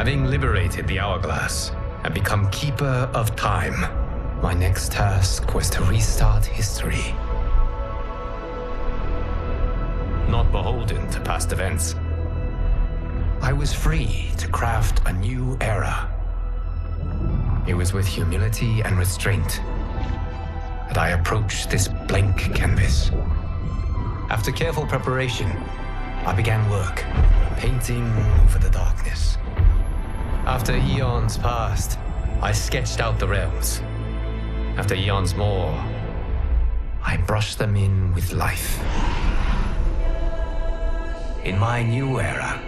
Having liberated the Hourglass and become Keeper of Time, my next task was to restart history. Not beholden to past events, I was free to craft a new era. It was with humility and restraint that I approached this blank canvas. After careful preparation, I began work, painting over the darkness. After eons passed, I sketched out the realms. After eons more, I brushed them in with life. In my new era,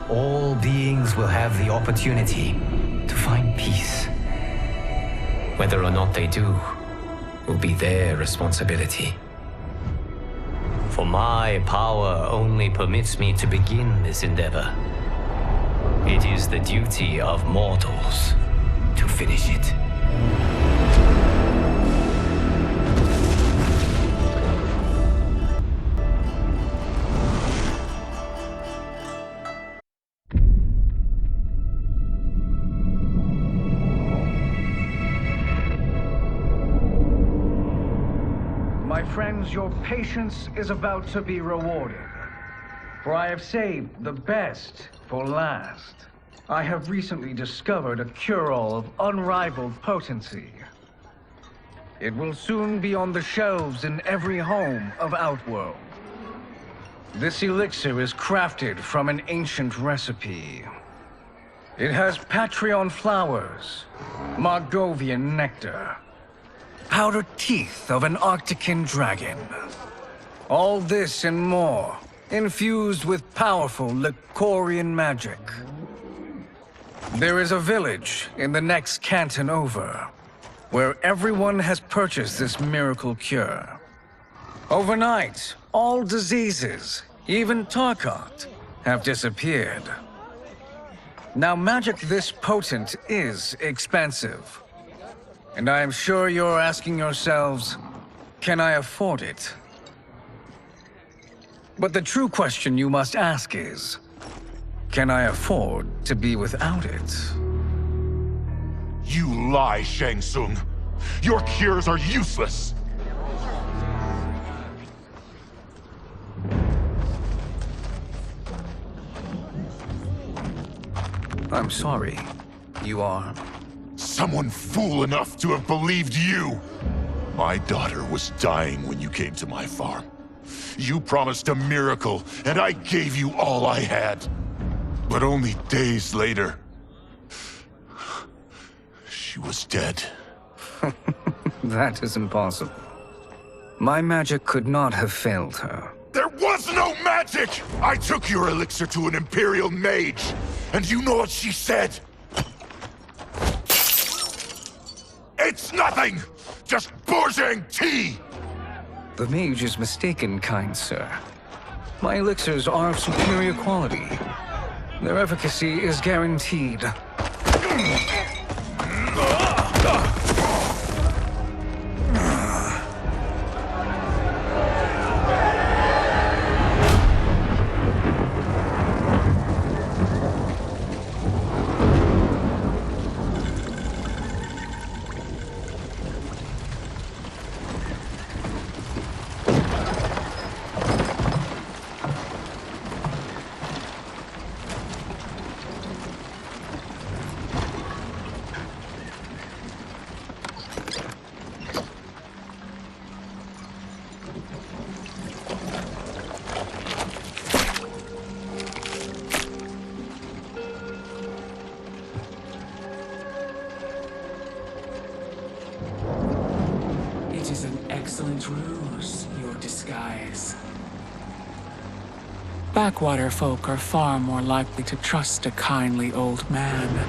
all beings will have the opportunity to find peace. Whether or not they do will be their responsibility. For my power only permits me to begin this endeavor. It is the duty of mortals to finish it. My friends, your patience is about to be rewarded. For I have saved the best for last. I have recently discovered a cure-all of unrivaled potency. It will soon be on the shelves in every home of Outworld. This elixir is crafted from an ancient recipe. It has Patreon flowers, Margovian nectar, powdered teeth of an Arctican dragon. All this and more, infused with powerful Licorian magic. There is a village in the next canton over, where everyone has purchased this miracle cure. Overnight, all diseases, even Tarkat, have disappeared. Now, magic this potent is expensive. And I am sure you're asking yourselves, can I afford it? But the true question you must ask is, can I afford to be without it? You lie, Shang Tsung. Your cures are useless. I'm sorry. You are? Someone fool enough to have believed you. My daughter was dying when you came to my farm. You promised a miracle, and I gave you all I had. But only days later, she was dead. That is impossible. My magic could not have failed her. There was no magic! I took your elixir to an Imperial mage, and you know what she said? It's nothing! Just bourgeois tea! The mage is mistaken, kind sir. My elixirs are of superior quality. Their efficacy is guaranteed. It is an excellent ruse, your disguise. Backwater folk are far more likely to trust a kindly old man.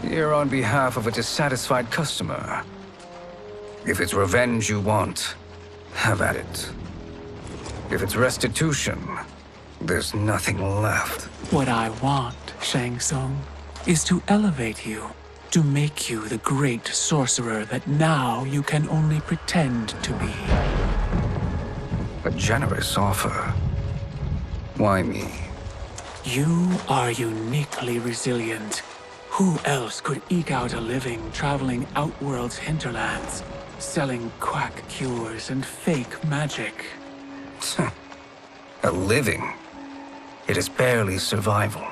Here on behalf of a dissatisfied customer. If it's revenge you want, have at it. If it's restitution, there's nothing left. What I want, Shang Tsung, is to elevate you, to make you the great sorcerer that now you can only pretend to be. A generous offer. Why me? You are uniquely resilient. Who else could eke out a living traveling Outworld's hinterlands, selling quack cures and fake magic? A living? It is barely survival.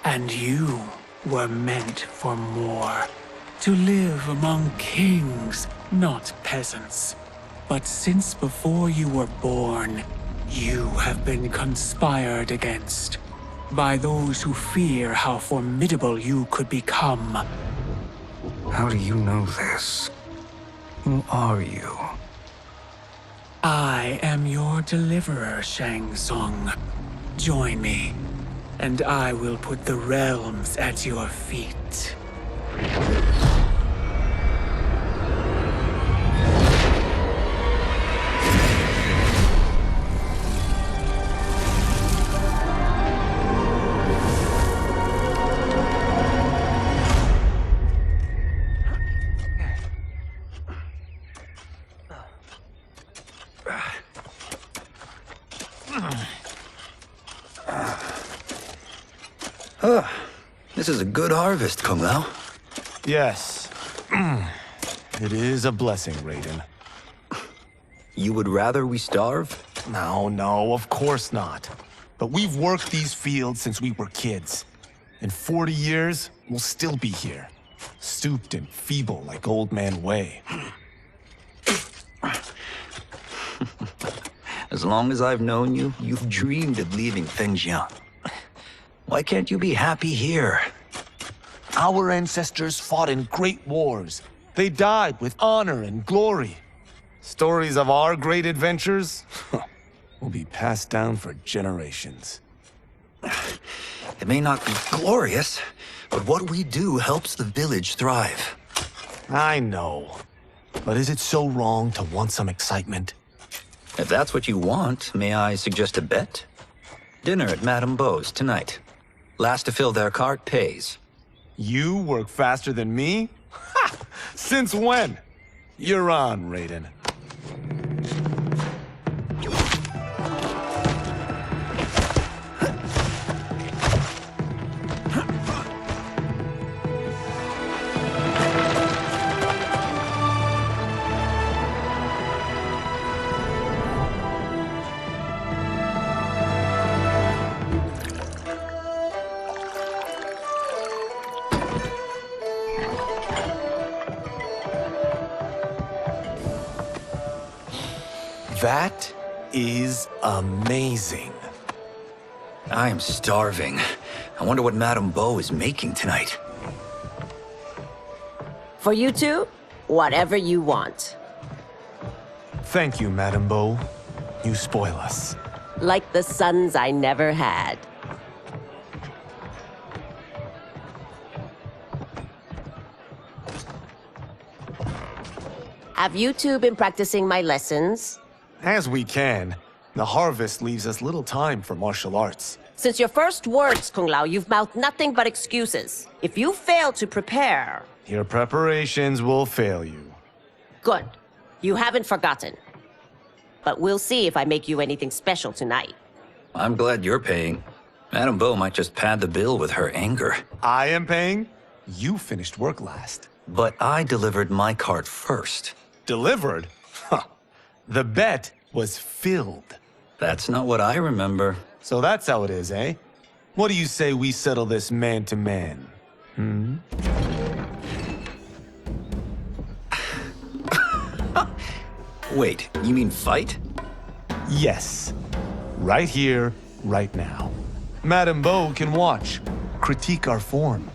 And you were meant for more. To live among kings, not peasants. But since before you were born, you have been conspired against by those who fear how formidable you could become. How do you know this? Who are you? I am your deliverer, Shang Tsung. Join me, and I will put the realms at your feet. This is a good harvest, Kung Lao. Yes. It is a blessing, Raiden. You would rather we starve? No, of course not. But we've worked these fields since we were kids. In 40 years, we'll still be here. Stooped and feeble like Old Man Wei. As long as I've known you, you've dreamed of leaving Fengjiang. Why can't you be happy here? Our ancestors fought in great wars. They died with honor and glory. Stories of our great adventures will be passed down for generations. It may not be glorious, but what we do helps the village thrive. I know. But is it so wrong to want some excitement? If that's what you want, may I suggest a bet? Dinner at Madame Beau's tonight. Last to fill their cart pays. You work faster than me? Ha! Since when? You're on, Raiden. That is amazing. I am starving. I wonder what Madame Beau is making tonight. For you two, whatever you want. Thank you, Madame Beau. You spoil us. Like the sons I never had. Have you two been practicing my lessons? As we can. The harvest leaves us little time for martial arts. Since your first words, Kung Lao, you've mouthed nothing but excuses. If you fail to prepare... Your preparations will fail you. Good. You haven't forgotten. But we'll see if I make you anything special tonight. I'm glad you're paying. Madame Beau might just pad the bill with her anger. I am paying? You finished work last. But I delivered my cart first. Delivered? Huh. The bet was filled. That's not what I remember. So that's how it is, eh? What do you say we settle this man to man? Wait, you mean fight? Yes. Right here, right now. Madame Beau can watch, critique our form.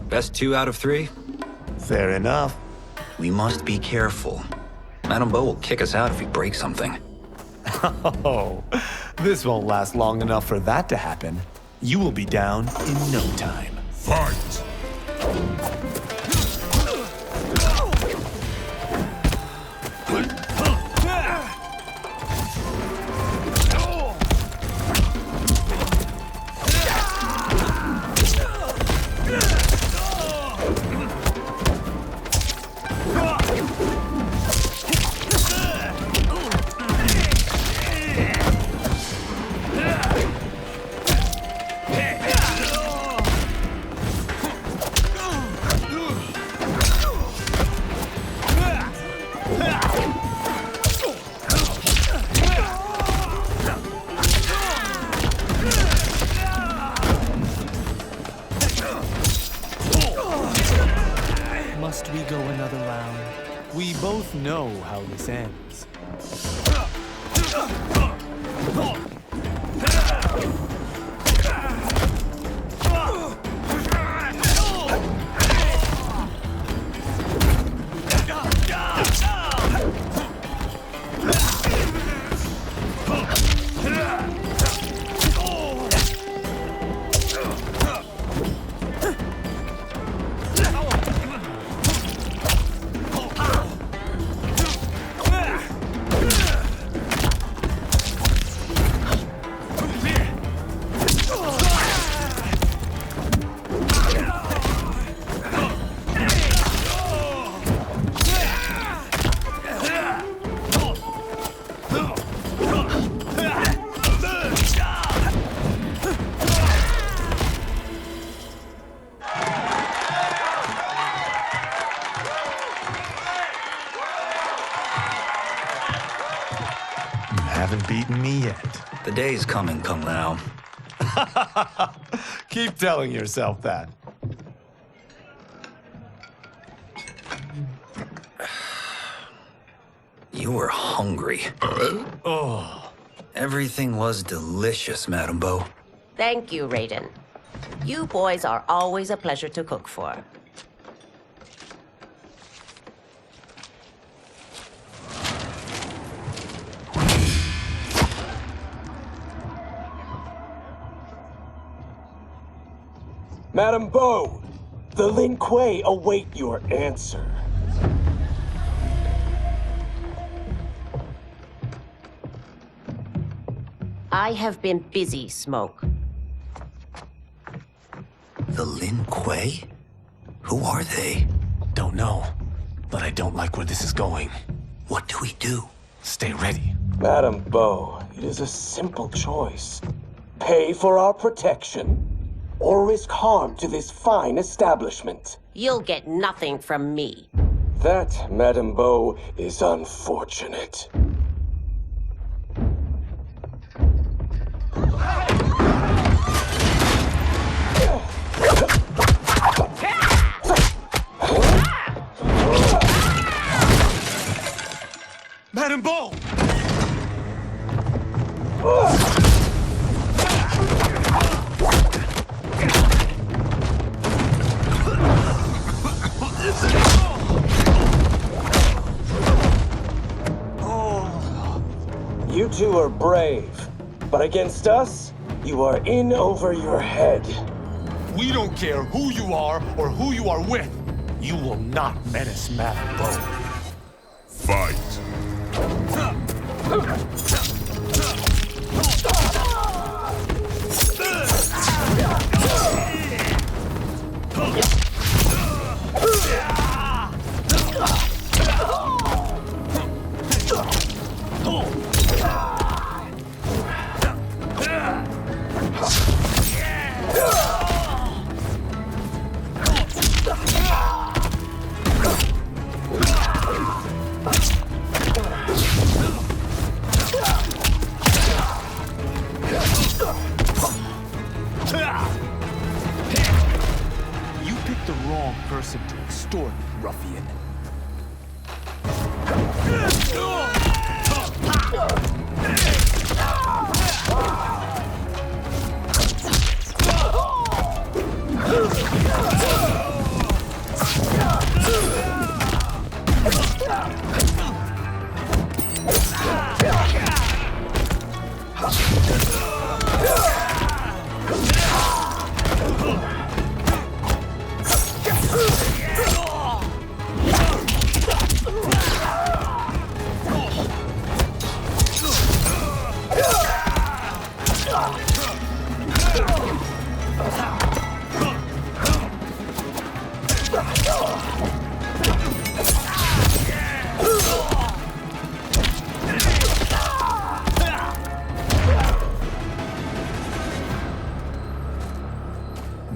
Best 2 out of 3? Fair enough. We must be careful. Madame Beau will kick us out if we break something. Oh, this won't last long enough for that to happen. You will be down in no time. Fight! We both know how this ends. Haven't beaten me yet. The day's coming, Kung Lao. Keep telling yourself that. You were hungry. Oh. Everything was delicious, Madame Bo. Thank you, Raiden. You boys are always a pleasure to cook for. Madame Bo, the Lin Kuei await your answer. I have been busy, Smoke. The Lin Kuei? Who are they? Don't know, but I don't like where this is going. What do we do? Stay ready. Madame Bo, it is a simple choice. Pay for our protection, or risk harm to this fine establishment. You'll get nothing from me. That, Madame Bo, is unfortunate. Madame Bo! You two are brave, but against us, you are in over your head. We don't care who you are or who you are with. You will not menace Madame Bo. Fight. You picked the wrong person to extort, ruffian.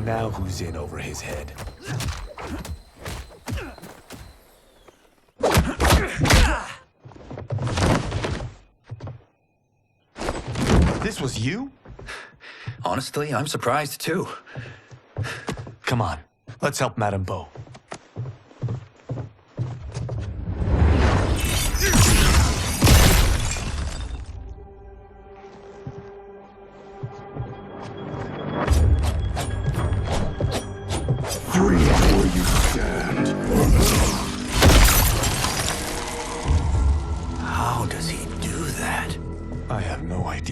Now who's in over his head? This was you? Honestly, I'm surprised too. Come on, let's help Madame Bo.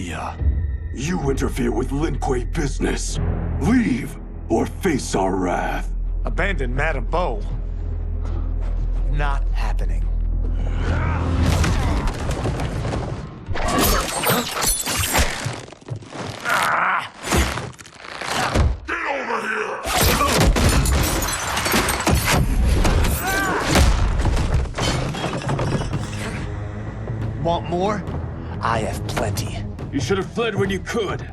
idea. You interfere with Lin Kuei business. Leave, or face our wrath. Abandon Madame Bo? Not happening. Get over here! Want more? I have plenty. You should have fled when you could.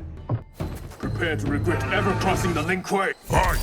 Prepare to regret ever crossing the Lin Kuei. Fight!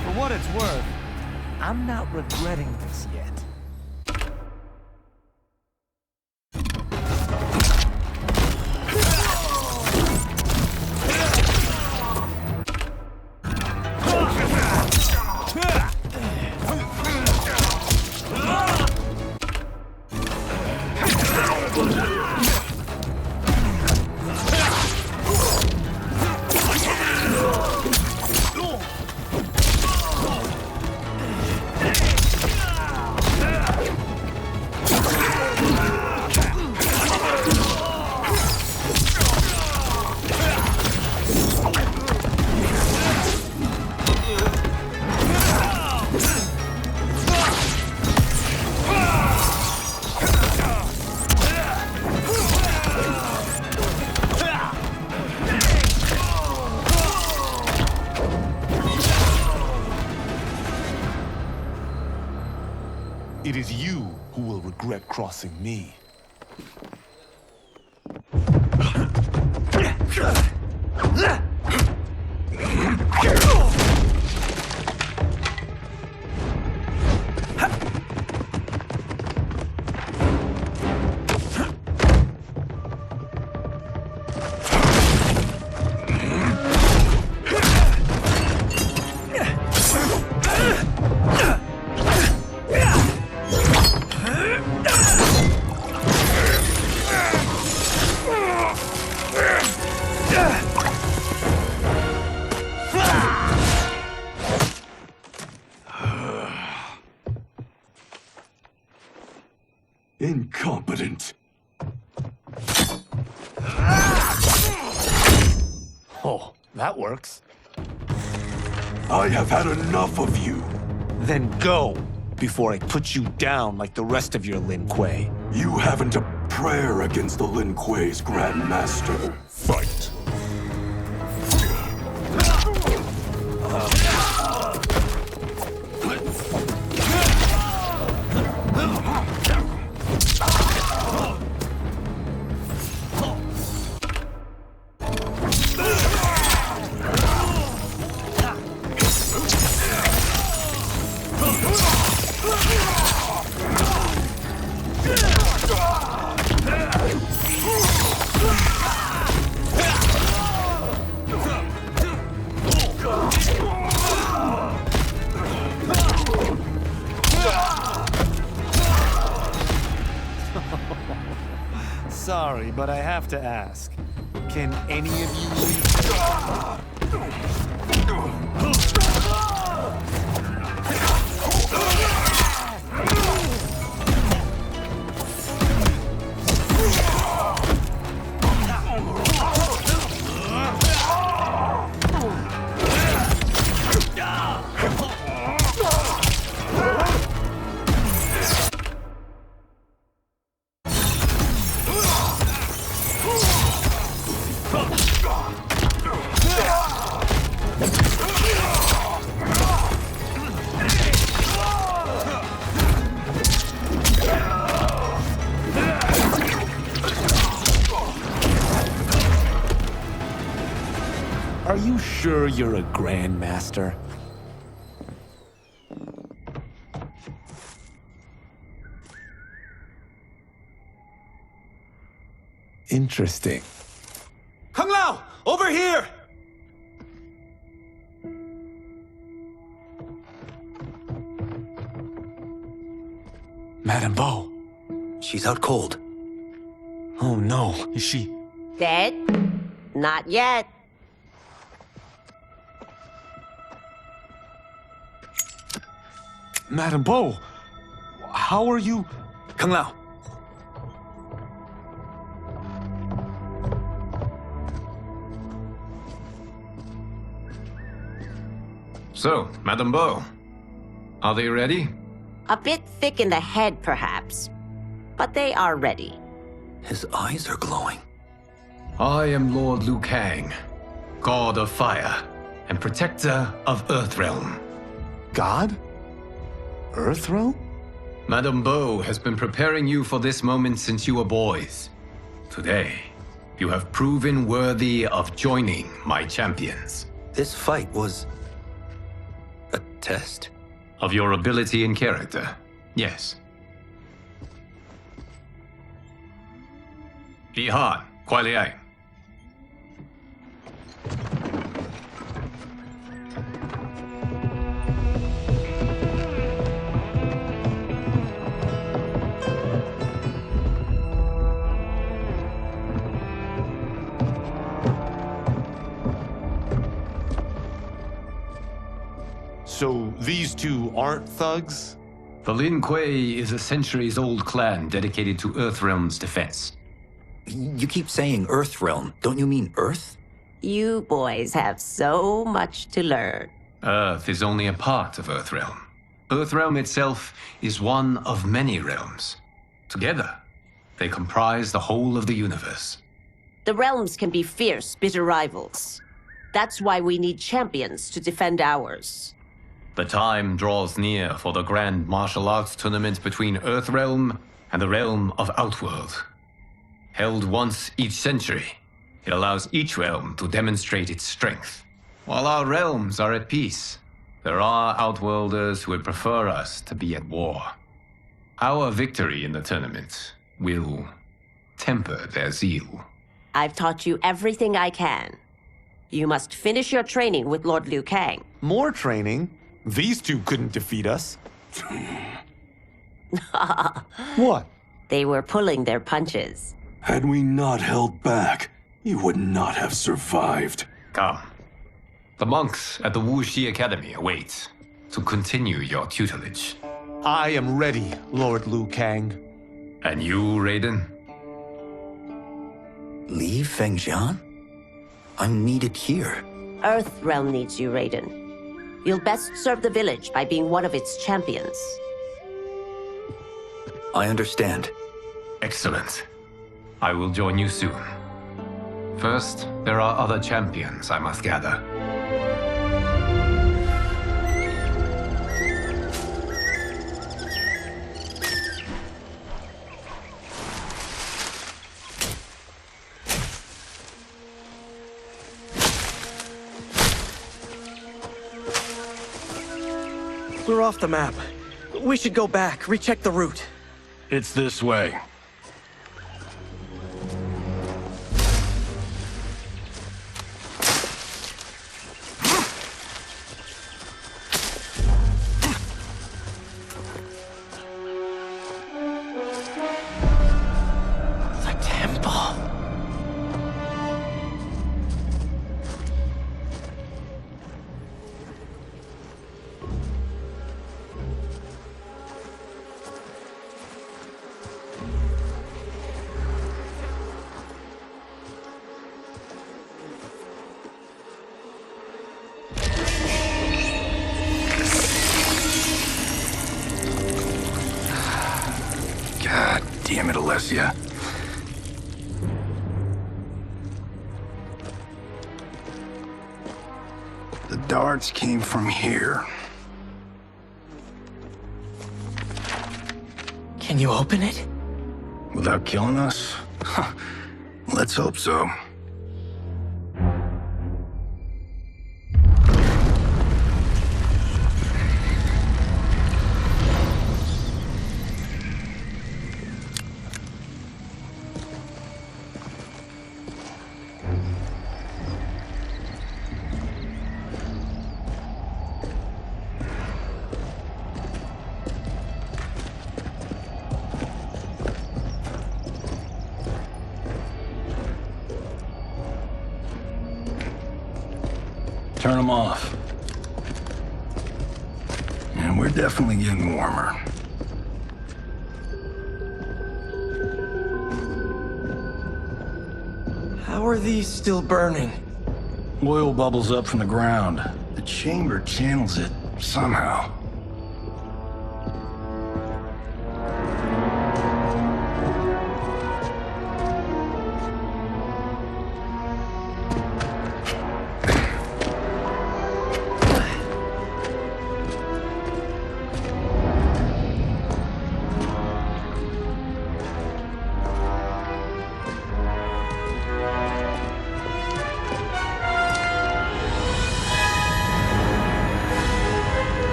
For what it's worth, I'm not regretting this yet. It is you who will regret crossing me. Incompetent. Oh, that works. I have had enough of you. Then go, before I put you down like the rest of your Lin Kuei. You haven't a prayer against the Lin Kuei's Grand Master. Fight! Sorry, but I have to ask. Can any of you leave? Are you sure you're a grandmaster? Interesting. Kung Lao! Over here! Madame Bo. She's out cold. Oh no, is she... Dead? Not yet. Madame Bo, how are you... Kung Lao. So, Madame Bo, are they ready? A bit thick in the head, perhaps. But they are ready. His eyes are glowing. I am Lord Liu Kang, God of Fire and Protector of Earthrealm. God? Earthrealm? Madame Bo has been preparing you for this moment since you were boys. Today, you have proven worthy of joining my champions. This fight was... a test? Of your ability and character, yes. Li Han, Kuai Liang. So these two aren't thugs? The Lin Kuei is a centuries-old clan dedicated to Earthrealm's defense. You keep saying Earthrealm. Don't you mean Earth? You boys have so much to learn. Earth is only a part of Earthrealm. Earthrealm itself is one of many realms. Together, they comprise the whole of the universe. The realms can be fierce, bitter rivals. That's why we need champions to defend ours. The time draws near for the grand martial arts tournament between Earthrealm and the realm of Outworld. Held once each century, it allows each realm to demonstrate its strength. While our realms are at peace, there are Outworlders who would prefer us to be at war. Our victory in the tournament will temper their zeal. I've taught you everything I can. You must finish your training with Lord Liu Kang. More training? These two couldn't defeat us. What? They were pulling their punches. Had we not held back, you would not have survived. Come. The monks at the Wuxi Academy await to continue your tutelage. I am ready, Lord Liu Kang. And you, Raiden? Li Fengjian? I'm needed here. Earthrealm needs you, Raiden. You'll best serve the village by being one of its champions. I understand. Excellent. I will join you soon. First, there are other champions I must gather. We're off the map. We should go back, recheck the route. It's this way. The temple. God damn it, Alessia. The darts came from here. Can you open it? Without killing us? Let's hope so. Turn them off. And we're definitely getting warmer. How are these still burning? Oil bubbles up from the ground. The chamber channels it somehow.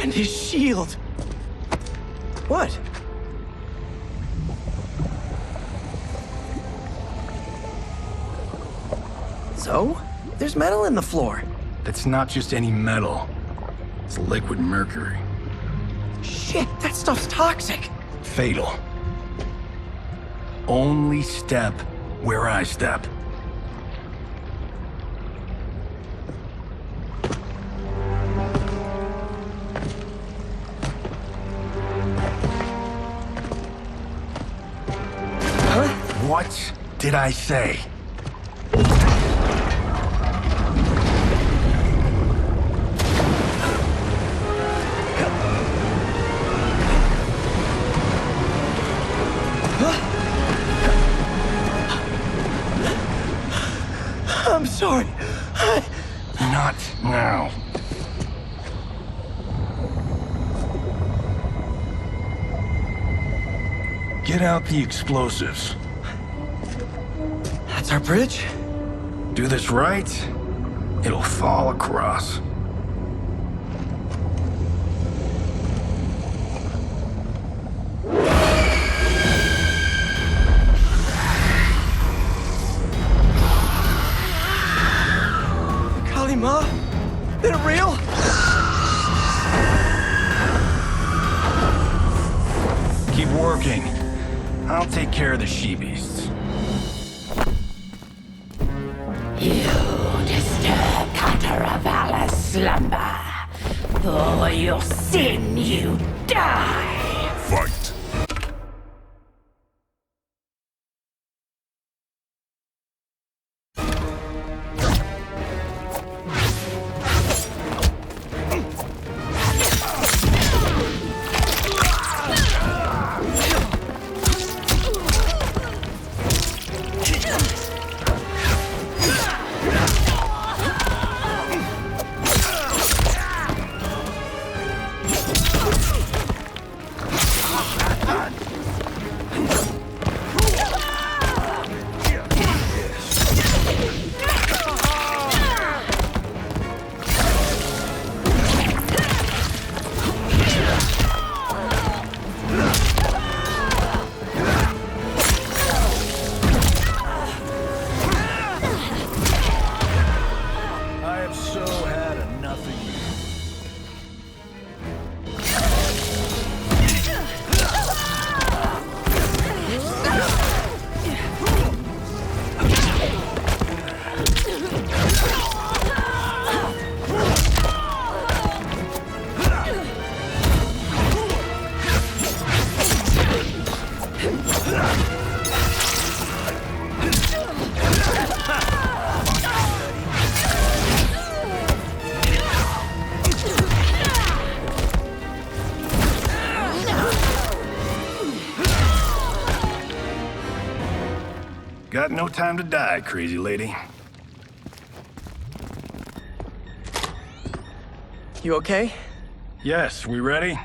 And his shield. What? So? There's metal in the floor. It's not just any metal. It's liquid mercury. Shit, that stuff's toxic. Fatal. Only step where I step. What did I say? I'm sorry. Not now. Get out the explosives. That's our bridge? Do this right, it'll fall across. Kalima? Is it real? Keep working. I'll take care of the she-beasts. You disturb Cataravalla's slumber. For your sin, you die. Fight. Got no time to die, crazy lady. You okay? Yes, we ready?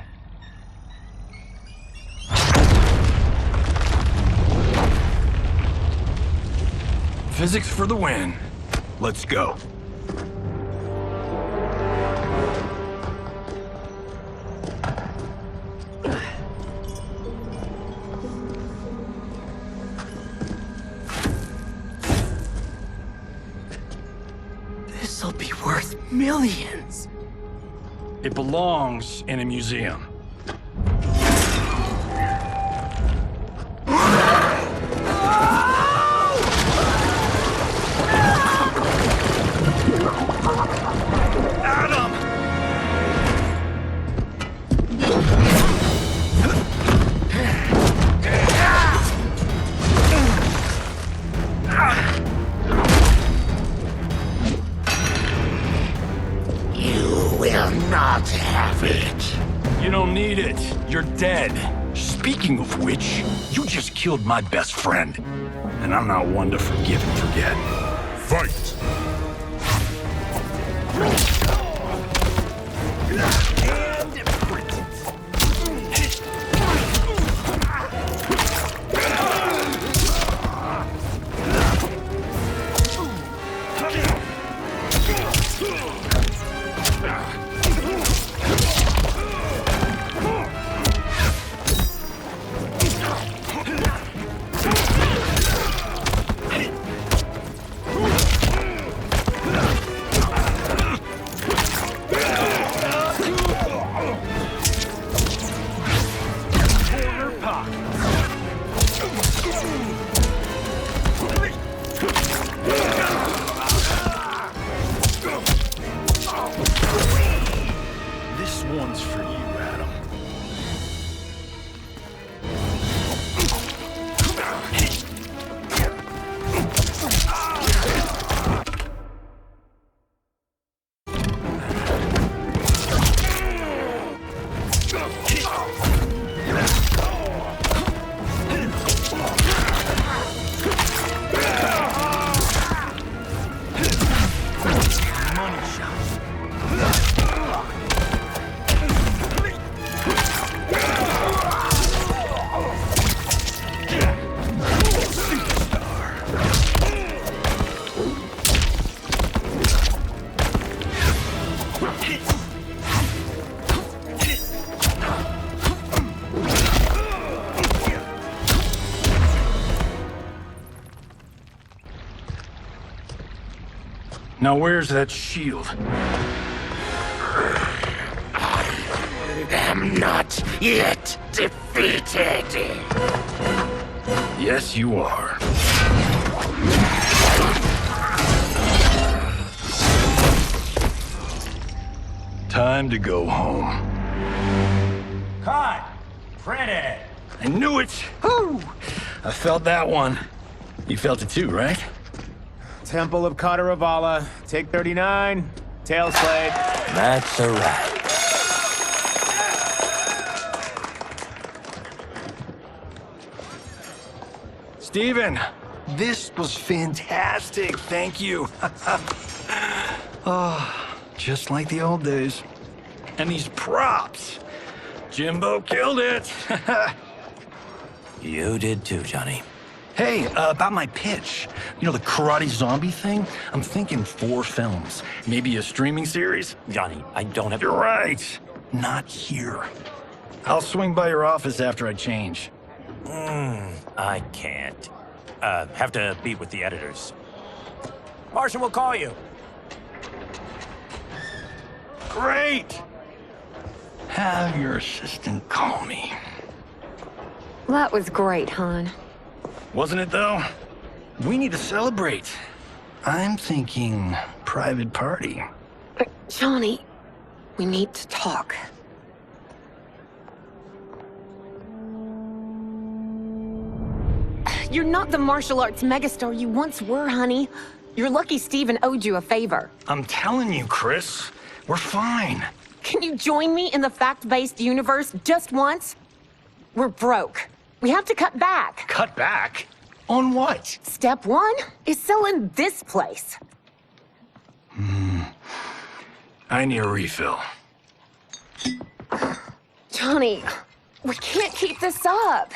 Physics for the win. Let's go. This'll be worth millions. It belongs in a museum. dead. Speaking of which, you just killed my best friend. And I'm not one to forgive and forget. Fight! This one's for you, Adam. Now where's that shield? I'm not yet defeated. Yes, you are. Time to go home. Cut! Print it! I knew it! Woo! I felt that one. You felt it too, right? Temple of Kataravala, take 39, tail slate. That's a wrap. Steven, this was fantastic. Thank you. Oh, just like the old days. And these props. Jimbo killed it. You did too, Johnny. Hey, about my pitch. You know, the karate zombie thing? I'm thinking 4 films. Maybe a streaming series? Johnny, I don't have... You're right. Not here. I'll swing by your office after I change. I can't. Have to meet with the editors. Martian will call you. Great! Have your assistant call me. That was great, hon. Wasn't it, though? We need to celebrate. I'm thinking private party. Johnny, we need to talk. You're not the martial arts megastar you once were, honey. You're lucky Steven owed you a favor. I'm telling you, Chris. We're fine. Can you join me in the fact-based universe just once? We're broke. We have to cut back. Cut back? On what? Step 1 is selling this place. I need a refill. Johnny, we can't keep this up.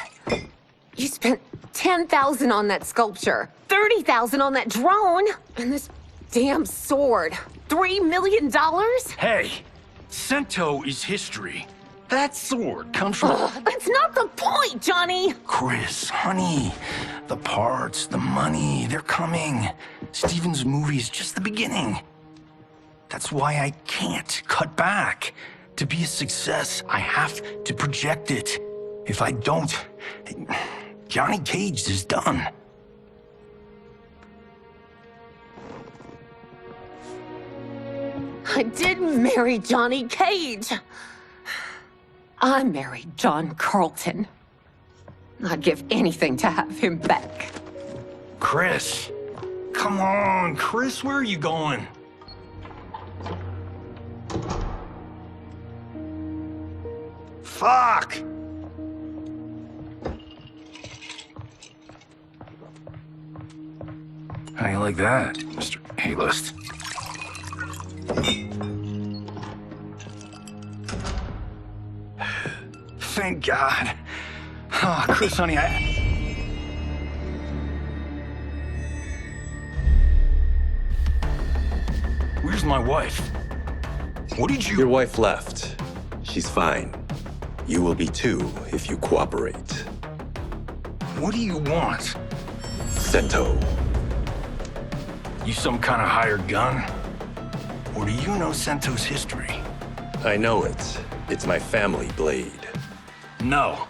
You spent $10,000 on that sculpture, $30,000 on that drone, and this damn sword. $3 million? Hey, Sento is history. That sword comes from... That's not the point, Johnny! Chris, honey, the parts, the money, they're coming. Steven's movie is just the beginning. That's why I can't cut back. To be a success, I have to project it. If I don't, Johnny Cage is done. I didn't marry Johnny Cage. I married John Carlton. I'd give anything to have him back. Chris, come on, Chris, where are you going? Fuck! How you like that, Mr. A-list? Thank God. Oh, Chris, honey, Where's my wife? What did you... Your wife left. She's fine. You will be too if you cooperate. What do you want? Sento. You some kind of hired gun? Or do you know Sento's history? I know it. It's my family blade. No.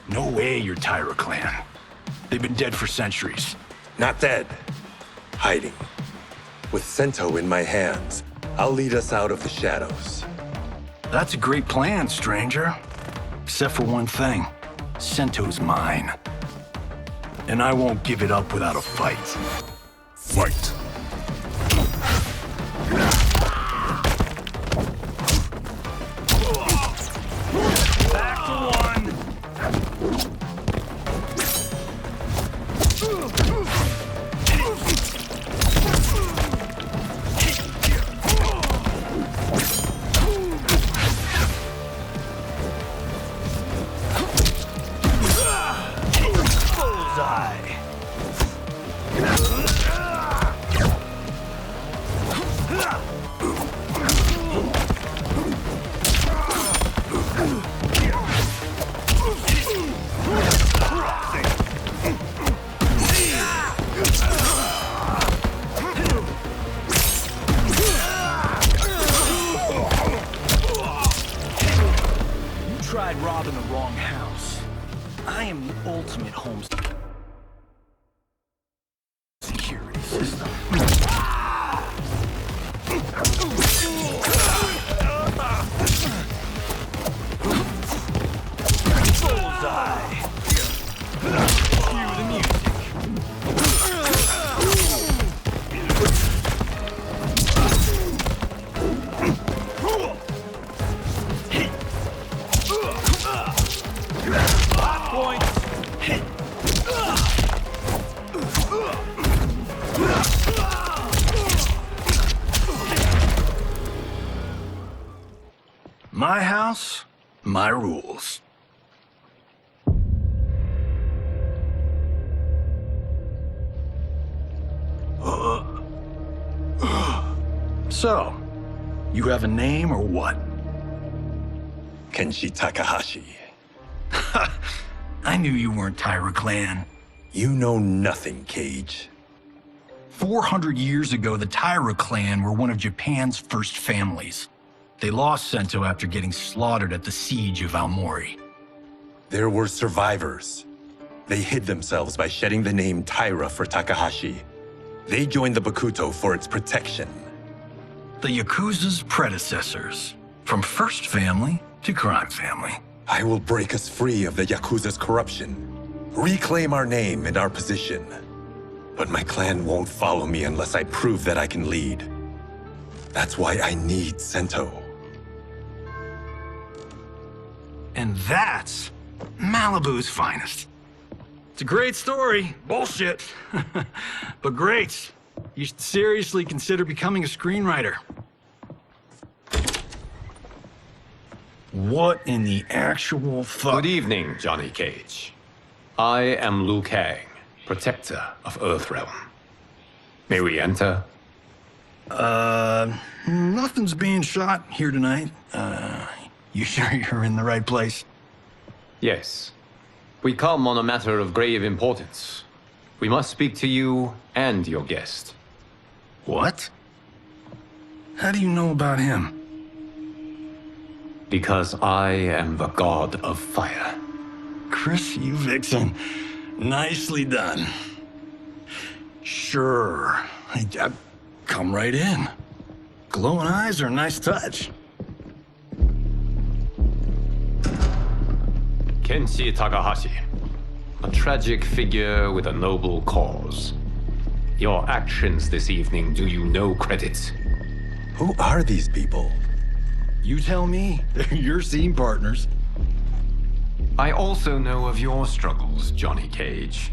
No way you're Tyra clan. They've been dead for centuries. Not dead. Hiding. With Sento in my hands, I'll lead us out of the shadows. That's a great plan, stranger. Except for one thing. Sento's mine. And I won't give it up without a fight. Fight. Back to one. Tried robbing the wrong house. I am the ultimate home security system. Bullseye. Cue the music. My house, my rules. So, you have a name or what? Kenshi Takahashi. I knew you weren't Tyra clan. You know nothing, Cage. 400 years ago, the Tyra clan were one of Japan's first families. They lost Sento after getting slaughtered at the siege of Aomori. There were survivors. They hid themselves by shedding the name Tyra for Takahashi. They joined the Bakuto for its protection. The Yakuza's predecessors. From first family to crime family. I will break us free of the Yakuza's corruption. Reclaim our name and our position. But my clan won't follow me unless I prove that I can lead. That's why I need Sento. And that's Malibu's finest. It's a great story. Bullshit. But great. You should seriously consider becoming a screenwriter. What in the actual fuck? Good evening, Johnny Cage. I am Liu Kang, protector of Earthrealm. May we enter? Nothing's being shot here tonight. You sure you're in the right place? Yes. We come on a matter of grave importance. We must speak to you and your guest. What? How do you know about him? Because I am the god of fire. Chris, you vixen. Nicely done. Sure. I come right in. Glowing eyes are a nice touch. Kenshi Takahashi. A tragic figure with a noble cause. Your actions this evening do you no credit. Who are these people? You tell me. They're your scene partners. I also know of your struggles, Johnny Cage.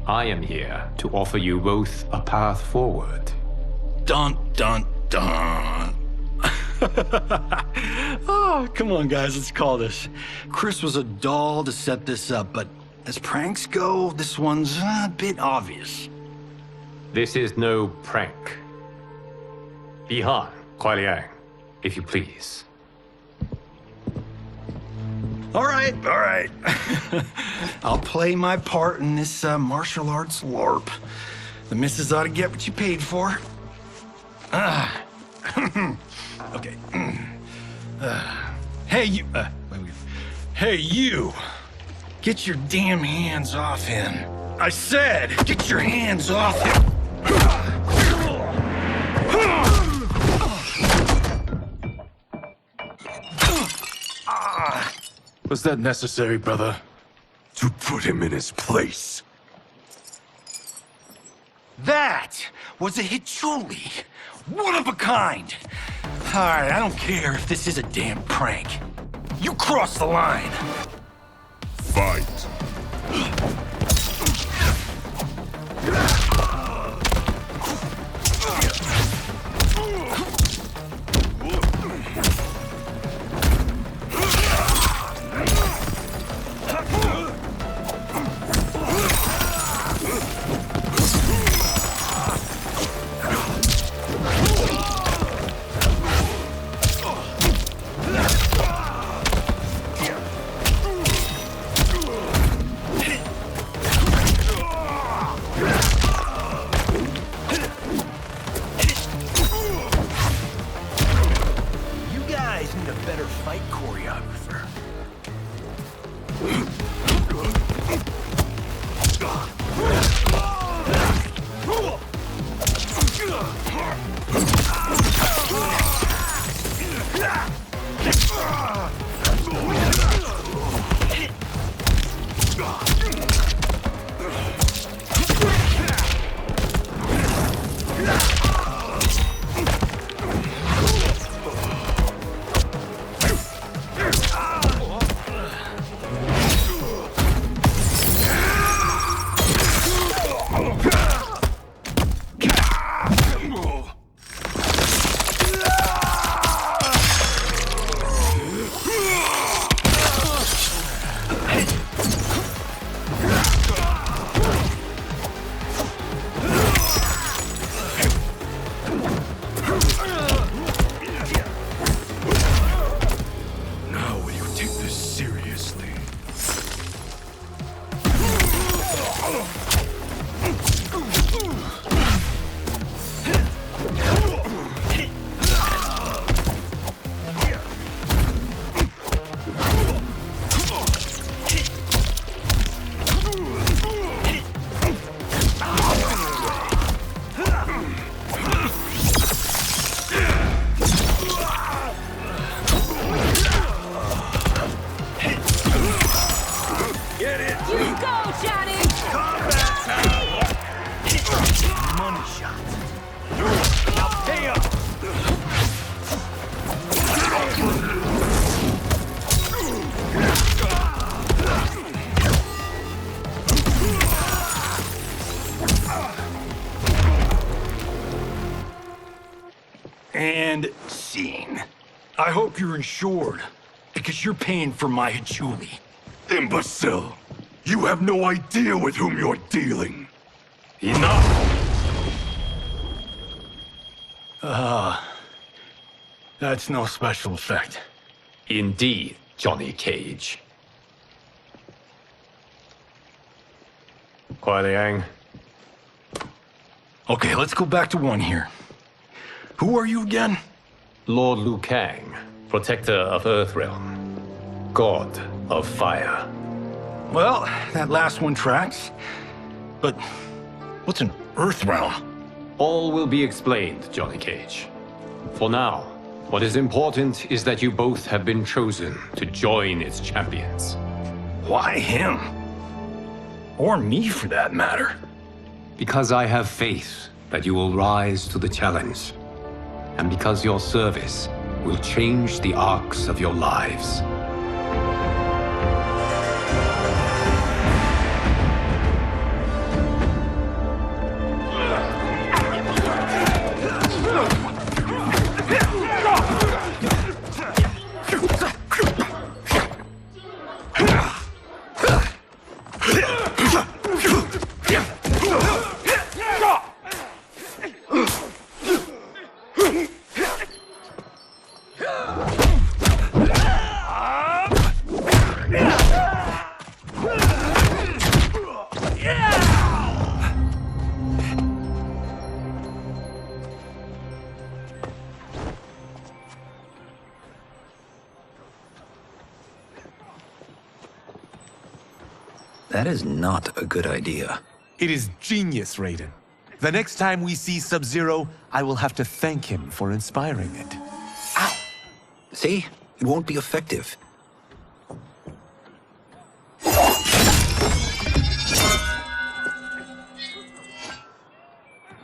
I am here to offer you both a path forward. Dun, dun, dun. Oh, come on, guys, let's call this. Chris was a doll to set this up, but as pranks go, this one's a bit obvious. This is no prank. Bihan, Kuai Liang, if you please. All right. I'll play my part in this martial arts LARP. The missus ought to get what you paid for. Okay. Hey, you. Wait. Hey, you. Get your damn hands off him. I said, get your hands off him. Was that necessary, brother? To put him in his place. That was a Hichuli. One of a kind. All right, I don't care if this is a damn prank. You crossed the line. Fight. And scene. I hope you're insured, because you're paying for my Hichuli. Imbecile! You have no idea with whom you're dealing. Enough! That's no special effect. Indeed, Johnny Cage. Kuai Liang. Okay, let's go back to one here. Who are you again? Lord Liu Kang, protector of Earthrealm, god of fire. Well, that last one tracks. But what's an Earthrealm? All will be explained, Johnny Cage. For now, what is important is that you both have been chosen to join its champions. Why him? Or me, for that matter. Because I have faith that you will rise to the challenge. And because your service will change the arcs of your lives. That is not a good idea. It is genius, Raiden. The next time we see Sub-Zero, I will have to thank him for inspiring it. Ow! See? It won't be effective.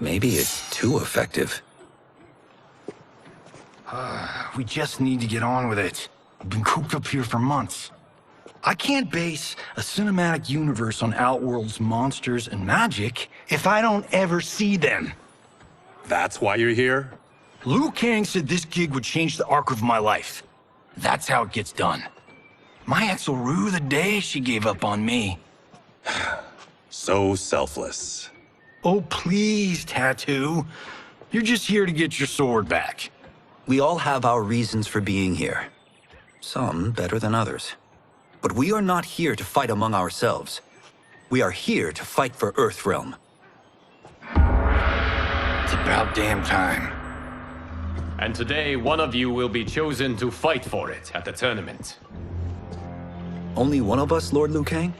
Maybe it's too effective. We just need to get on with it. I've been cooped up here for months. I can't base a cinematic universe on Outworld's monsters and magic if I don't ever see them. That's why you're here? Liu Kang said this gig would change the arc of my life. That's how it gets done. My ex will rue the day she gave up on me. So selfless. Oh, please, Tattoo. You're just here to get your sword back. We all have our reasons for being here. Some better than others. But we are not here to fight among ourselves. We are here to fight for Earthrealm. It's about damn time. And today, one of you will be chosen to fight for it at the tournament. Only one of us, Lord Liu Kang?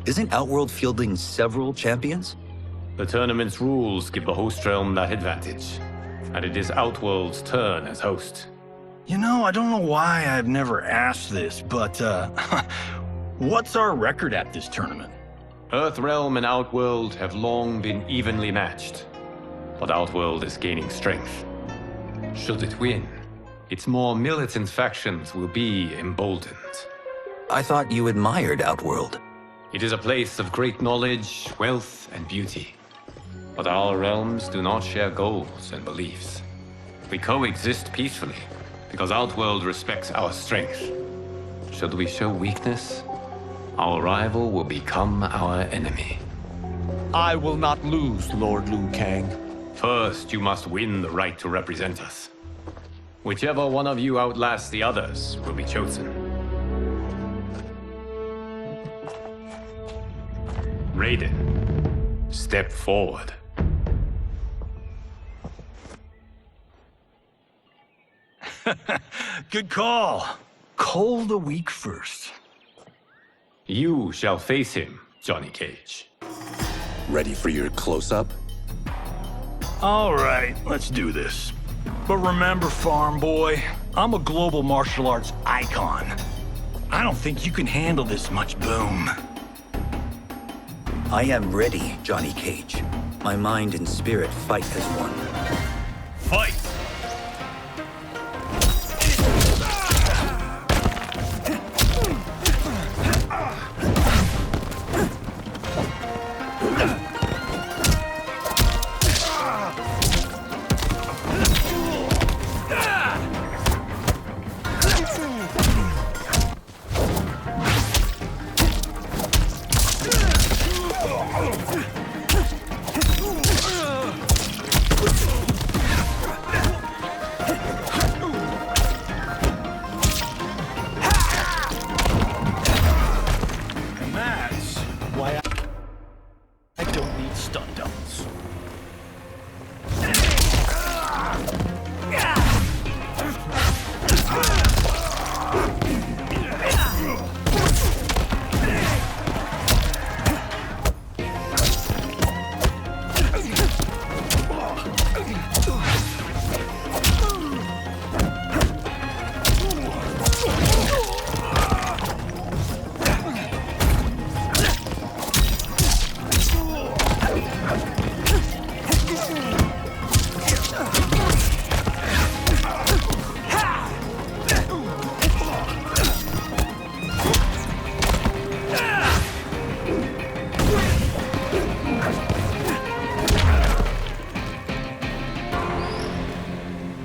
Isn't Outworld fielding several champions? The tournament's rules give the host realm that advantage. And it is Outworld's turn as host. You know, I don't know why I've never asked this, but, what's our record at this tournament? Earthrealm and Outworld have long been evenly matched. But Outworld is gaining strength. Should it win, its more militant factions will be emboldened. I thought you admired Outworld. It is a place of great knowledge, wealth, and beauty. But our realms do not share goals and beliefs. We coexist peacefully, because Outworld respects our strength. Should we show weakness, our rival will become our enemy. I will not lose, Lord Liu Kang. First, you must win the right to represent us. Whichever one of you outlasts the others will be chosen. Raiden, step forward. Good call. Cole the weak first. You shall face him, Johnny Cage. Ready for your close-up? All right, let's do this. But remember, farm boy, I'm a global martial arts icon. I don't think you can handle this much boom. I am ready, Johnny Cage. My mind and spirit fight as one. Fight!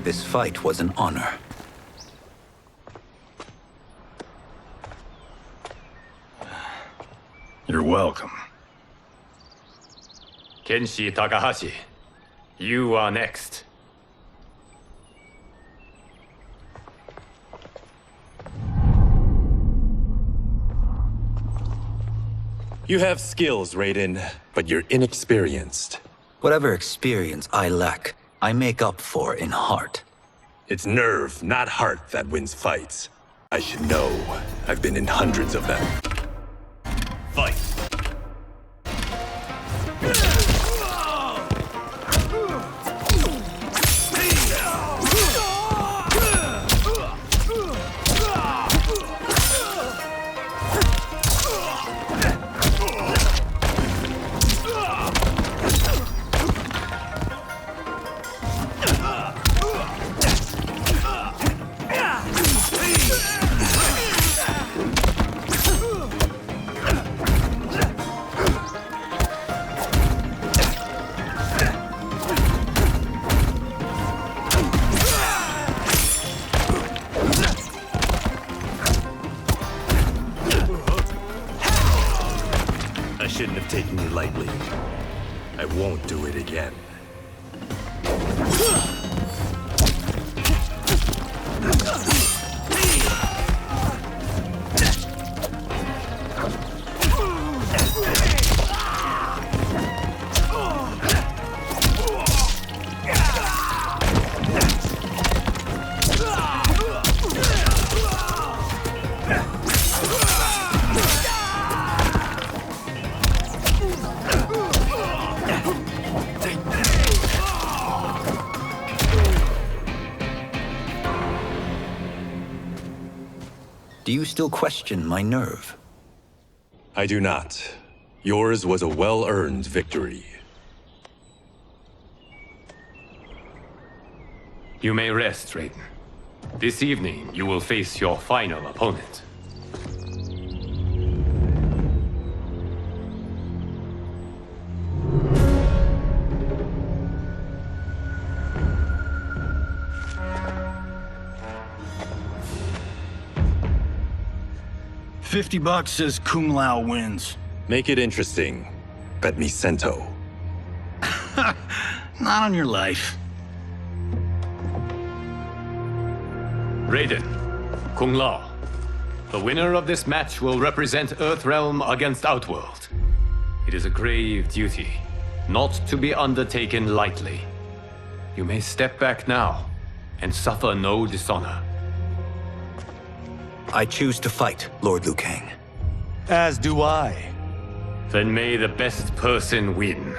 This fight was an honor. You're welcome. Kenshi Takahashi, you are next. You have skills, Raiden, but you're inexperienced. Whatever experience I lack, I make up for in heart. It's nerve, not heart, that wins fights. I should know. I've been in hundreds of them. Fight. I shouldn't have taken you lightly. I won't do it again. Do you still question my nerve? I do not. Yours was a well-earned victory. You may rest, Raiden. This evening, you will face your final opponent. $50 says Kung Lao wins. Make it interesting. Bet me cento. Not on your life. Raiden, Kung Lao. The winner of this match will represent Earthrealm against Outworld. It is a grave duty, not to be undertaken lightly. You may step back now and suffer no dishonor. I choose to fight, Lord Liu Kang. As do I. Then may the best person win.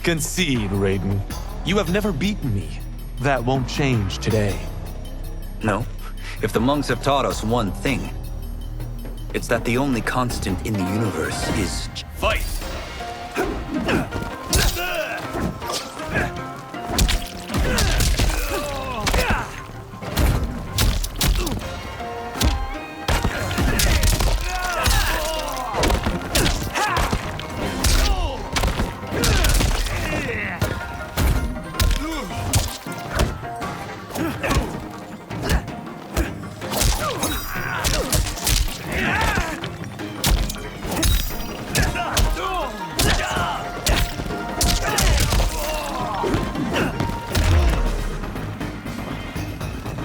Concede, Raiden. You have never beaten me. That won't change today. No. If the monks have taught us one thing, it's that the only constant in the universe is... Fight!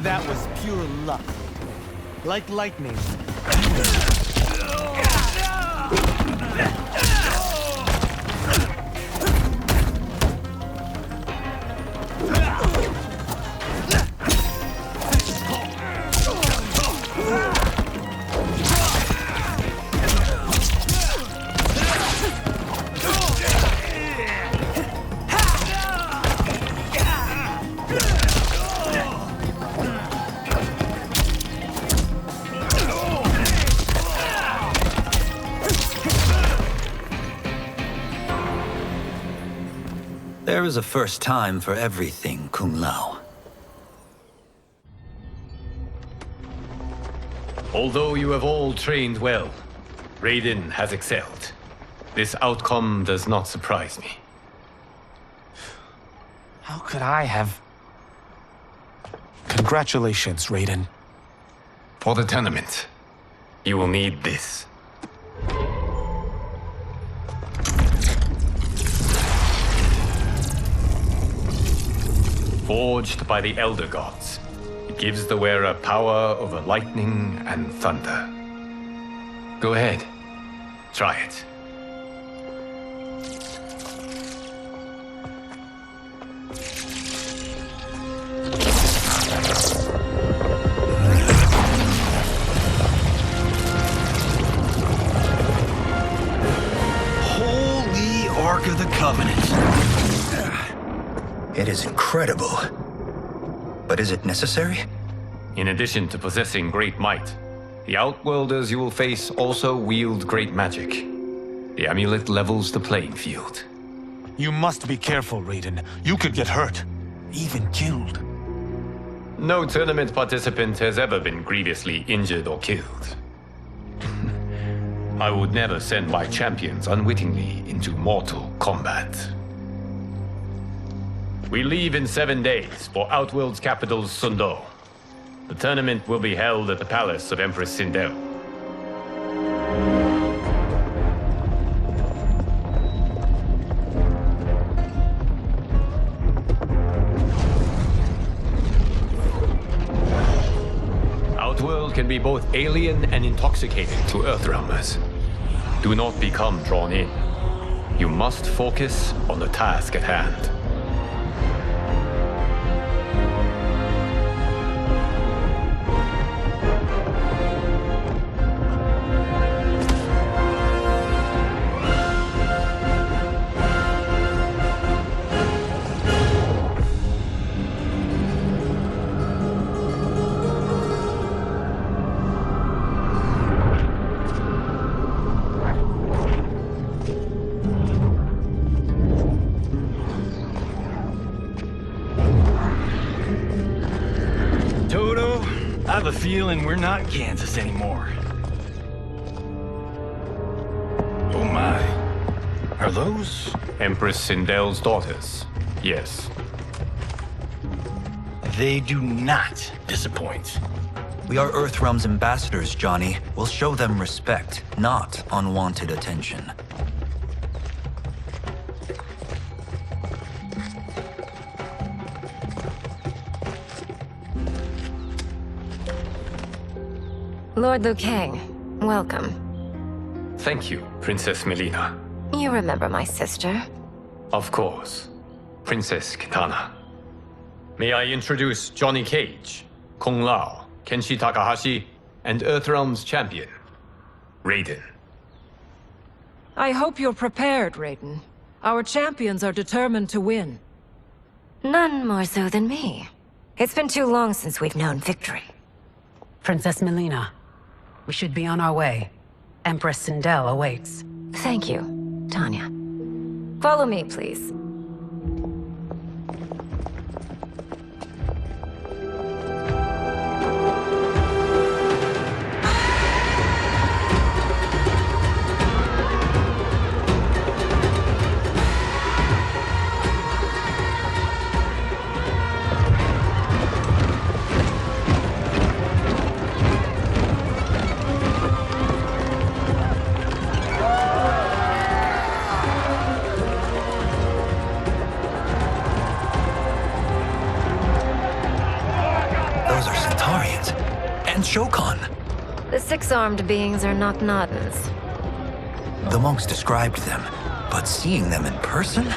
That was pure luck. Like lightning. There is a first time for everything, Kung Lao. Although you have all trained well, Raiden has excelled. This outcome does not surprise me. How could I have... Congratulations, Raiden. For the tournament, you will need this. Forged by the Elder Gods, it gives the wearer power over lightning and thunder. Go ahead, try it. Holy Ark of the Covenant. It is incredible. But is it necessary? In addition to possessing great might, the Outworlders you will face also wield great magic. The amulet levels the playing field. You must be careful, Raiden. You could get hurt. Even killed. No tournament participant has ever been grievously injured or killed. I would never send my champions unwittingly into mortal combat. We leave in 7 days for Outworld's capital, Sundo. The tournament will be held at the palace of Empress Sindel. Outworld can be both alien and intoxicating to Earthrealmers. Do not become drawn in. You must focus on the task at hand. I have a feeling we're not Kansas anymore. Oh my. Are those? Empress Sindel's daughters, yes. They do not disappoint. We are Earthrealm's ambassadors, Johnny. We'll show them respect, not unwanted attention. Lord Liu Kang, welcome. Thank you, Princess Melina. You remember my sister? Of course. Princess Kitana. May I introduce Johnny Cage, Kung Lao, Kenshi Takahashi, and Earthrealm's champion, Raiden. I hope you're prepared, Raiden. Our champions are determined to win. None more so than me. It's been too long since we've known victory. Princess Melina, we should be on our way. Empress Sindel awaits. Thank you, Tanya. Follow me, please. Shokan. The six-armed beings are not Nadans. The monks described them, but seeing them in person?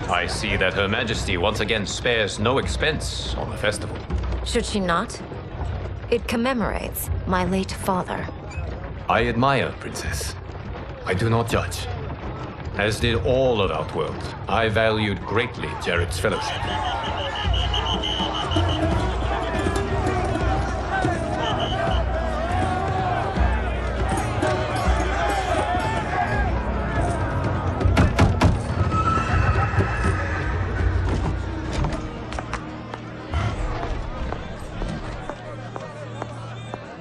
I see that Her Majesty once again spares no expense on the festival. Should she not? It commemorates my late father. I admire, Princess. I do not judge. As did all of Outworld, I valued greatly Jarrett's fellowship.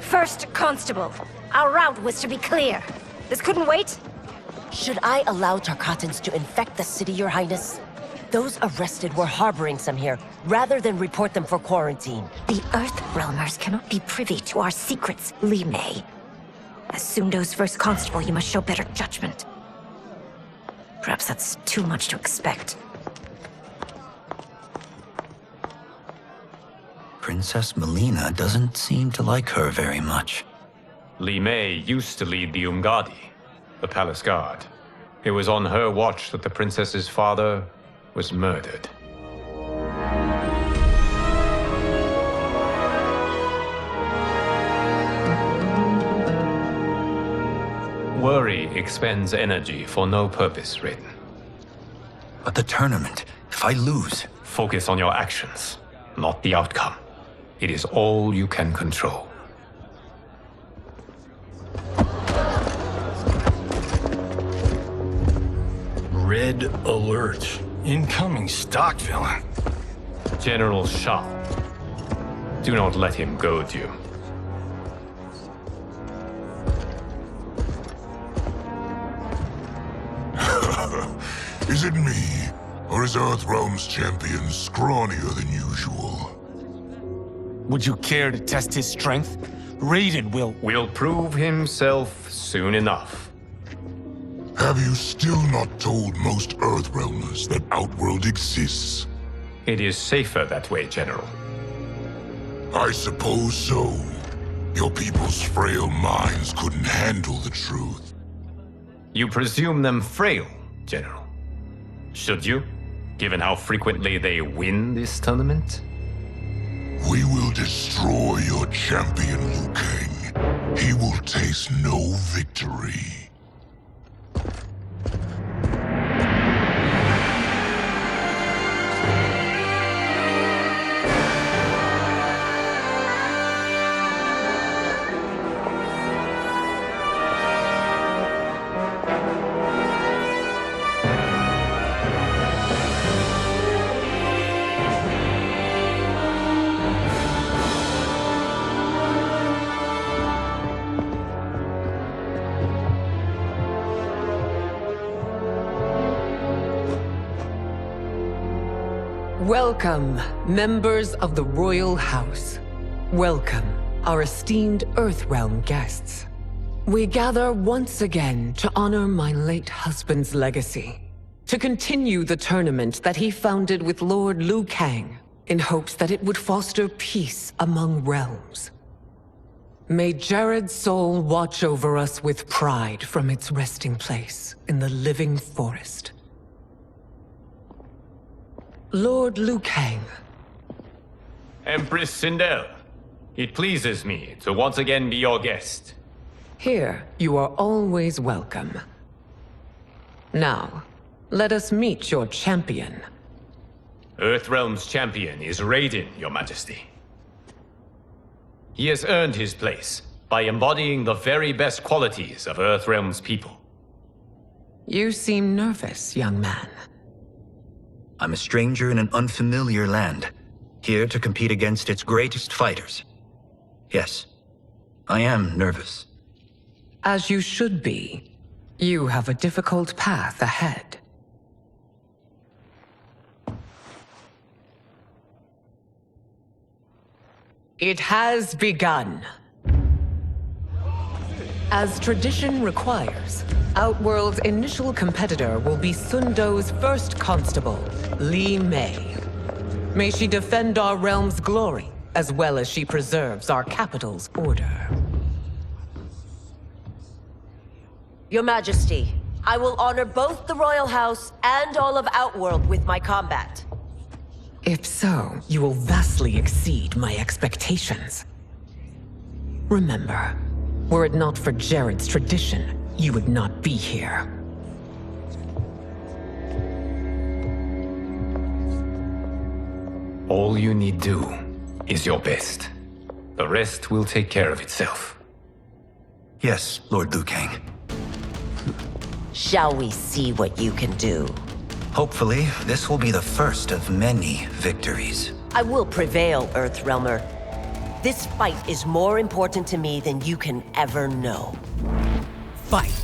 First Constable, our route was to be clear. This couldn't wait? Should I allow Tarkatans to infect the city, Your Highness? Those arrested were harboring some here, rather than report them for quarantine. The Earthrealmers cannot be privy to our secrets, Li Mei. As Sundo's first constable, you must show better judgment. Perhaps that's too much to expect. Princess Melina doesn't seem to like her very much. Li Mei used to lead the Umgadi, the palace guard. It was on her watch that the princess's father was murdered. Worry expends energy for no purpose, Raiden. But the tournament, if I lose... Focus on your actions, not the outcome. It is all you can control. Red alert. Incoming stock villain. General Shao. Do not let him goad you. Is it me? Or is Earthrealm's champion scrawnier than usual? Would you care to test his strength? Raiden will prove himself soon enough. Have you still not told most Earthrealmers that Outworld exists? It is safer that way, General. I suppose so. Your people's frail minds couldn't handle the truth. You presume them frail, General. Should you, given how frequently they win this tournament? We will destroy your champion, Liu Kang. He will taste no victory. Welcome, members of the Royal House. Welcome, our esteemed Earthrealm guests. We gather once again to honor my late husband's legacy, to continue the tournament that he founded with Lord Liu Kang, in hopes that it would foster peace among realms. May Jared's soul watch over us with pride from its resting place in the living forest. Lord Liu Kang. Empress Sindel, it pleases me to once again be your guest. Here, you are always welcome. Now, let us meet your champion. Earthrealm's champion is Raiden, Your Majesty. He has earned his place by embodying the very best qualities of Earthrealm's people. You seem nervous, young man. I'm a stranger in an unfamiliar land, here to compete against its greatest fighters. Yes, I am nervous. As you should be. You have a difficult path ahead. It has begun. As tradition requires, Outworld's initial competitor will be Sundo's first constable, Li Mei. May she defend our realm's glory, as well as she preserves our capital's order. Your Majesty, I will honor both the Royal House and all of Outworld with my combat. If so, you will vastly exceed my expectations. Remember, were it not for Jared's tradition, you would not be here. All you need do is your best. The rest will take care of itself. Yes, Lord Liu Kang. Shall we see what you can do? Hopefully, this will be the first of many victories. I will prevail, Earthrealmer. This fight is more important to me than you can ever know. Fight!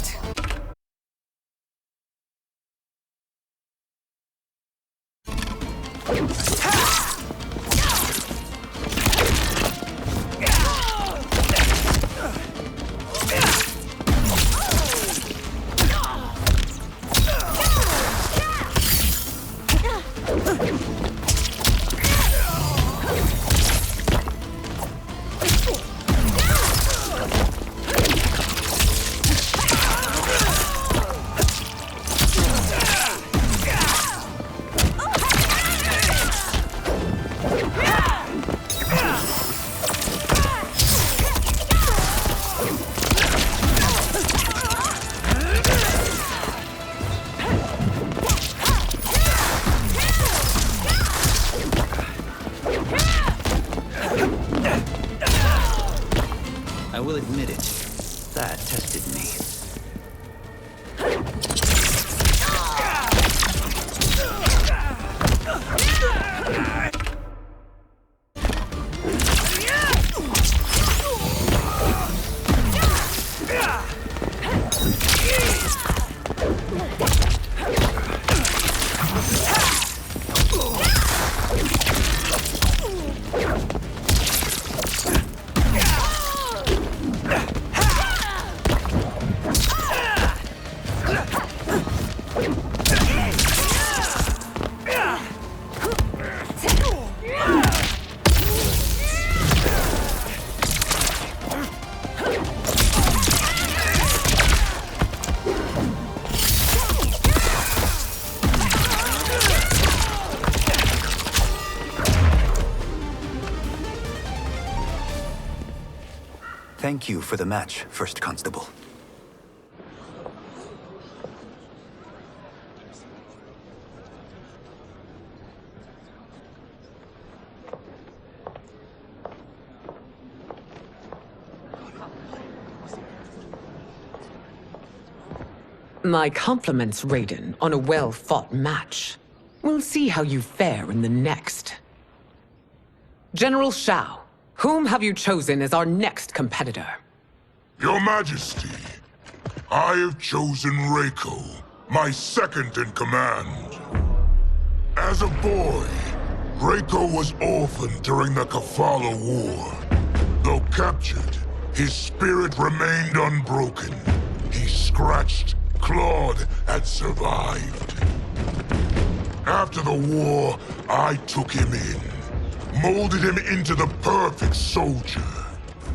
I will admit it. That tested me. Thank you for the match, First Constable. My compliments, Raiden, on a well-fought match. We'll see how you fare in the next. General Shao, whom have you chosen as our next competitor? Your Majesty, I have chosen Reiko, my second in command. As a boy, Reiko was orphaned during the Kafala War. Though captured, his spirit remained unbroken. He scratched, clawed, and survived. After the war, I took him in, molded him into the perfect soldier.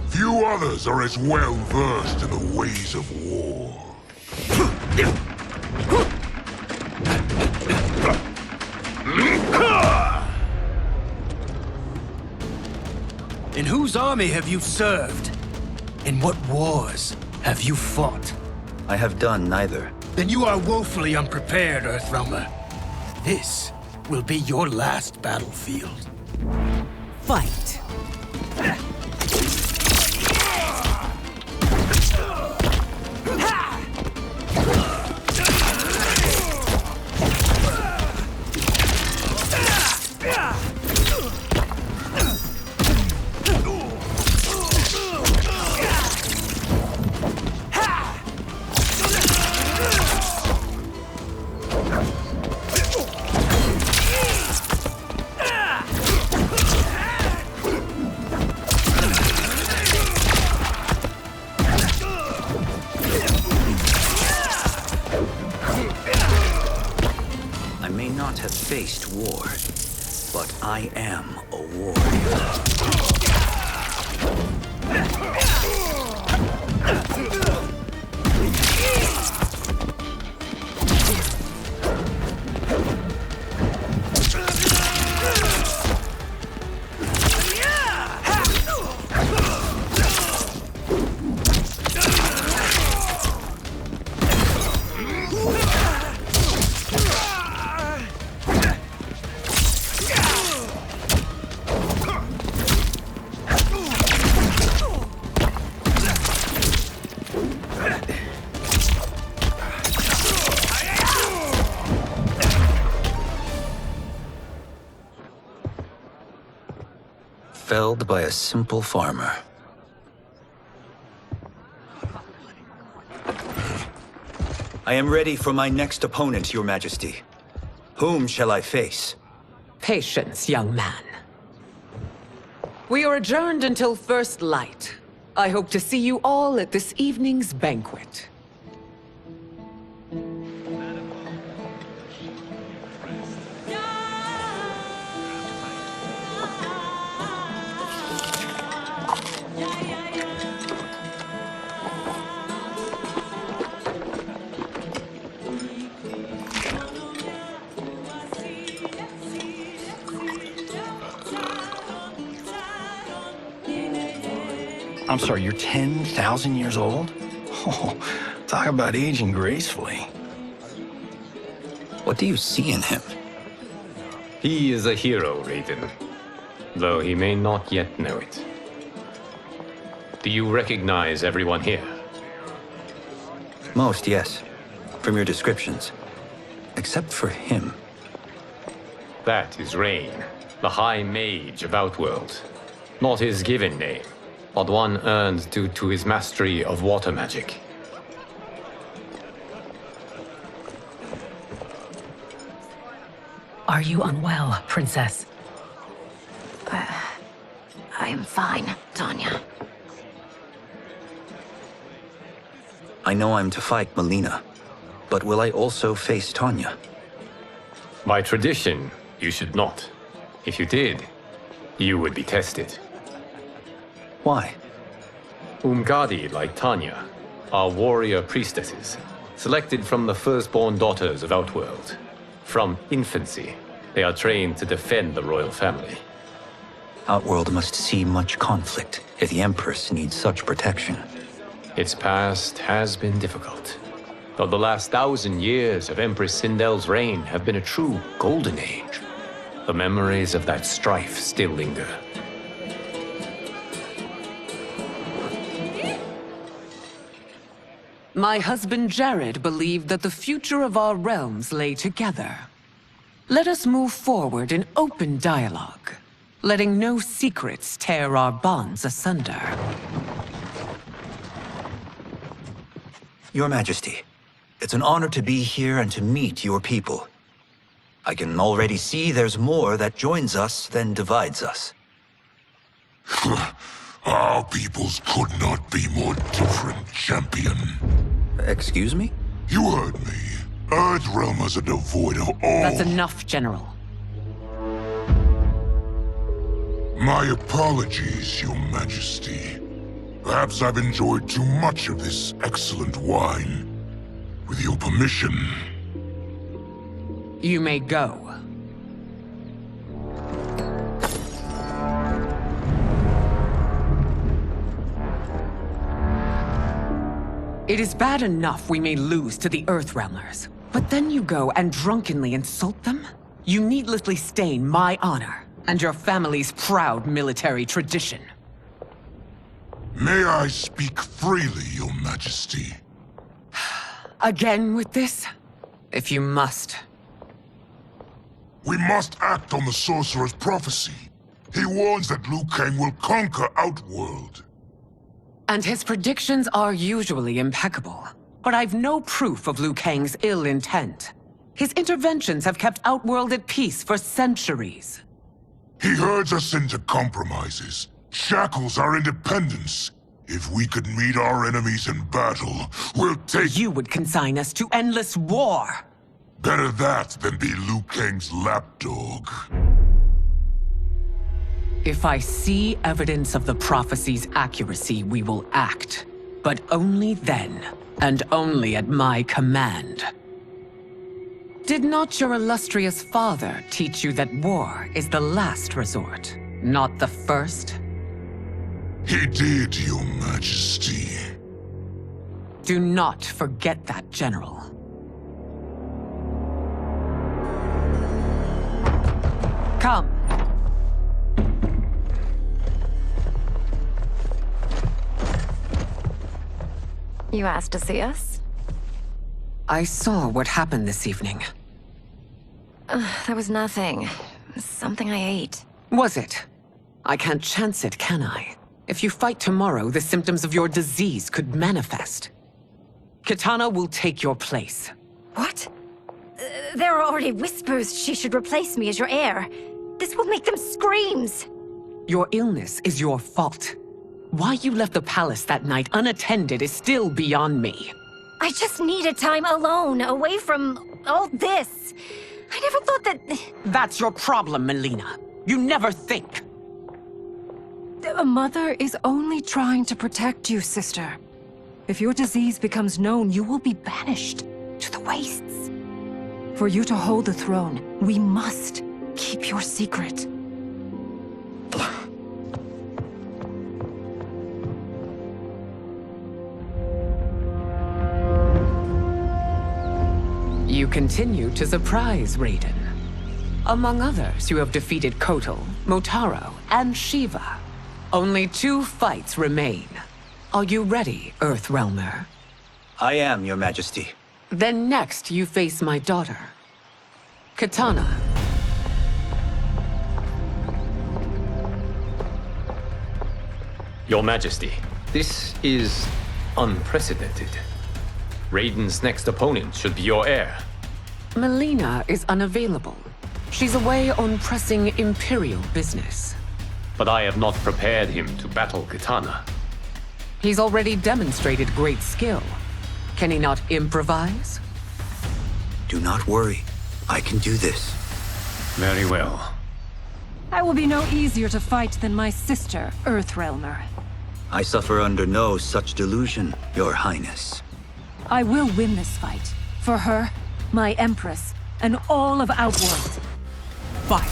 Few others are as well versed in the ways of war. In whose army have you served? In what wars have you fought? I have done neither. Then you are woefully unprepared, Earthrealmer. This will be your last battlefield. Fight! Faced war, but I am a warrior. Felled by a simple farmer. I am ready for my next opponent, Your Majesty. Whom shall I face? Patience, young man. We are adjourned until first light. I hope to see you all at this evening's banquet. I'm sorry, you're 10,000 years old? Oh, talk about aging gracefully. What do you see in him? He is a hero, Raiden, though he may not yet know it. Do you recognize everyone here? Most, yes. From your descriptions. Except for him. That is Rain, the High Mage of Outworld. Not his given name, but one earned due to his mastery of water magic. Are you unwell, Princess? I am fine, Tanya. I know I'm to fight Melina, but will I also face Tanya? By tradition, you should not. If you did, you would be tested. Why? Umgadi, like Tanya, are warrior priestesses, selected from the firstborn daughters of Outworld. From infancy, they are trained to defend the royal family. Outworld must see much conflict if the Empress needs such protection. Its past has been difficult. Though the last 1,000 years of Empress Sindel's reign have been a true golden age, the memories of that strife still linger. My husband Jared believed that the future of our realms lay together. Let us move forward in open dialogue, letting no secrets tear our bonds asunder. Your Majesty, it's an honor to be here and to meet your people. I can already see there's more that joins us than divides us. Our peoples could not be more different, champion. Excuse me? You heard me. Earthrealmers are devoid of all... That's enough, General. My apologies, Your Majesty. Perhaps I've enjoyed too much of this excellent wine. With your permission... You may go. It is bad enough we may lose to the Earthrealmers, but then you go and drunkenly insult them? You needlessly stain my honor and your family's proud military tradition. May I speak freely, Your Majesty? Again with this? If you must. We must act on the Sorcerer's prophecy. He warns that Liu Kang will conquer Outworld. And his predictions are usually impeccable. But I've no proof of Liu Kang's ill intent. His interventions have kept Outworld at peace for centuries. He herds us into compromises, shackles our independence. If we could meet our enemies in battle, we'll take... You would consign us to endless war! Better that than be Liu Kang's lapdog. If I see evidence of the prophecy's accuracy, we will act. But only then, and only at my command. Did not your illustrious father teach you that war is the last resort, not the first? He did, Your Majesty. Do not forget that, General. Come. You asked to see us? I saw what happened this evening. There was nothing. Something I ate. Was it? I can't chance it, can I? If you fight tomorrow, the symptoms of your disease could manifest. Kitana will take your place. What? There are already whispers she should replace me as your heir. This will make them screams! Your illness is your fault. Why you left the palace that night unattended is still beyond me. I just needed time alone, away from all this. I never thought that... That's your problem, Melina. You never think. A mother is only trying to protect you, sister. If your disease becomes known, you will be banished to the wastes. For you to hold the throne, we must keep your secret. You continue to surprise Raiden. Among others, you have defeated Kotal, Motaro, and Shiva. Only 2 fights remain. Are you ready, Earthrealmer? I am, Your Majesty. Then next, you face my daughter, Kitana. Your Majesty, this is unprecedented. Raiden's next opponent should be your heir. Melina is unavailable. She's away on pressing Imperial business. But I have not prepared him to battle Kitana. He's already demonstrated great skill. Can he not improvise? Do not worry. I can do this. Very well. I will be no easier to fight than my sister, Earthrealmer. I suffer under no such delusion, Your Highness. I will win this fight. For her, my Empress, and all of Outworld. Fight!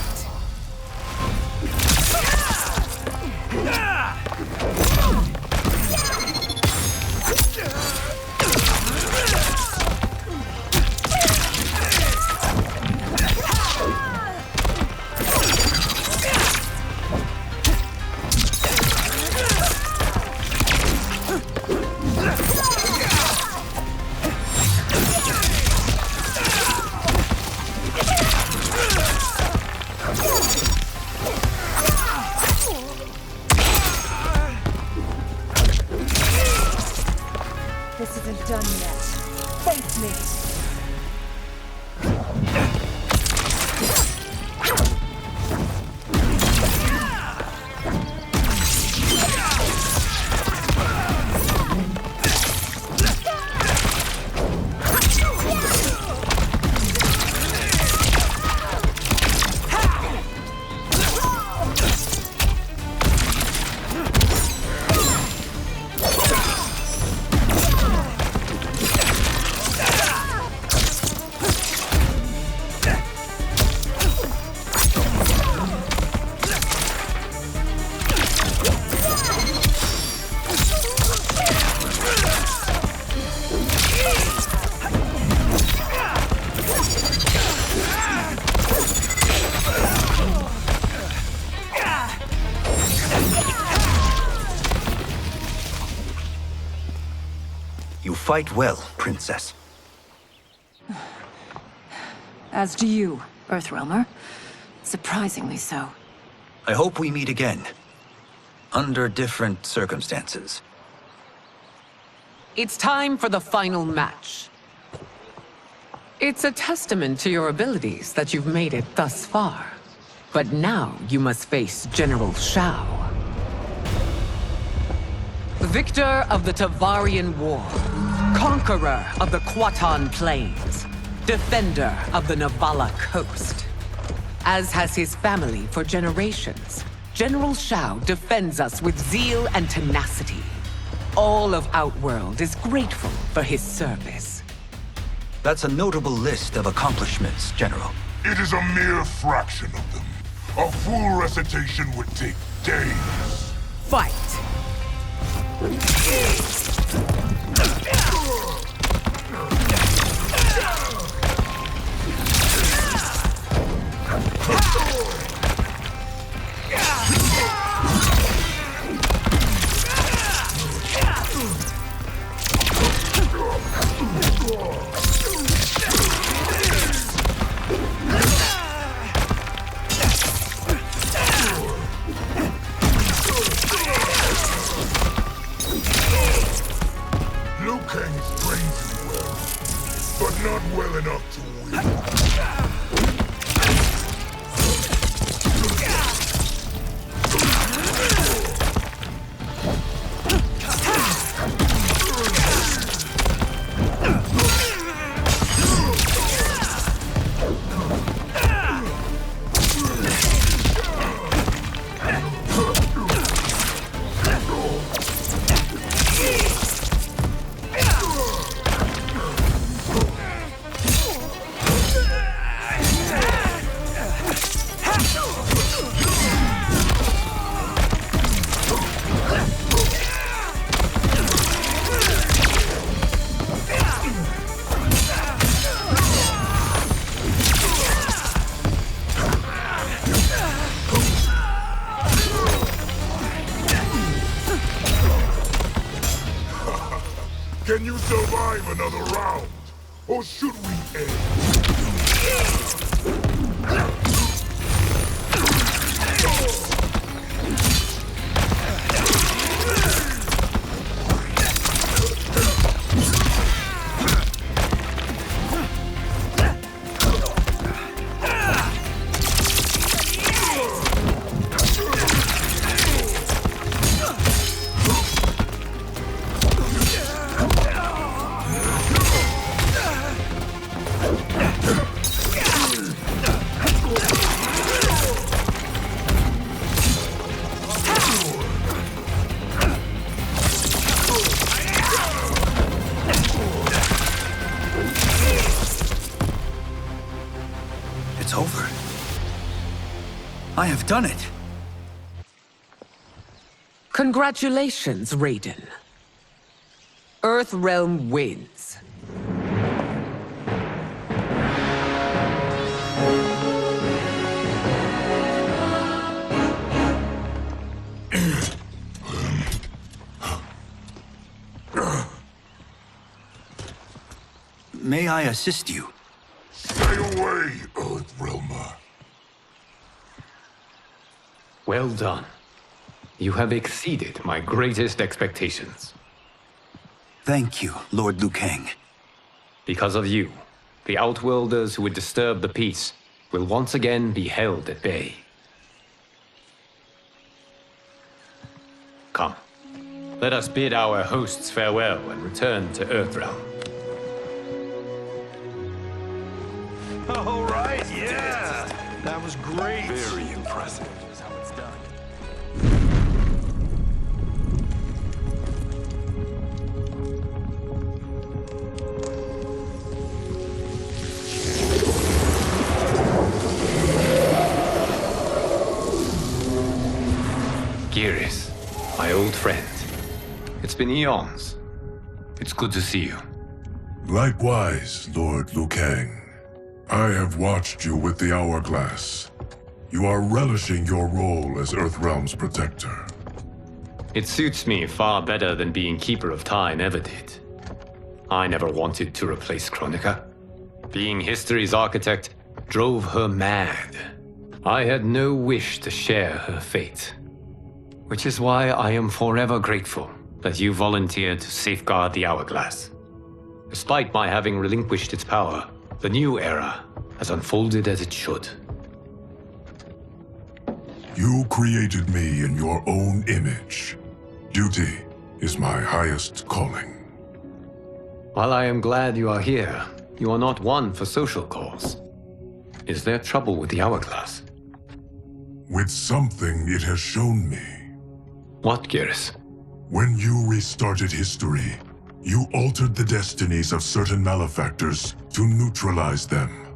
fight well, Princess. As do you, Earthrealmer. Surprisingly so. I hope we meet again. Under different circumstances. It's time for the final match. It's a testament to your abilities that you've made it thus far. But now you must face General Shao. Victor of the Tavarian War. Conqueror of the Quatan Plains. Defender of the Navala Coast. As has his family for generations, General Shao defends us with zeal and tenacity. All of Outworld is grateful for his service. That's a notable list of accomplishments, General. It is a mere fraction of them. A full recitation would take days. Fight! Liu Kang's trained you well, but not well enough to win. Can you survive another round? Or should we end? It's over. I have done it. Congratulations, Raiden. Earthrealm wins. May I assist you? Stay away, Earthrealmer. Well done. You have exceeded my greatest expectations. Thank you, Lord Liu Kang. Because of you, the Outworlders who would disturb the peace will once again be held at bay. Come, let us bid our hosts farewell and return to Earthrealm. All right, yeah! That was great! Very impressive. Here's how it's done. Geras, my old friend. It's been eons. It's good to see you. Likewise, Lord Liu Kang. I have watched you with the Hourglass. You are relishing your role as Earthrealm's protector. It suits me far better than being Keeper of Time ever did. I never wanted to replace Chronica. Being history's architect drove her mad. I had no wish to share her fate. Which is why I am forever grateful that you volunteered to safeguard the Hourglass. Despite my having relinquished its power, the new era has unfolded as it should. You created me in your own image. Duty is my highest calling. While I am glad you are here, you are not one for social calls. Is there trouble with the Hourglass? With something it has shown me. What, Geras? When you restarted history, you altered the destinies of certain malefactors to neutralize them.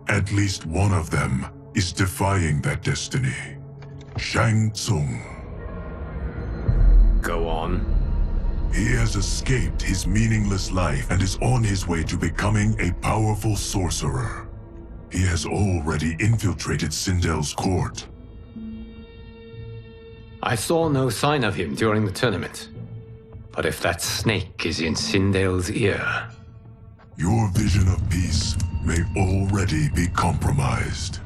At least one of them is defying that destiny. Shang Tsung. Go on. He has escaped his meaningless life and is on his way to becoming a powerful sorcerer. He has already infiltrated Sindel's court. I saw no sign of him during the tournament. But if that snake is in Sindel's ear... Your vision of peace may already be compromised.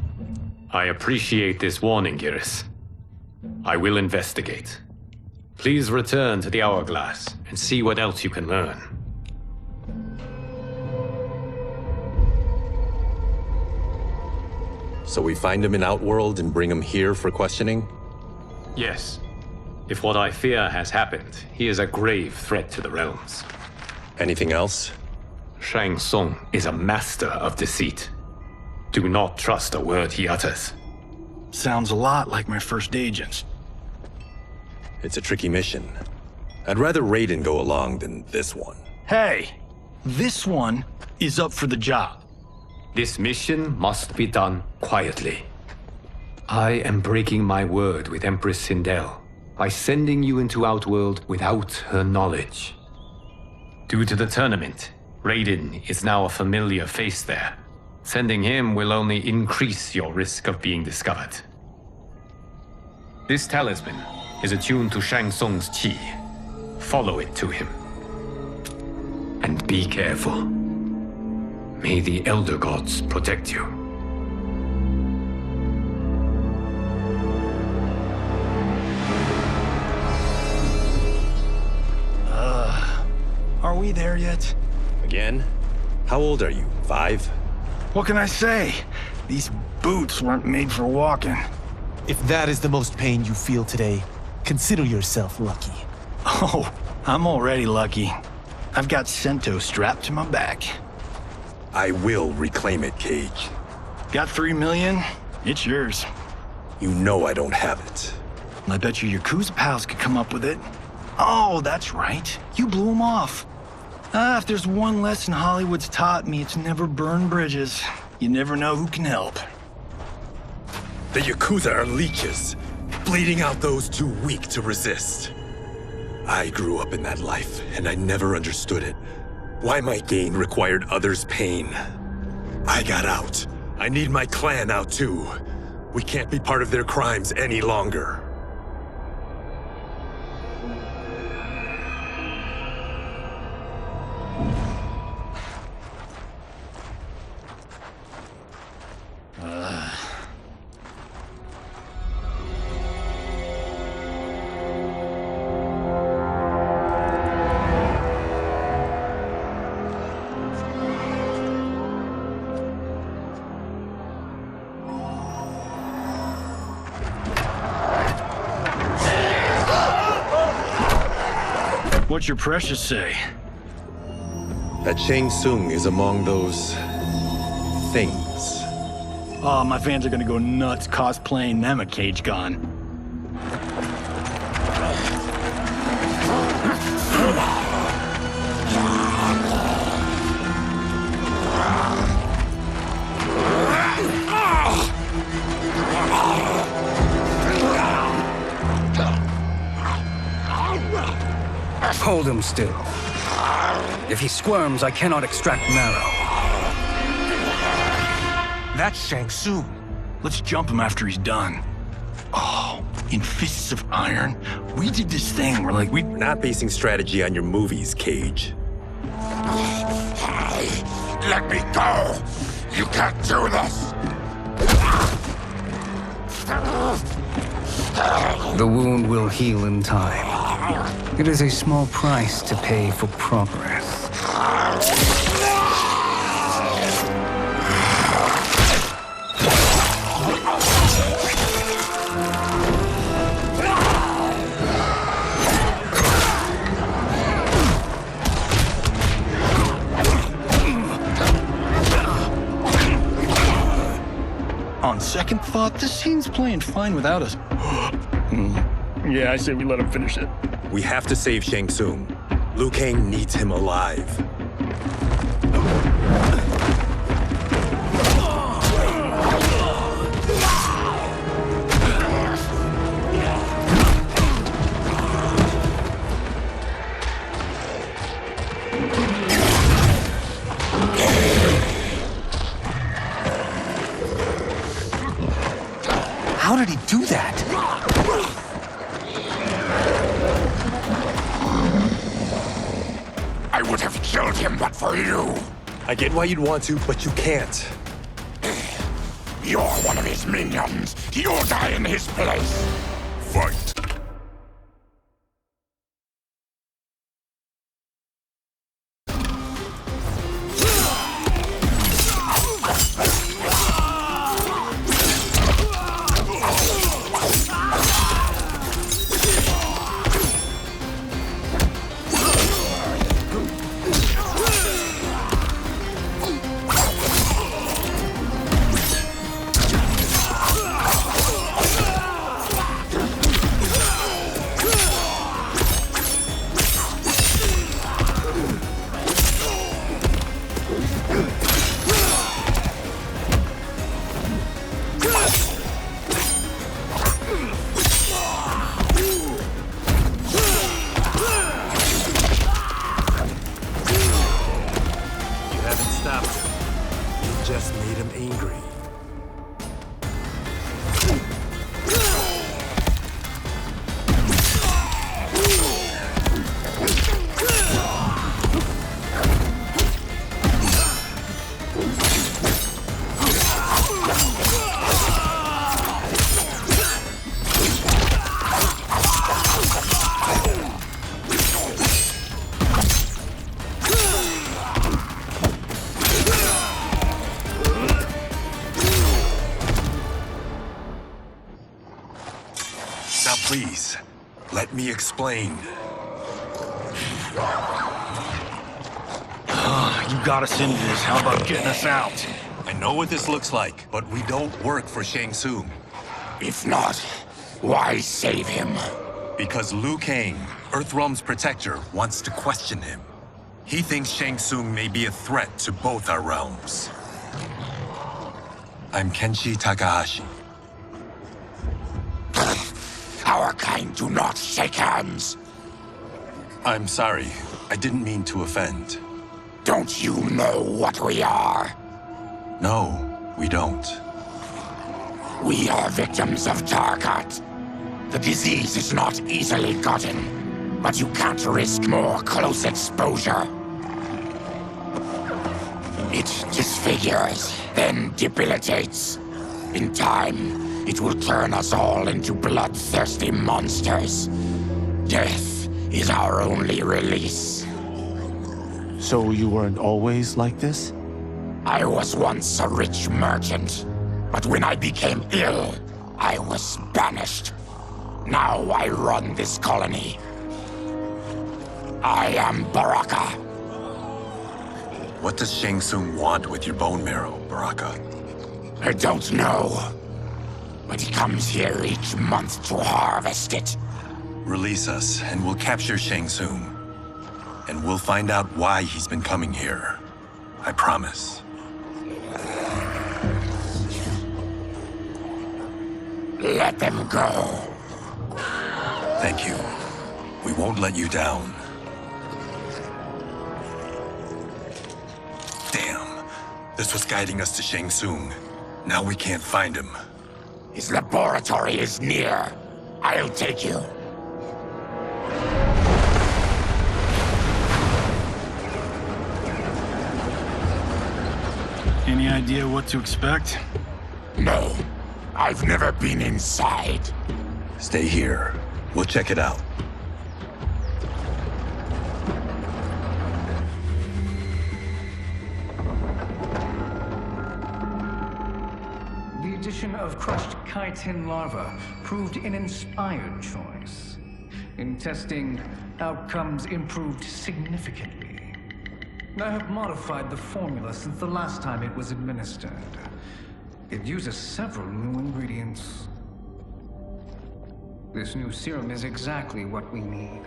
I appreciate this warning, Geras. I will investigate. Please return to the Hourglass and see what else you can learn. So we find him in Outworld and bring him here for questioning? Yes. If what I fear has happened, he is a grave threat to the realms. Anything else? Shang Tsung is a master of deceit. Do not trust a word he utters. Sounds a lot like my first agents. It's a tricky mission. I'd rather Raiden go along than this one. Hey, this one is up for the job. This mission must be done quietly. I am breaking my word with Empress Sindel by sending you into Outworld without her knowledge. Due to the tournament, Raiden is now a familiar face there. Sending him will only increase your risk of being discovered. This talisman is attuned to Shang Tsung's chi. Follow it to him. And be careful. May the Elder Gods protect you. Are we there yet? Again? How old are you? 5? What can I say? These boots weren't made for walking. If that is the most pain you feel today, consider yourself lucky. Oh, I'm already lucky. I've got Sento strapped to my back. I will reclaim it, Cage. Got 3 million? It's yours. You know I don't have it. I bet your Yakuza pals could come up with it. Oh, that's right. You blew them off. If there's one lesson Hollywood's taught me, it's never burn bridges. You never know who can help. The Yakuza are leeches, bleeding out those too weak to resist. I grew up in that life, and I never understood it. Why my gain required others' pain. I got out. I need my clan out too. We can't be part of their crimes any longer. What's your precious say? That Shang Tsung is among those... things. Oh, my fans are gonna go nuts cosplaying them a Cage Gun. Hold him still. If he squirms, I cannot extract marrow. That's Shang Tsung. Let's jump him after he's done. Oh, in Fists of Iron, we did this thing where, like, We're not basing strategy on your movies, Cage. Let me go! You can't do this! The wound will heal in time. It is a small price to pay for progress. On second thought, this scene's playing fine without us. Yeah, I say we let him finish it. We have to save Shang Tsung. Liu Kang needs him alive. How did he do that? I would have killed him but for you. I get why you'd want to, but you can't. You're one of his minions. You'll die in his place. Fight. Just made him angry. Now please, let me explain. You got us into this. How about getting us out? I know what this looks like, but we don't work for Shang Tsung. If not, why save him? Because Liu Kang, Earthrealm's protector, wants to question him. He thinks Shang Tsung may be a threat to both our realms. I'm Kenshi Takahashi. Our kind do not shake hands. I'm sorry. I didn't mean to offend. Don't you know what we are? No, we don't. We are victims of Tarkat. The disease is not easily gotten, but you can't risk more close exposure. It disfigures, then debilitates. In time, it will turn us all into bloodthirsty monsters. Death is our only release. So you weren't always like this? I was once a rich merchant, but when I became ill, I was banished. Now I run this colony. I am Baraka. What does Shang Tsung want with your bone marrow, Baraka? I don't know. But he comes here each month to harvest it. Release us, and we'll capture Shang Tsung. And we'll find out why he's been coming here. I promise. Let them go. Thank you. We won't let you down. Damn. This was guiding us to Shang Tsung. Now we can't find him. His laboratory is near. I'll take you. Any idea what to expect? No. I've never been inside. Stay here. We'll check it out. The addition of crushed chitin larva proved an inspired choice. In testing, outcomes improved significantly. I have modified the formula since the last time it was administered. It uses several new ingredients. This new serum is exactly what we need.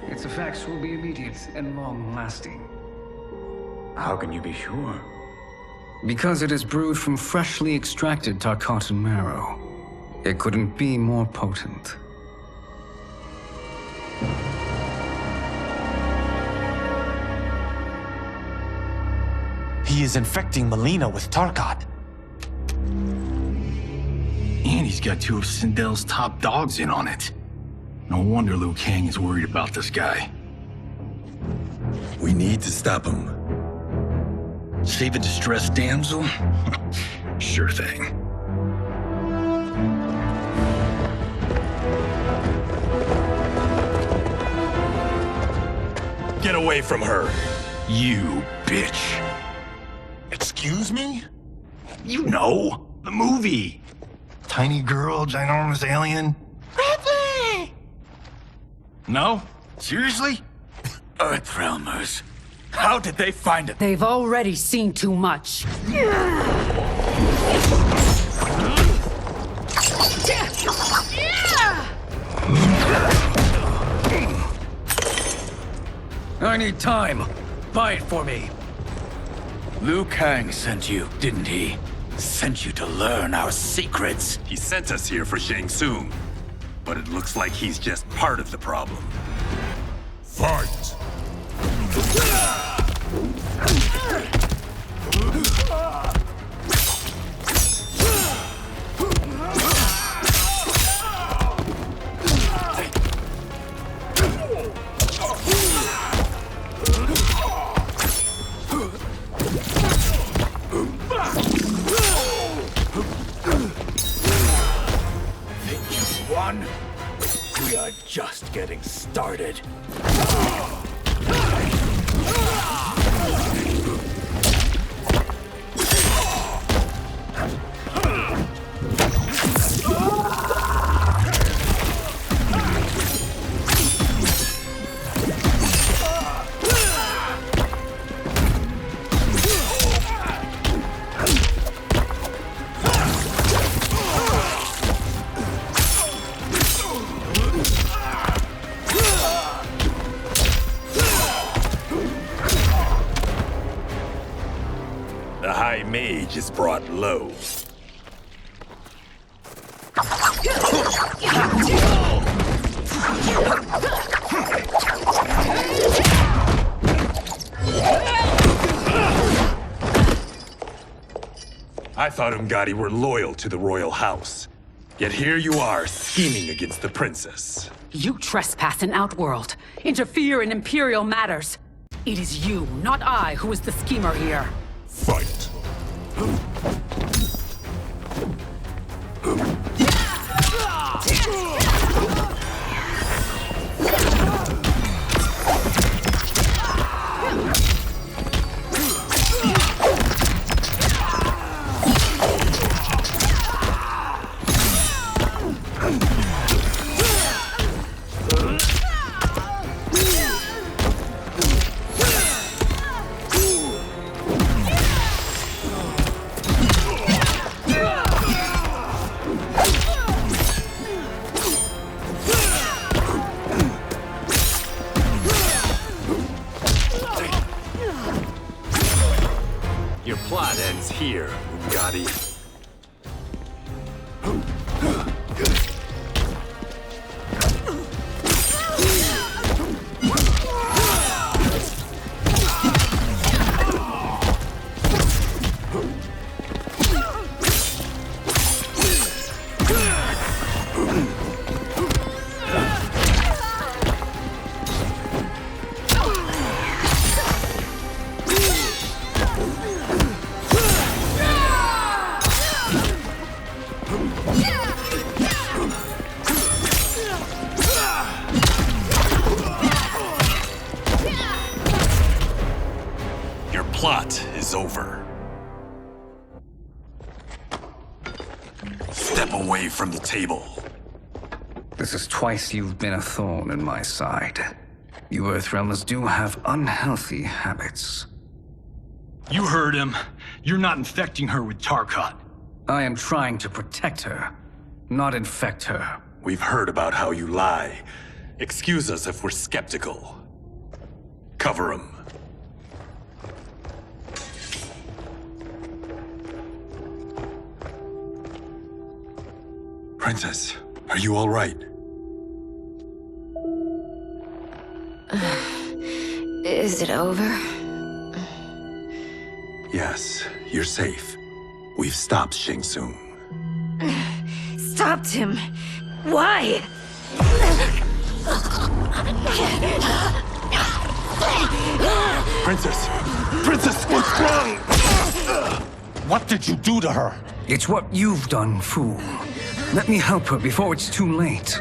Its effects will be immediate and long-lasting. How can you be sure? Because it is brewed from freshly extracted Tarkatan marrow. It couldn't be more potent. He is infecting Melina with Tarkat. And he's got two of Sindel's top dogs in on it. No wonder Liu Kang is worried about this guy. We need to stop him. Save a distressed damsel? Sure thing. Get away from her! You bitch. Excuse me? You know, the movie. Tiny girl, ginormous alien. Bradley! No? Seriously? Earthrealmers. How did they find it? They've already seen too much. I need time. Buy it for me. Liu Kang sent you, didn't he? Sent you to learn our secrets. He sent us here for Shang Tsung, but it looks like he's just part of the problem. Fight! Think you won? We are just getting started. The High Mage is brought low. I thought Umgadi were loyal to the royal house. Yet here you are, scheming against the princess. You trespass in Outworld, interfere in Imperial matters. It is you, not I, who is the schemer here. Fight! Your plot ends here, Umgadi. over. Step away from the table. This is twice you've been a thorn in my side. You Earthrealmers do have unhealthy habits. You heard him. You're not infecting her with Tarkat. I am trying to protect her, not infect her. We've heard about how you lie. Excuse us if we're skeptical. Cover him. Princess, are you all right? Is it over? Yes, you're safe. We've stopped Shang Tsung. Stopped him? Why? Princess! Princess, what's wrong? What did you do to her? It's what you've done, fool. Let me help her before it's too late.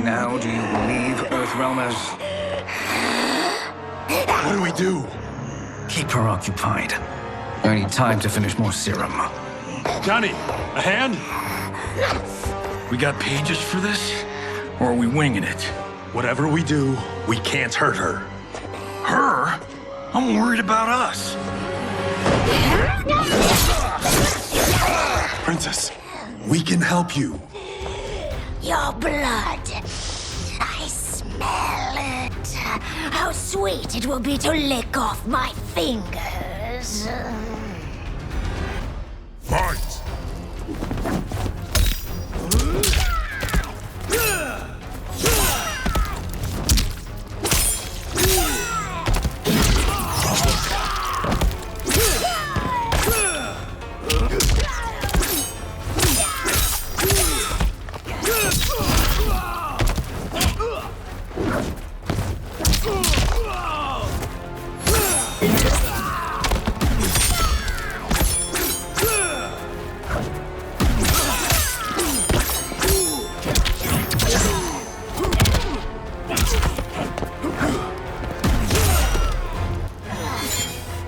Now do you believe, Earthrealmers? What do we do? Keep her occupied. I need time to finish more serum. Johnny, a hand? We got pages for this? Or are we winging it? Whatever we do, we can't hurt her. Her? I'm worried about us. Princess, we can help you. Your blood. I smell it. How sweet it will be to lick off my fingers. Fight!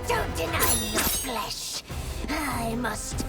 Don't deny me your flesh. I must.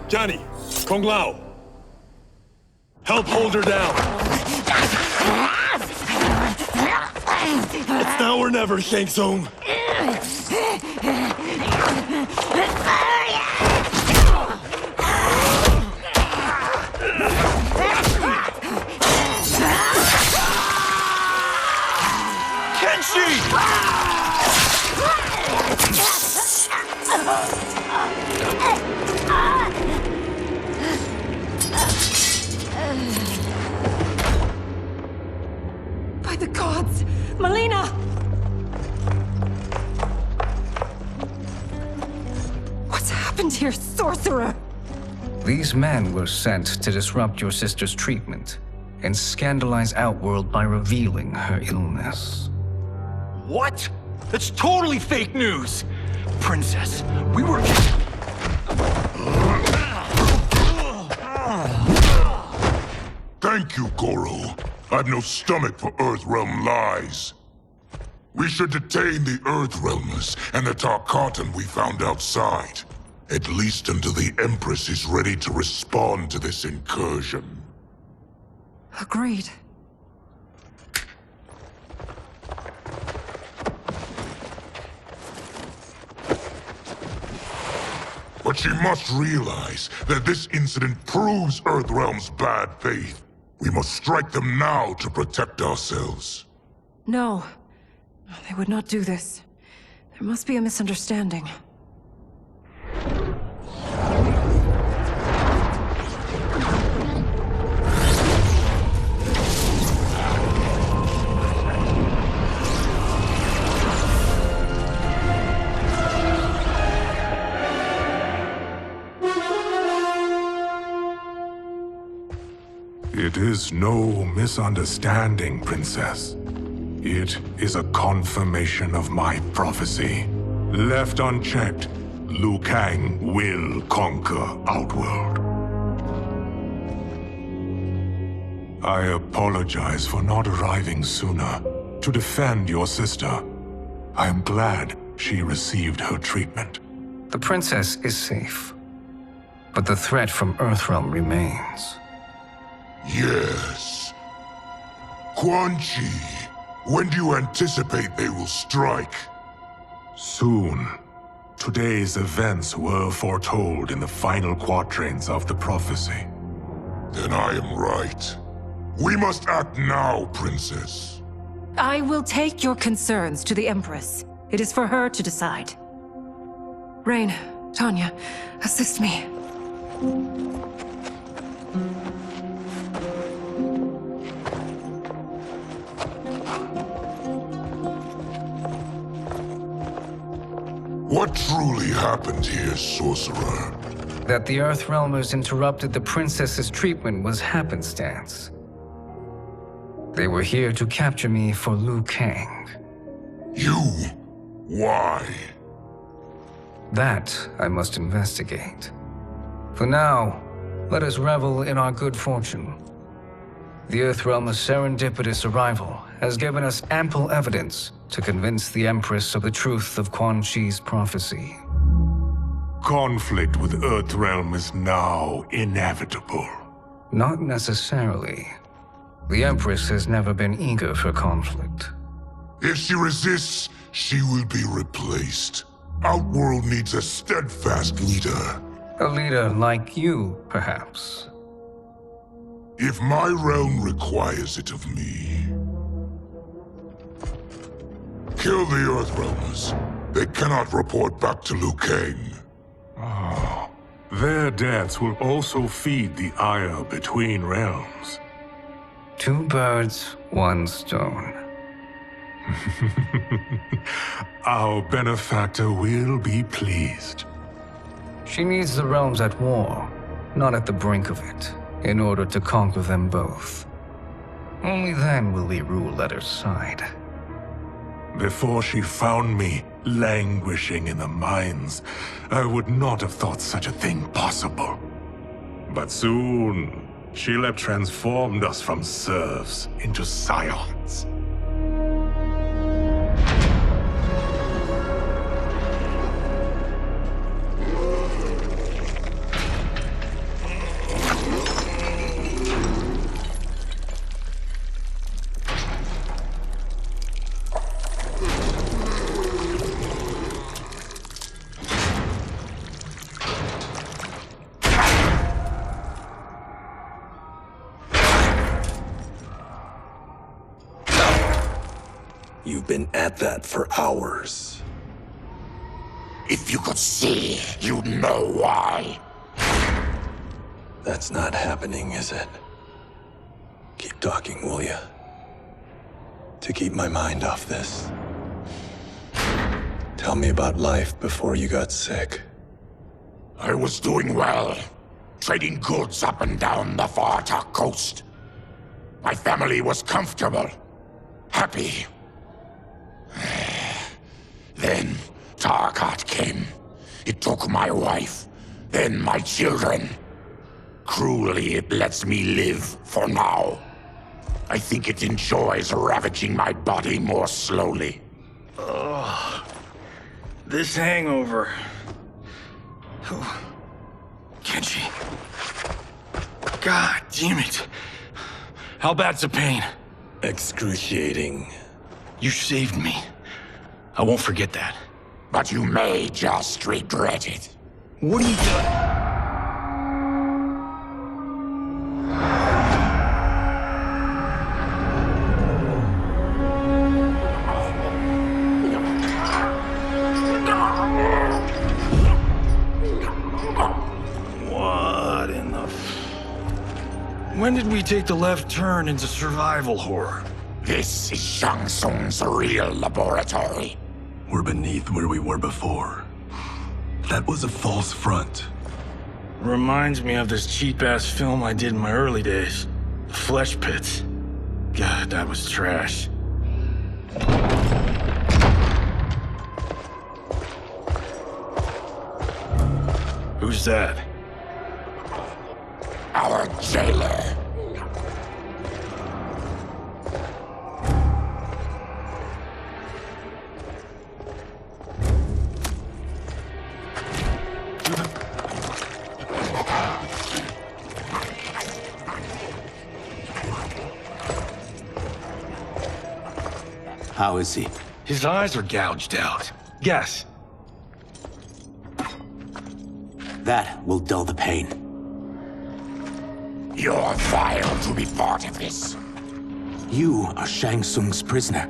Johnny, Kung Lao. Help hold her down. It's now or never, Shang Tsung. By the gods! Melina! What's happened here, sorcerer? These men were sent to disrupt your sister's treatment and scandalize Outworld by revealing her illness. What? That's totally fake news! Princess, we were... Thank you, Goro. I've no stomach for Earthrealm lies. We should detain the Earthrealmers and the Tarkatan we found outside. At least until the Empress is ready to respond to this incursion. Agreed. But she must realize that this incident proves Earthrealm's bad faith. We must strike them now to protect ourselves. No. They would not do this. There must be a misunderstanding. It is no misunderstanding, Princess. It is a confirmation of my prophecy. Left unchecked, Liu Kang will conquer Outworld. I apologize for not arriving sooner to defend your sister. I am glad she received her treatment. The princess is safe, but the threat from Earthrealm remains. Yes. Quan Chi, when do you anticipate they will strike? Soon. Today's events were foretold in the final quatrains of the prophecy. Then I am right. We must act now, Princess. I will take your concerns to the Empress. It is for her to decide. Rain, Tanya, assist me. What truly happened here, Sorcerer? That the Earthrealmers interrupted the princess's treatment was happenstance. They were here to capture me for Liu Kang. You? Why? That I must investigate. For now, let us revel in our good fortune. The Earthrealm's serendipitous arrival has given us ample evidence to convince the Empress of the truth of Quan Chi's prophecy. Conflict with Earthrealm is now inevitable. Not necessarily. The Empress has never been eager for conflict. If she resists, she will be replaced. Outworld needs a steadfast leader. A leader like you, perhaps. If my realm requires it of me. Kill the Earthrealmers. They cannot report back to Liu Kang. Their deaths will also feed the ire between realms. 2 birds, 1 stone. Our benefactor will be pleased. She needs the realms at war, not at the brink of it, in order to conquer them both. Only then will we rule at her side. Before she found me languishing in the mines, I would not have thought such a thing possible. But soon, she'll have transformed us from serfs into scions. You've been at that for hours. If you could see, you'd know why. That's not happening, is it? Keep talking, will ya? To keep my mind off this. Tell me about life before you got sick. I was doing well, trading goods up and down the Varta coast. My family was comfortable, happy. Then Tarkat came. It took my wife, then my children. Cruelly, it lets me live for now. I think it enjoys ravaging my body more slowly. This hangover. Oh. Kenji. God damn it. How bad's the pain? Excruciating. You saved me. I won't forget that. But you may just regret it. What are you doing? What in the... When did we take the left turn into survival horror? This is Shang Tsung's real laboratory. We're beneath where we were before. That was a false front. Reminds me of this cheap-ass film I did in my early days. The Flesh Pits. God, that was trash. Who's that? Our jailer. How is he? His eyes are gouged out. Guess. That will dull the pain. You're vile to be part of this. You are Shang Tsung's prisoner.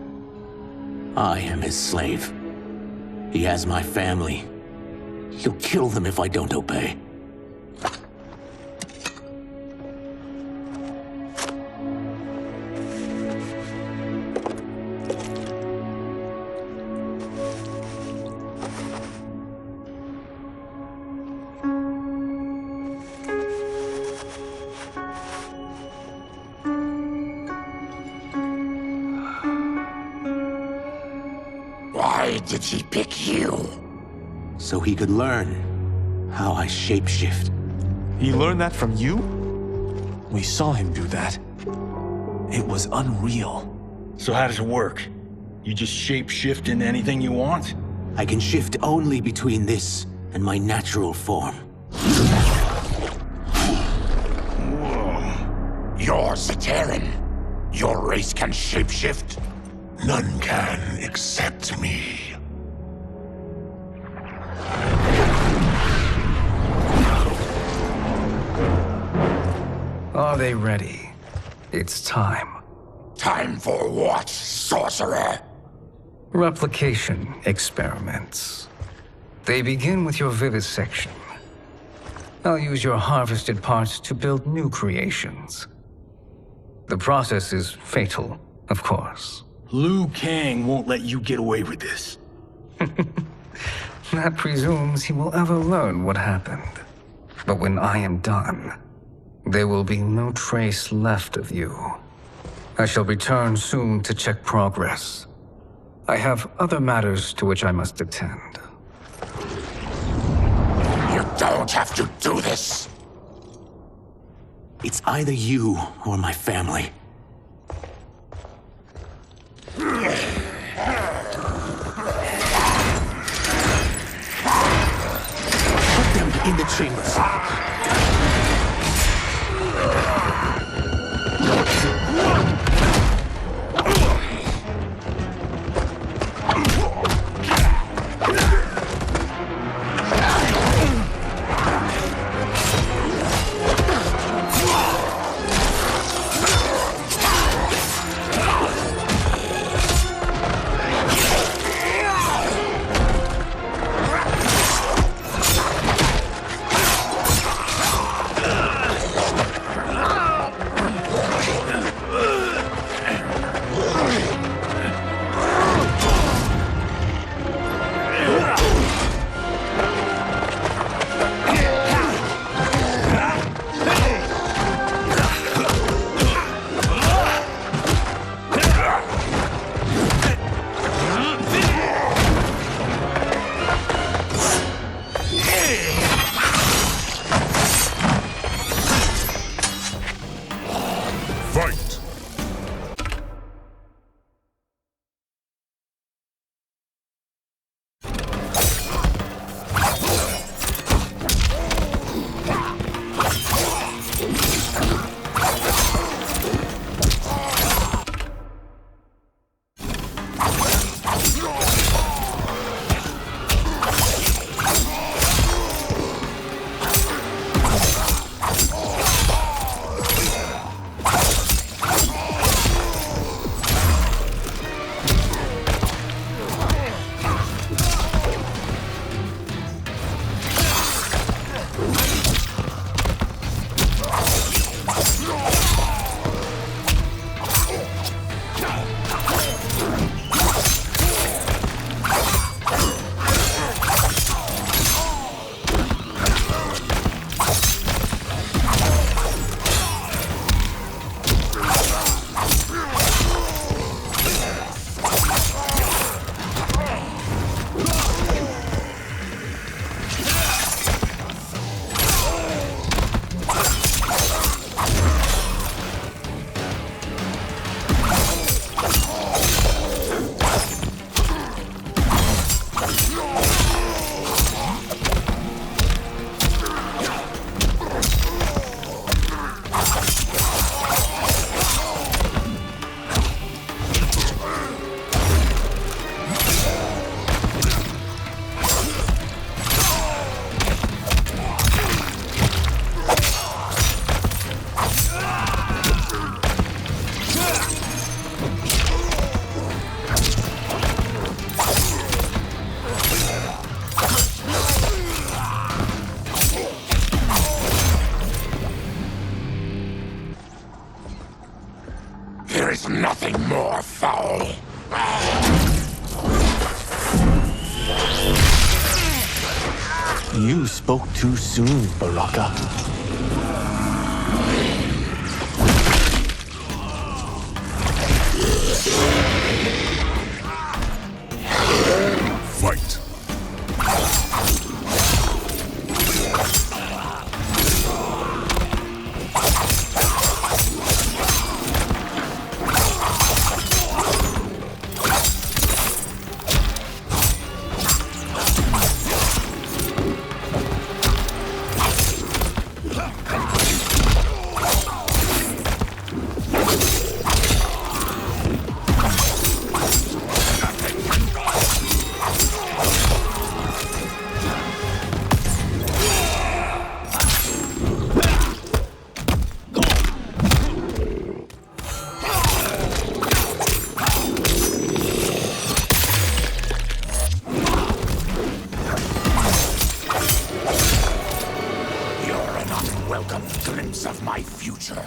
I am his slave. He has my family. He'll kill them if I don't obey. Why did he pick you? So he could learn how I shapeshift. He learned that from you? We saw him do that. It was unreal. So how does it work? You just shape-shift into anything you want? I can shift only between this and my natural form. Whoa. You're Zaterran. Your race can shapeshift. None can except me. Are they ready? It's time. Time for what, sorcerer? Replication experiments. They begin with your vivisection. I'll use your harvested parts to build new creations. The process is fatal, of course. Liu Kang won't let you get away with this. That presumes he will ever learn what happened. But when I am done, there will be no trace left of you. I shall return soon to check progress. I have other matters to which I must attend. You don't have to do this. It's either you or my family. Put them in the chambers. is nothing more foul. You spoke too soon, Baraka. Fight. Welcome glimpse of my future.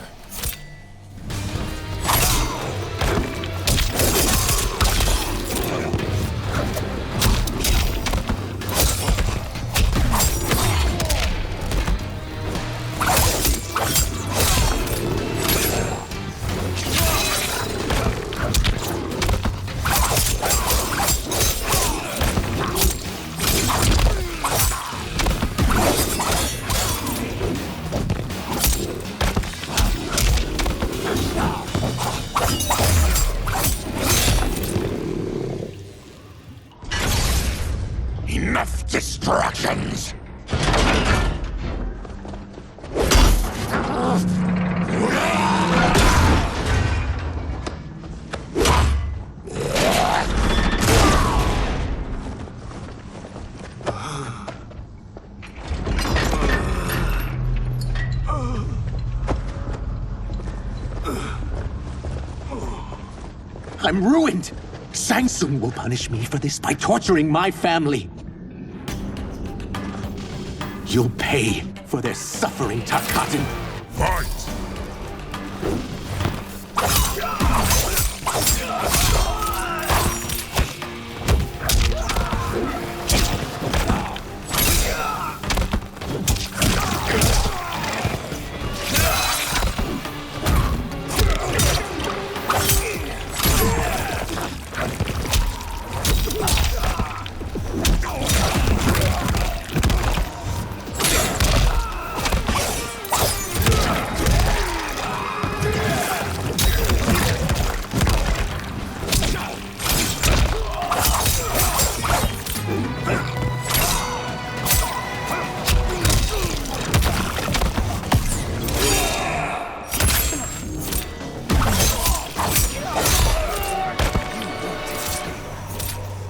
Enough distractions! I'm ruined! Shang Tsung will punish me for this by torturing my family. You'll pay for their suffering, Tarkatan. Fight!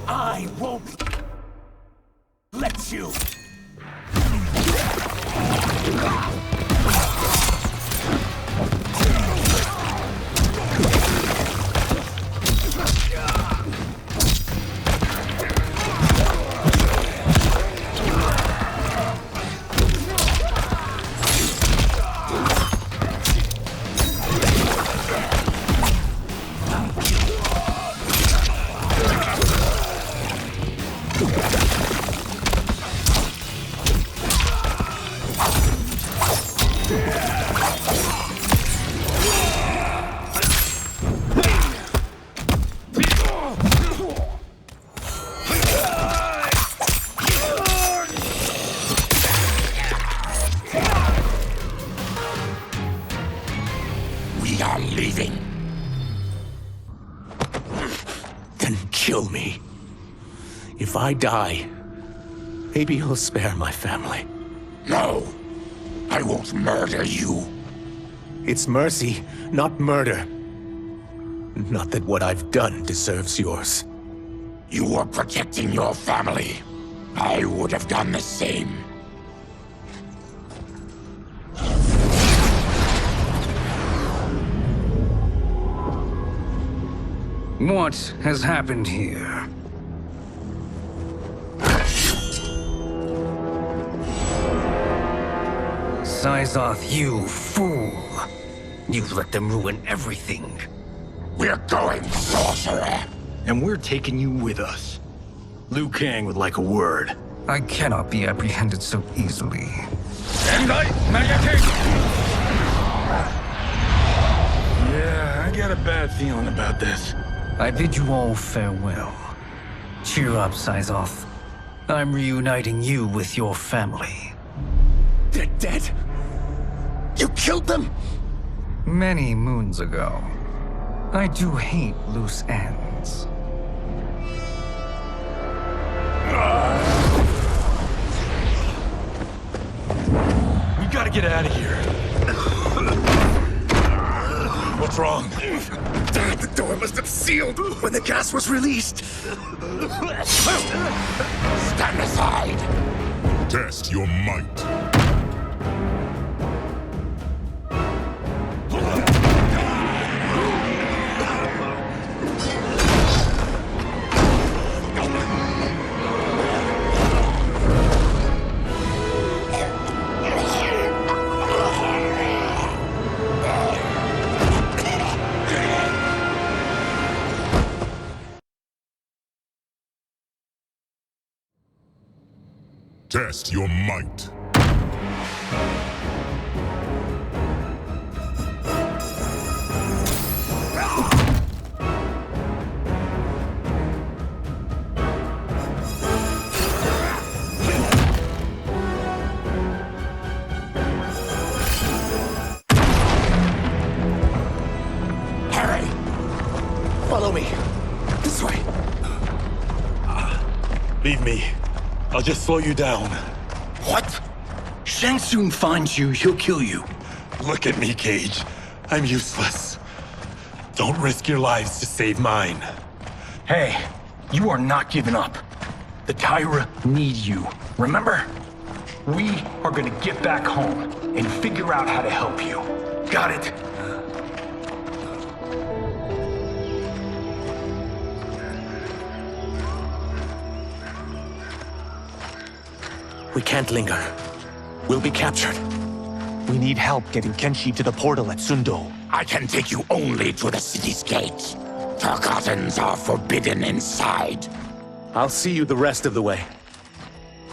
I won't let you. We are leaving. Then kill me. If I die, maybe you'll spare my family. No, I won't murder you. It's mercy, not murder. Not that what I've done deserves yours. You were protecting your family. I would have done the same. What has happened here? Sizoth, you fool! You let them ruin everything. We're going, sorcerer. And we're taking you with us. Liu Kang would like a word. I cannot be apprehended so easily. Yeah, I got a bad feeling about this. I bid you all farewell. Cheer up, Sizoth. I'm reuniting you with your family. They're dead? You killed them? Many moons ago. I do hate loose ends. We gotta get out of here. What's wrong? The door must have sealed when the gas was released. Stand aside. Test your might. Test your might. Harry! Follow me. This way. Leave me. I'll just slow you down. What? Shang Tsung finds you, he'll kill you. Look at me, Cage. I'm useless. Don't risk your lives to save mine. Hey, you are not giving up. The Tyra need you, remember? We are gonna get back home and figure out how to help you. Got it? We can't linger. We'll be captured. We need help getting Kenshi to the portal at Sundo. I can take you only to the city's gate. Tarkatans are forbidden inside. I'll see you the rest of the way.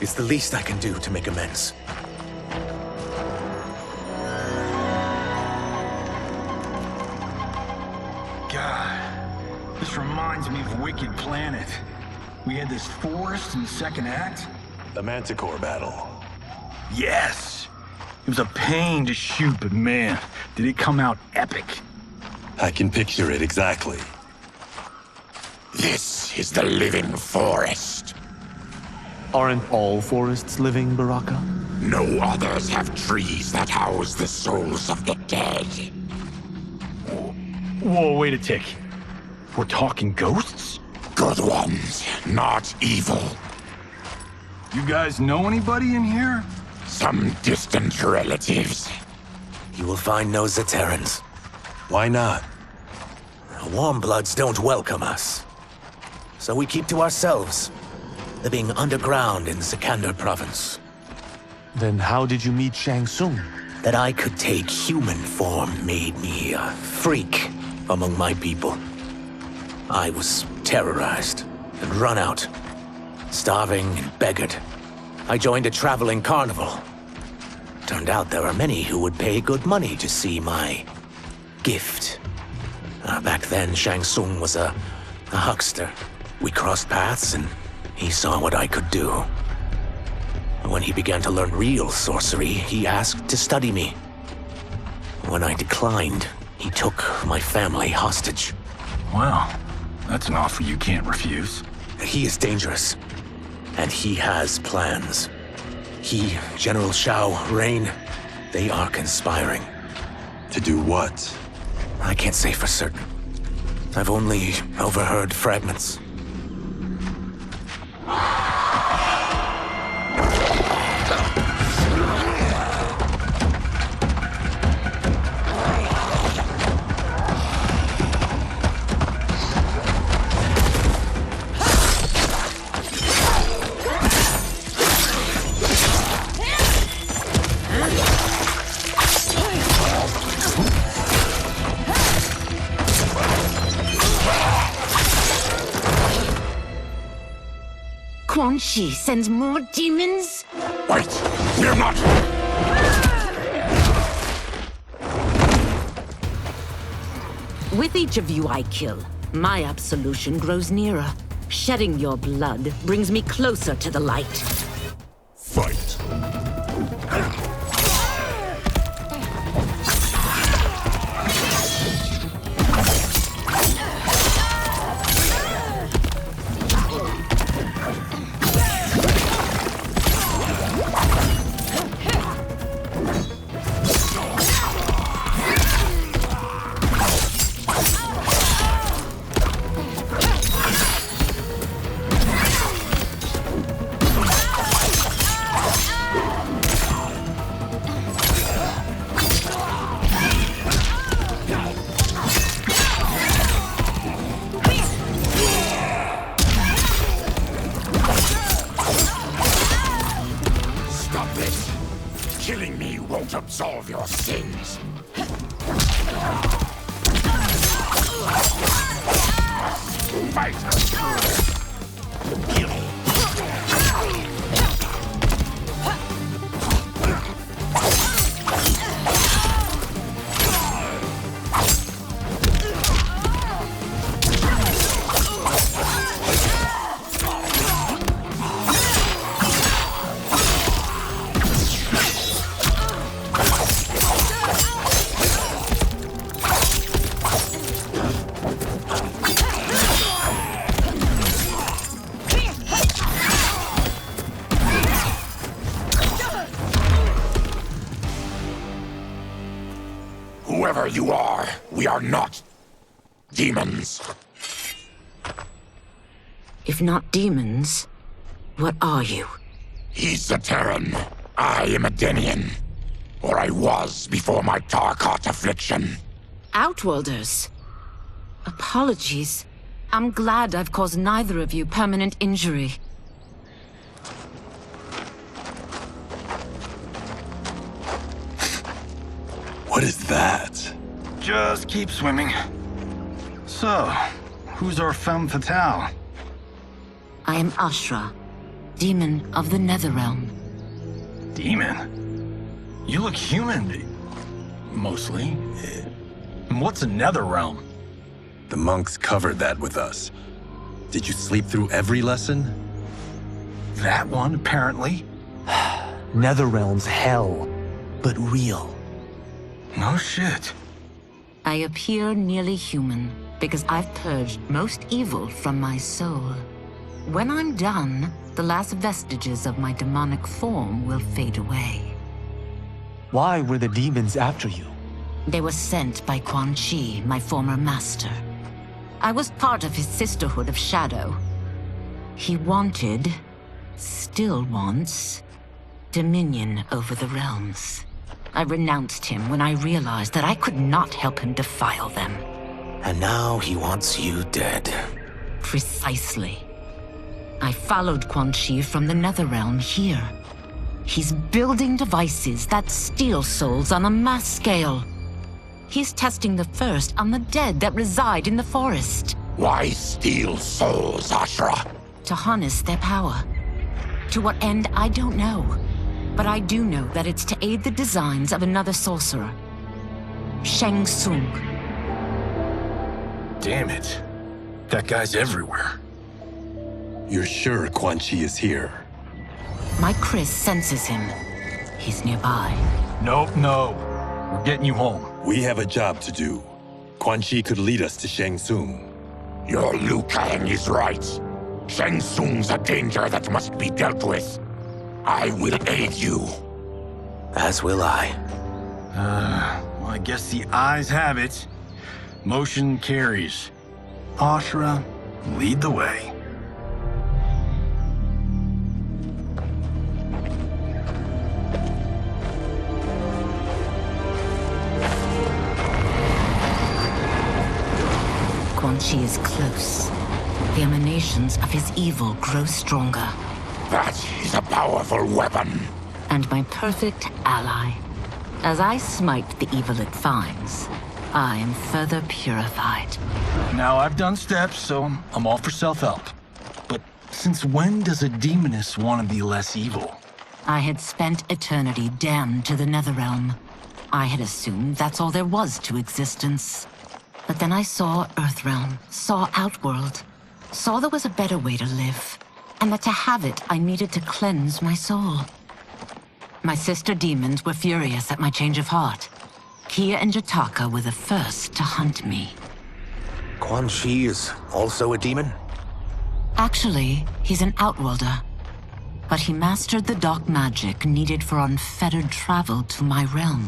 It's the least I can do to make amends. God, this reminds me of Wicked Planet. We had this forest in the second act. The Manticore battle. Yes! It was a pain to shoot, but man, did it come out epic. I can picture it exactly. This is the living forest. Aren't all forests living, Baraka? No others have trees that house the souls of the dead. Whoa, wait a tick. We're talking ghosts? Good ones, not evil. You guys know anybody in here? Some distant relatives. You will find no Zaterrans. Why not? Warmbloods don't welcome us. So we keep to ourselves, living underground in Sikander province. Then how did you meet Shang Tsung? That I could take human form made me a freak among my people. I was terrorized and run out. Starving and beggared. I joined a traveling carnival. Turned out there are many who would pay good money to see my gift. Back then, Shang Tsung was a huckster. We crossed paths and he saw what I could do. When he began to learn real sorcery, he asked to study me. When I declined, he took my family hostage. Well, that's an offer you can't refuse. He is dangerous. And he has plans. He, General Shao, Rain, they are conspiring. To do what? I can't say for certain. I've only overheard fragments. Shi sends more demons? Wait! We're not... With each of you I kill, my absolution grows nearer. Shedding your blood brings me closer to the light. Fight. Killing me won't absolve your sins. Fight! Whoever you are, we are not demons. If not demons, what are you? He's a Terran. I am a Denian. Or I was before my Tarkat affliction. Outworlders. Apologies. I'm glad I've caused neither of you permanent injury. What is that? Just keep swimming. So, who's our femme fatale? I am Ashra, demon of the Netherrealm. Demon? You look human. Mostly. And what's a Netherrealm? The monks covered that with us. Did you sleep through every lesson? That one, apparently. Netherrealm's hell, but real. No shit. I appear nearly human because I've purged most evil from my soul. When I'm done, the last vestiges of my demonic form will fade away. Why were the demons after you? They were sent by Quan Chi, my former master. I was part of his Sisterhood of Shadow. He wanted, still wants, dominion over the realms. I renounced him when I realized that I could not help him defile them. And now he wants you dead. Precisely. I followed Quan Chi from the Netherrealm here. He's building devices that steal souls on a mass scale. He's testing the first on the dead that reside in the forest. Why steal souls, Ashra? To harness their power. To what end, I don't know. But I do know that it's to aid the designs of another sorcerer. Shang Tsung. Damn it. That guy's everywhere. You're sure Quan Chi is here? My Chris senses him. He's nearby. Nope, no. We're getting you home. We have a job to do. Quan Chi could lead us to Shang Tsung. Your Liu Kang is right. Shang Tsung's a danger that must be dealt with. I will aid you. As will I. Well, I guess the eyes have it. Motion carries. Ashra, lead the way. Quan Chi is close. The emanations of his evil grow stronger. That is a powerful weapon. And my perfect ally. As I smite the evil it finds, I am further purified. Now I've done steps, so I'm all for self-help. But Since when does a demoness want to be less evil? I had spent eternity damned to the Netherrealm. I had assumed that's all there was to existence. But then I saw Earthrealm, saw Outworld, saw there was a better way to live, and that to have it, I needed to cleanse my soul. My sister demons were furious at my change of heart. Kia and Jataka were the first to hunt me. Quan Chi is also a demon? Actually, he's an Outworlder. But he mastered the dark magic needed for unfettered travel to my realm.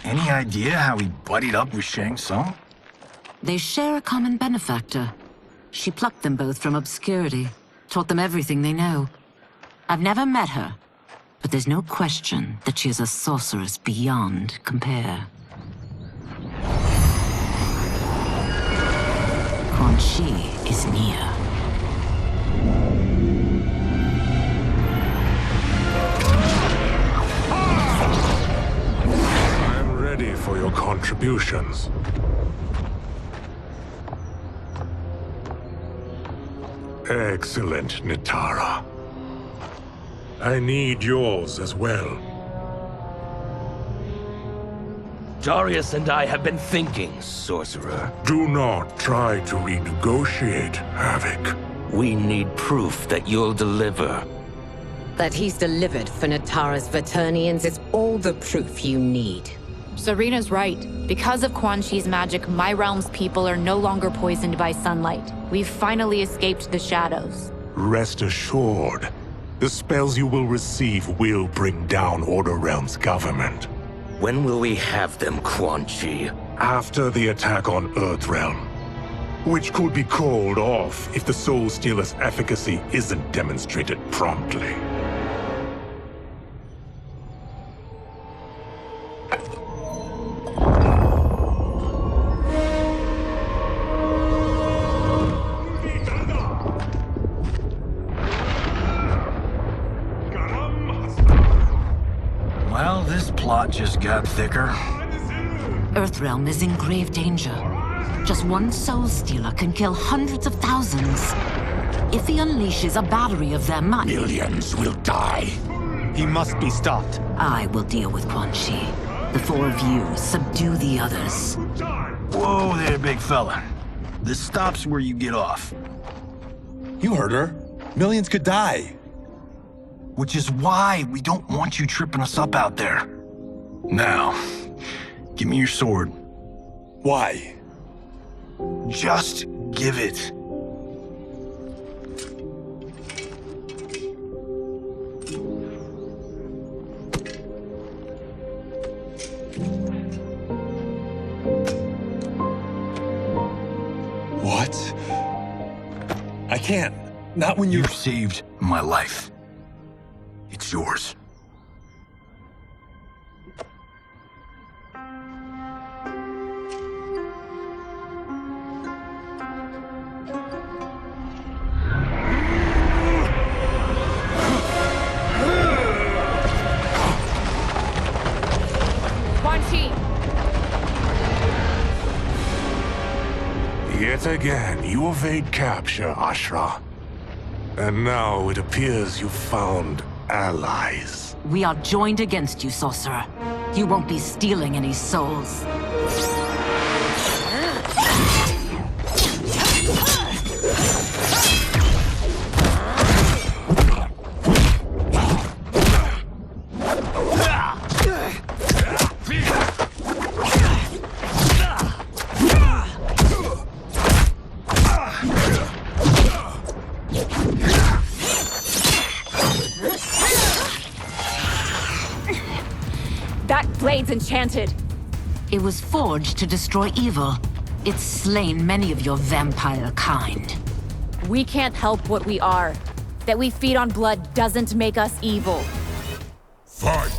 Any idea how he buddied up with Shang Tsung? They share a common benefactor. She plucked them both from obscurity, taught them everything they know. I've never met her, but there's no question that she is a sorceress beyond compare. Quan Chi is near. I'm ready for your contributions. Excellent, Nitara. I need yours as well. Darius and I have been thinking, Sorcerer. Do not try to renegotiate, Havoc. We need proof that you'll deliver. That he's delivered for Natara's Vaternians is all the proof you need. Serena's right. Because of Quan Chi's magic, my realm's people are no longer poisoned by sunlight. We've finally escaped the shadows. Rest assured, the spells you will receive will bring down Order Realm's government. When will we have them, Quan Chi? After the attack on Earthrealm, which could be called off if the Soul Stealer's efficacy isn't demonstrated promptly. Well, this plot just got thicker. Earthrealm is in grave danger. Just one Soul Stealer can kill hundreds of thousands. If he unleashes a battery of them, Millions will die. He must be stopped. I will deal with Quan Chi. The four of you subdue the others. Whoa there, big fella. This stops where you get off. You heard her. Millions could die. Which is why we don't want you tripping us up out there. Now, give me your sword. Why? Just give it. What? I can't. Not when You've saved my life. It's yours. Quan Chi! Yet again, you evade capture, Ashra. And now it appears you've found allies. We are joined against you, Sorcerer. You won't be stealing any souls. That blade's enchanted. It was forged to destroy evil. It's slain many of your vampire kind. We can't help what we are. That we feed on blood doesn't make us evil. Fight!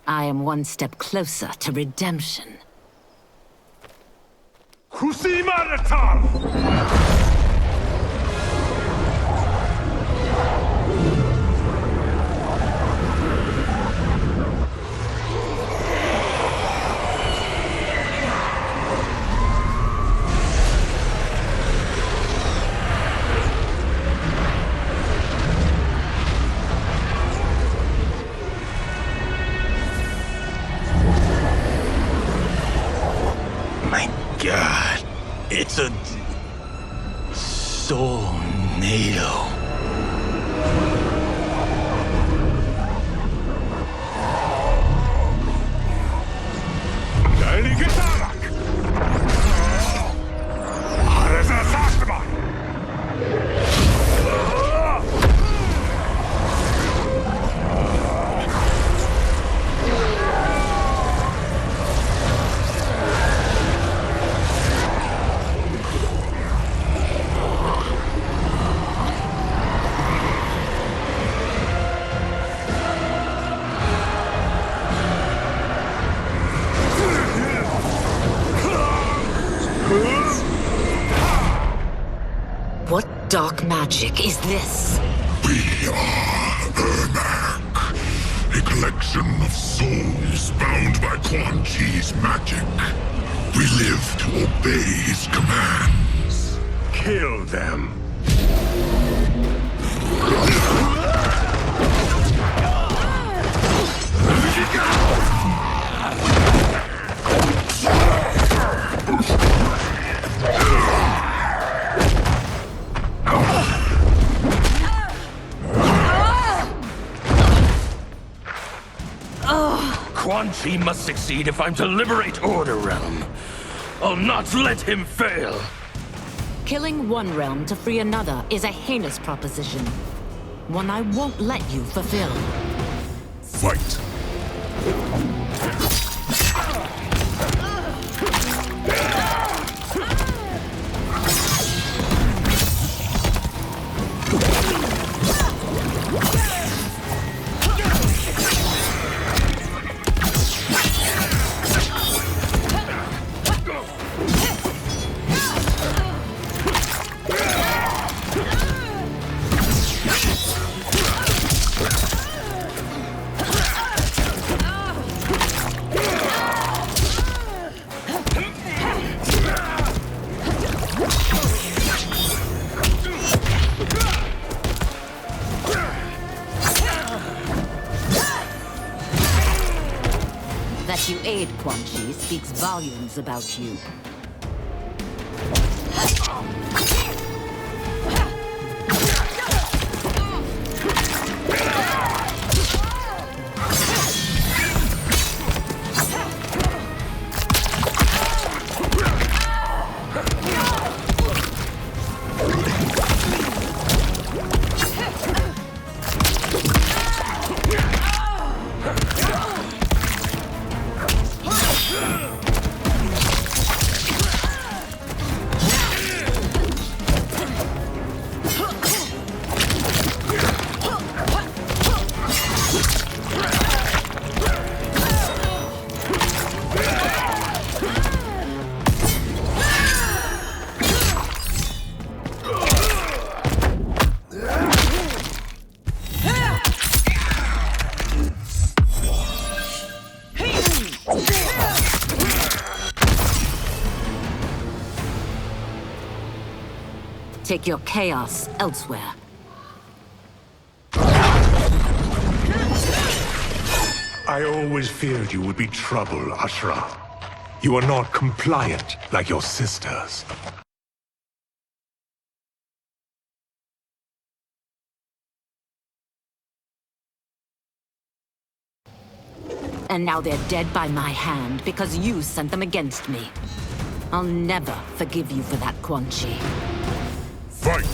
I am one step closer to redemption. God, it's a soulnado. What dark magic is this? We are Ermac, a collection of souls bound by Quan Chi's magic. We live to obey his commands. Kill them. Quan Chi must succeed if I'm to liberate Order Realm. I'll not let him fail. Killing one realm to free another is a heinous proposition. One I won't let you fulfill. Fight! That you aid Quan Chi speaks volumes about you. Take your chaos elsewhere. I always feared you would be trouble, Ashra. You are not compliant like your sisters. And now they're dead by my hand because you sent them against me. I'll never forgive you for that, Quan Chi. Fight!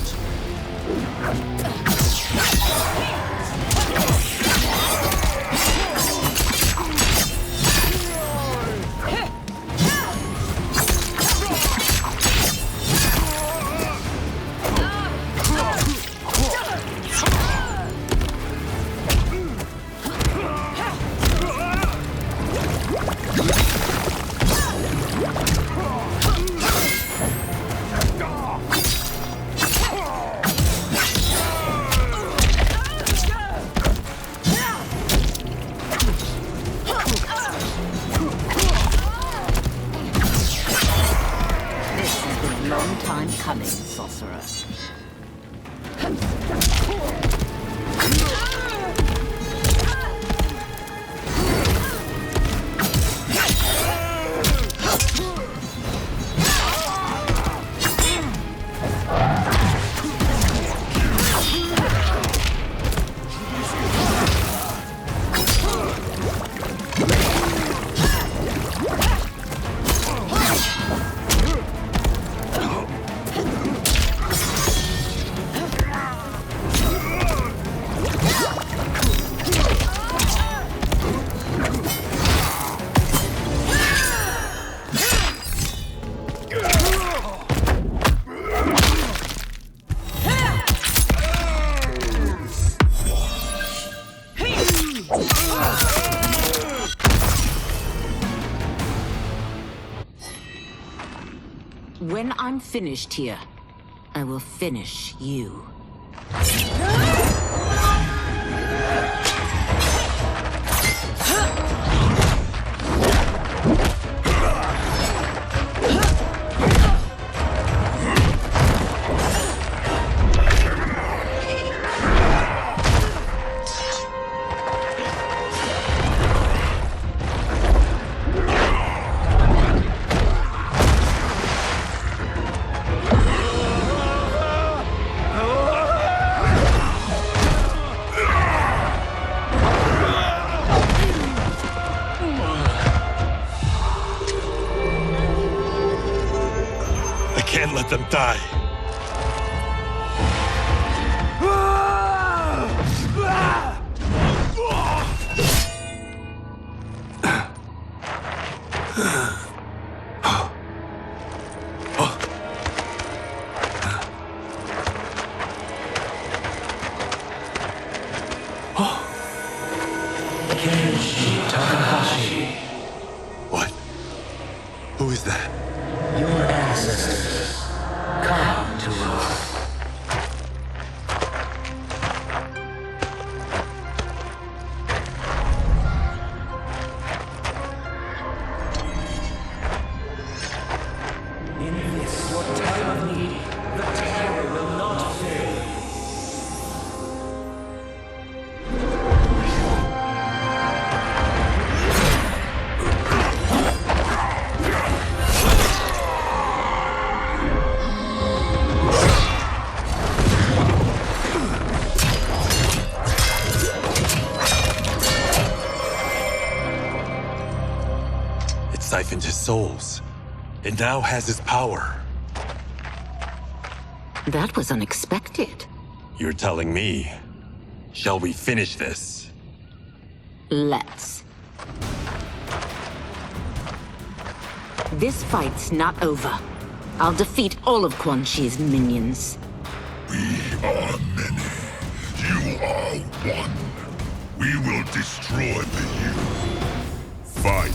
When I'm finished here, I will finish you. Can't let them die. What? Who is that? Your ancestors. Come to us. In this, your time of need, the terror will not fail. Siphoned his souls. It now has his power. That was unexpected. You're telling me. Shall we finish this? Let's. This fight's not over. I'll defeat all of Quan Chi's minions. We are many. You are one. We will destroy the you. Fight.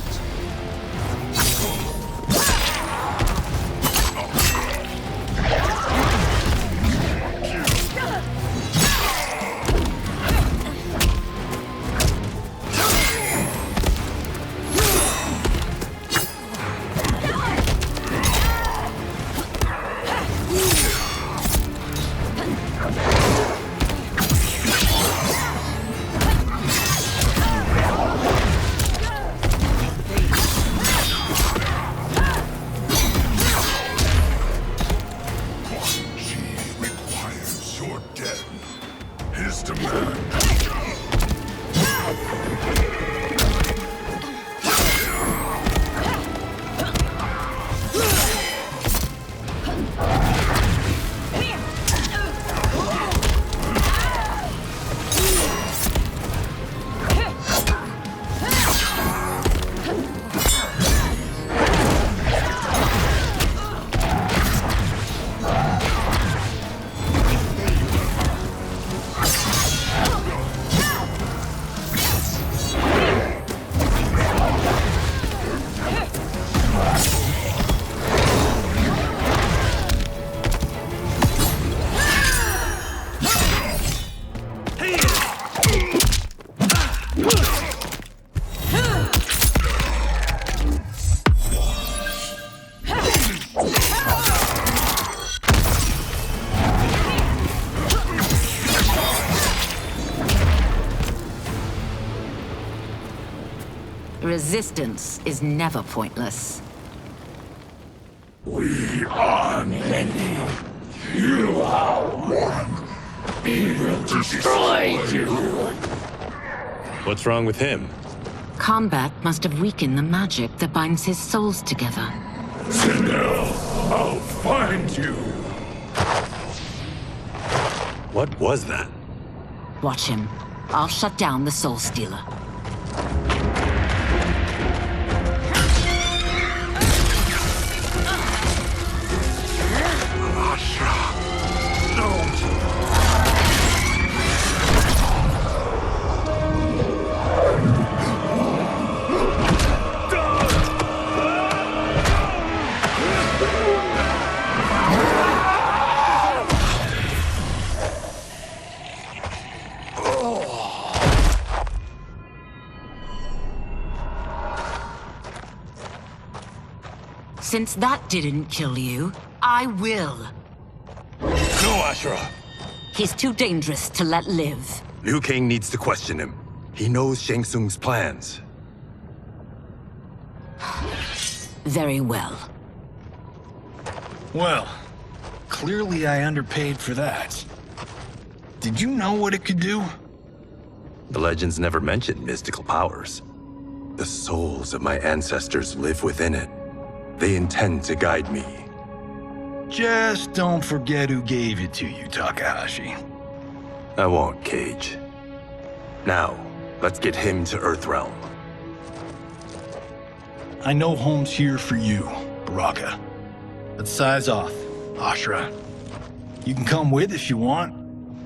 Resistance is never pointless. We are many. You are one. We will destroy you. What's wrong with him? Combat must have weakened the magic that binds his souls together. Sinel, I'll find you. What was that? Watch him. I'll shut down the Soul Stealer. Since that didn't kill you, I will. No, Ashura. He's too dangerous to let live. Liu Kang needs to question him. He knows Shang Tsung's plans. Very well. Well, clearly I underpaid for that. Did you know what it could do? The legends never mentioned mystical powers. The souls of my ancestors live within it. They intend to guide me. Just don't forget who gave it to you, Takahashi. I won't, Cage. Now, let's get him to Earthrealm. I know home's here for you, Baraka. Let's size off, Ashura. You can come with if you want.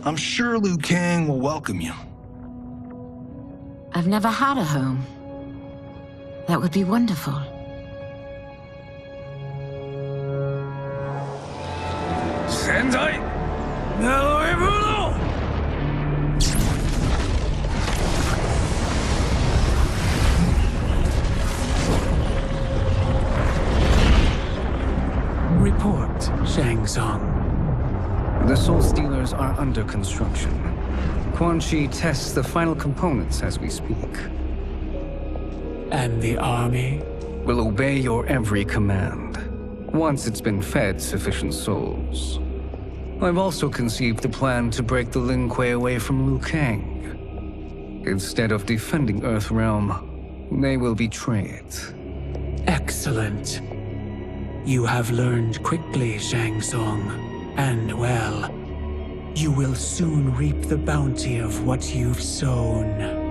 I'm sure Liu Kang will welcome you. I've never had a home. That would be wonderful. Sendai! Naroibuno! Report, Shang Tsung. The Soul Stealers are under construction. Quan Chi tests the final components as we speak. And the army? Will obey your every command, once it's been fed sufficient souls. I've also conceived a plan to break the Lin Kuei away from Liu Kang. Instead of defending Earthrealm, they will betray it. Excellent. You have learned quickly, Shang Tsung, and well, you will soon reap the bounty of what you've sown.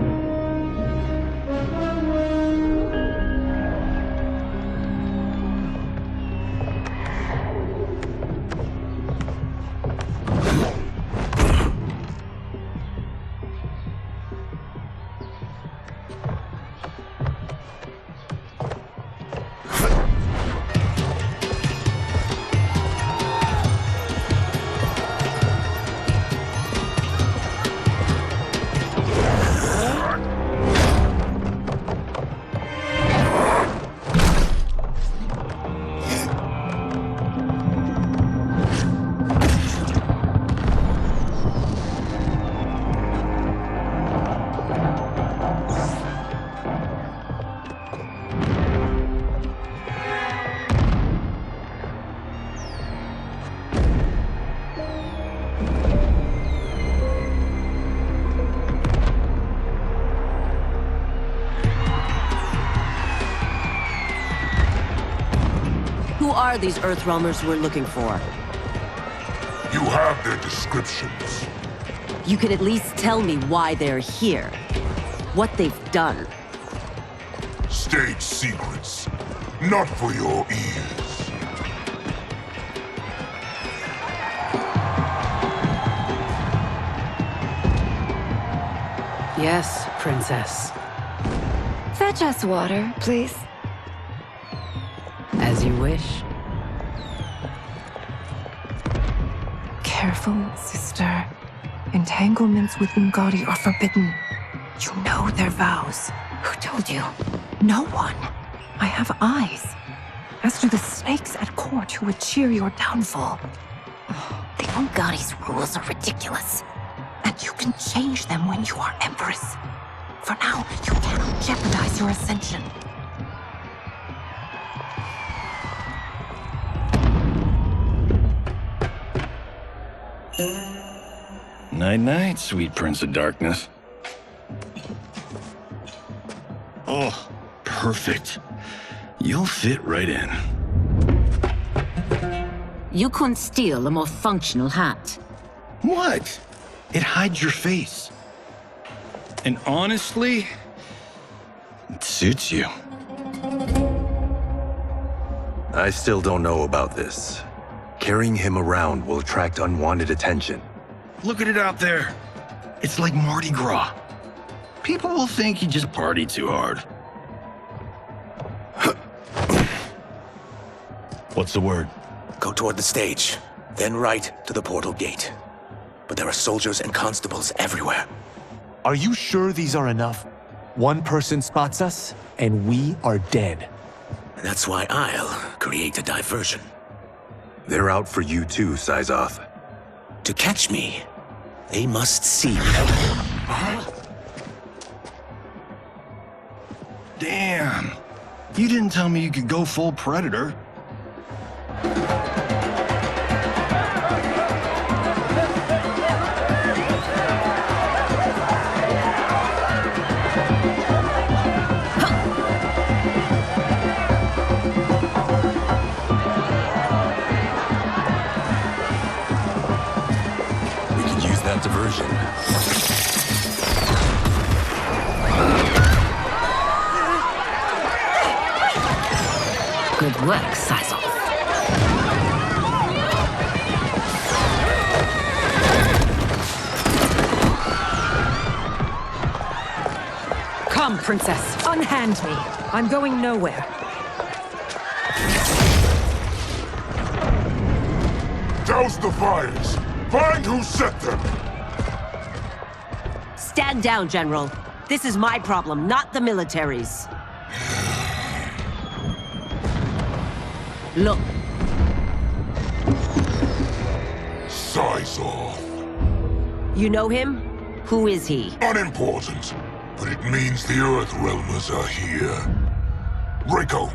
Who are these Earthrealmers we're looking for? You have their descriptions. You can at least tell me why they're here. What they've done. State secrets. Not for your ears. Yes, Princess. Fetch us water, please. As you wish. Careful, sister. Entanglements with Ungadi are forbidden. You know their vows. Who told you? No one. I have eyes. As do the snakes at court who would cheer your downfall. The Ungadi's rules are ridiculous. And you can change them when you are Empress. For now, you cannot jeopardize your ascension. Night-night, sweet Prince of Darkness. Oh, perfect. You'll fit right in. You couldn't steal a more functional hat. What? It hides your face. And honestly, it suits you. I still don't know about this. Carrying him around will attract unwanted attention. Look at it out there. It's like Mardi Gras. People will think you just party too hard. What's the word? Go toward the stage, then right to the portal gate. But there are soldiers and constables everywhere. Are you sure these are enough? One person spots us, and we are dead. That's why I'll create a diversion. They're out for you too, Syzoth. To catch me, they must see me. Damn. You didn't tell me you could go full Predator. We could use that diversion. Good work, Syzoth. Come, Princess. Unhand me. I'm going nowhere. Douse the fires! Find who set them! Stand down, General. This is my problem, not the military's. Look. Syzoth. You know him? Who is he? Unimportant, but it means the Earthrealmers are here. Rico.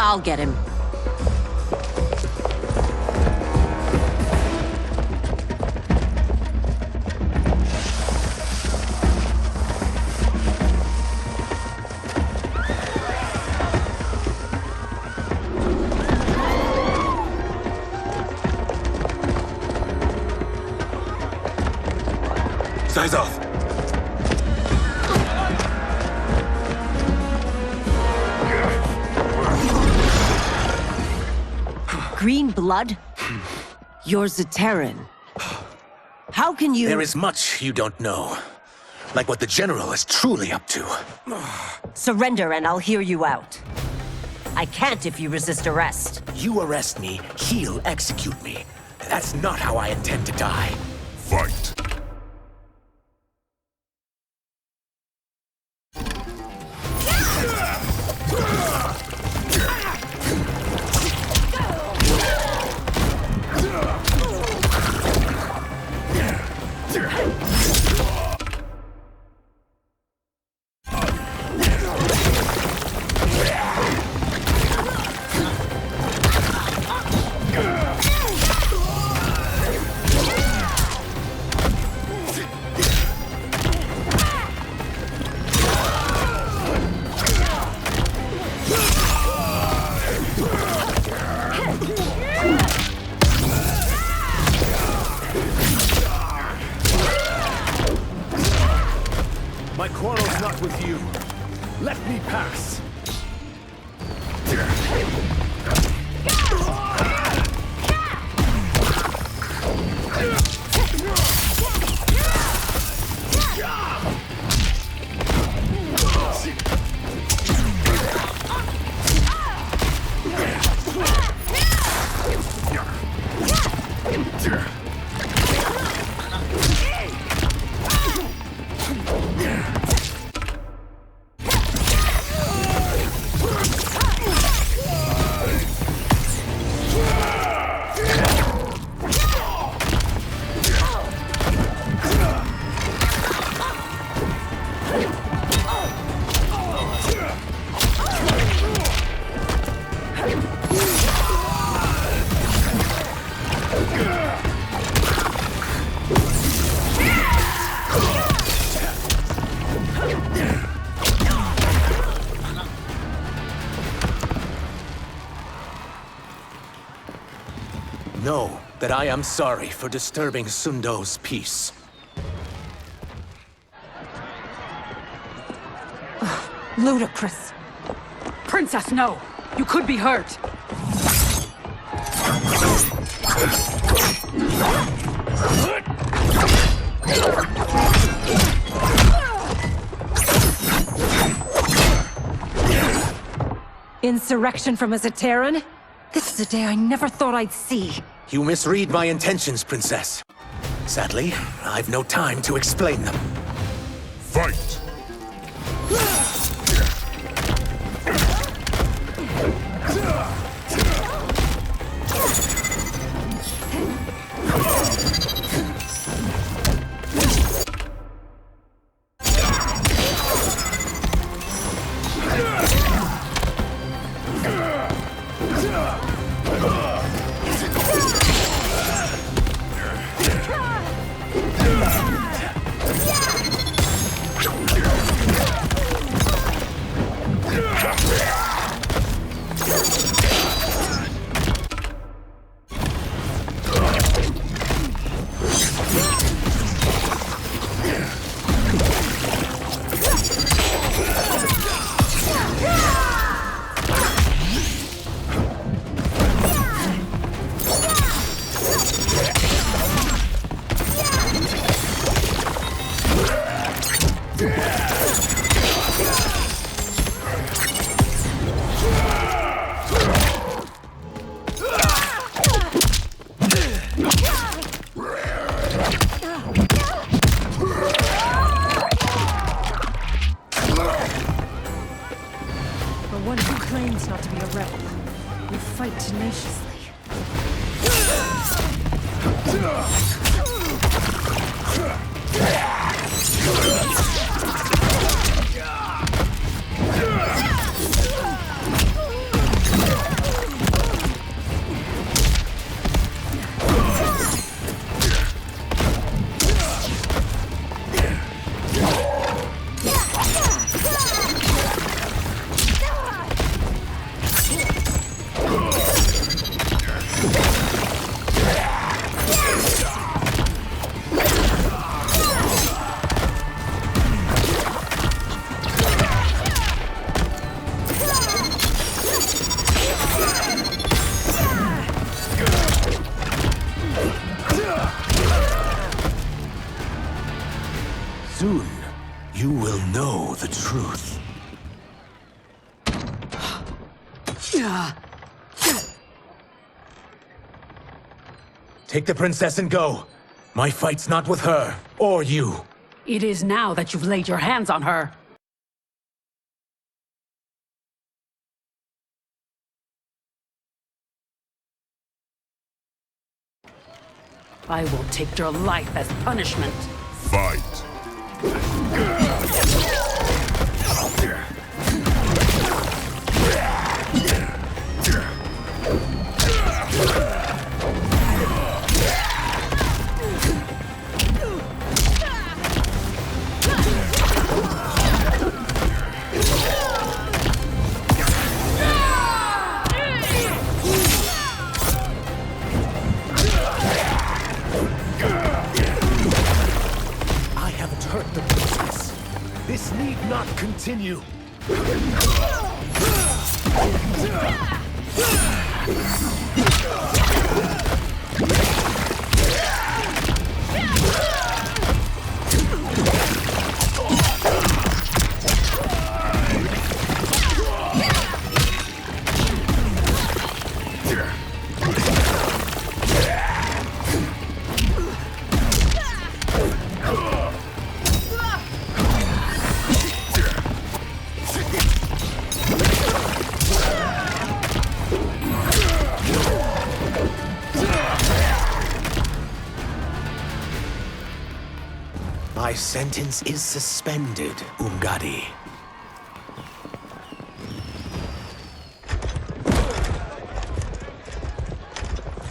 I'll get him. Syzoth! Green blood? You're Zaterran. How can you— There is much you don't know. Like what the General is truly up to. Surrender and I'll hear you out. I can't if you resist arrest. You arrest me, he'll execute me. That's not how I intend to die. Fight. My quarrel's not with you. Let me pass. Know that I am sorry for disturbing Sundo's peace. Ludicrous. Princess, no! You could be hurt. Insurrection from a Zaterran? This is a day I never thought I'd see. You misread my intentions, Princess. Sadly, I've no time to explain them. Fight! Soon, you will know the truth. Take the princess and go. My fight's not with her, or you. It is now that you've laid your hands on her. I will take your life as punishment. Fight! This need not continue. My sentence is suspended, Umgadi.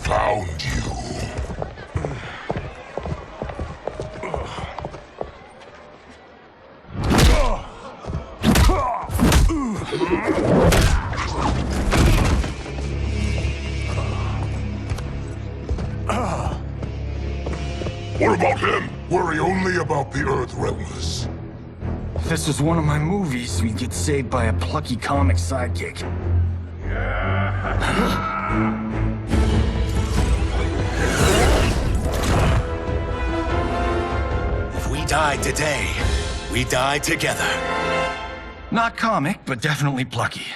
Found you. What about him? Worry only about the Earthrealmers. If this was one of my movies, we'd get saved by a plucky comic sidekick. If we die today, we die together. Not comic, but definitely plucky.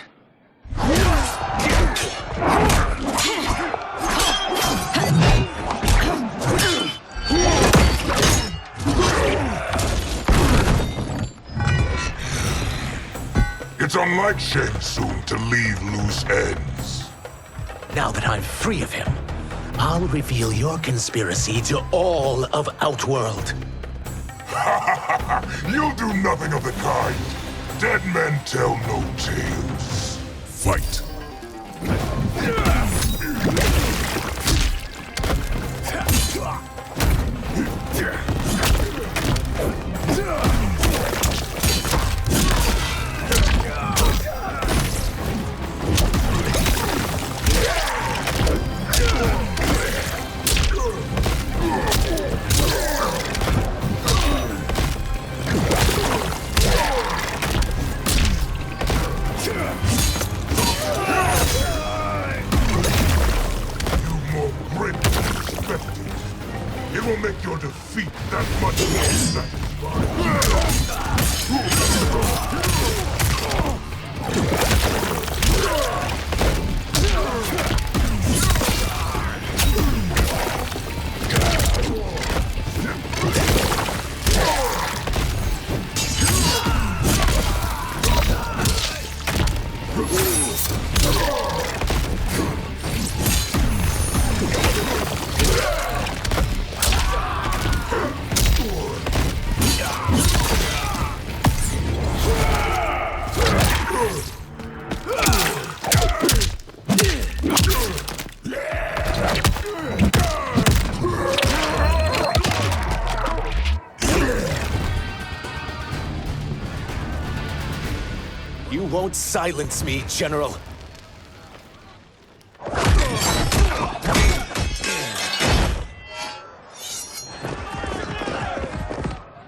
It's unlike Shang Tsung to leave loose ends. Now that I'm free of him, I'll reveal your conspiracy to all of Outworld. You'll do nothing of the kind. Dead men tell no tales. Fight. It will make your defeat that much more You won't silence me, General.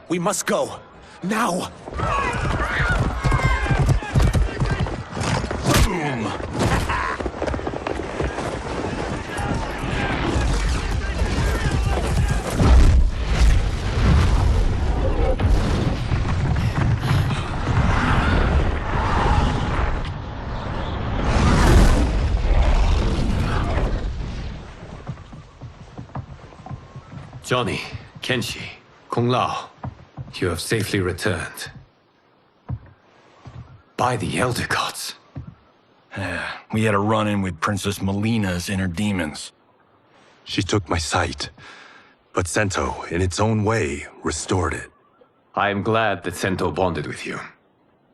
We must go. Now! Boom! Johnny, Kenshi, Kung Lao, you have safely returned. By the Elder Gods. We had a run-in with Princess Melina's inner demons. She took my sight, but Sento, in its own way, restored it. I am glad that Sento bonded with you.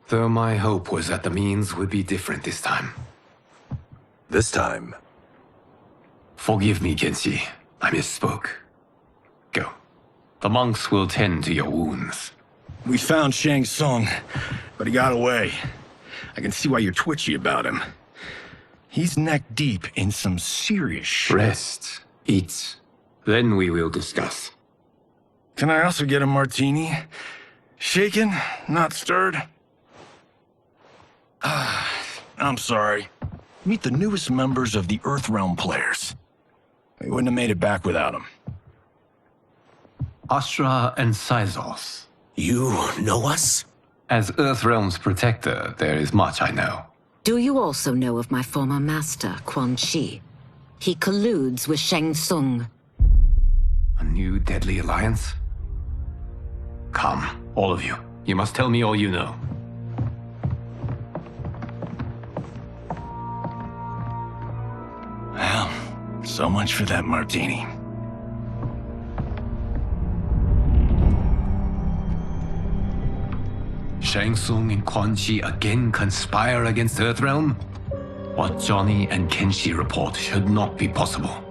Though my hope was that the means would be different this time. This time? Forgive me, Kenshi. I misspoke. Go. The monks will tend to your wounds. We found Shang Tsung, but he got away. I can see why you're twitchy about him. He's neck deep in some serious shit. Rest. Eat. Then we will discuss. Can I also get a martini? Shaken, not stirred? I'm sorry. Meet the newest members of the Earthrealm players. We wouldn't have made it back without them. Astra and Sizos. You know us? As Earthrealm's protector, there is much I know. Do you also know of my former master, Quan Chi? He colludes with Shang Tsung. A new deadly alliance? Come, all of you. You must tell me all you know. Well, so much for that martini. Shang Tsung and Quan Chi again conspire against Earthrealm? What Johnny and Kenshi report should not be possible.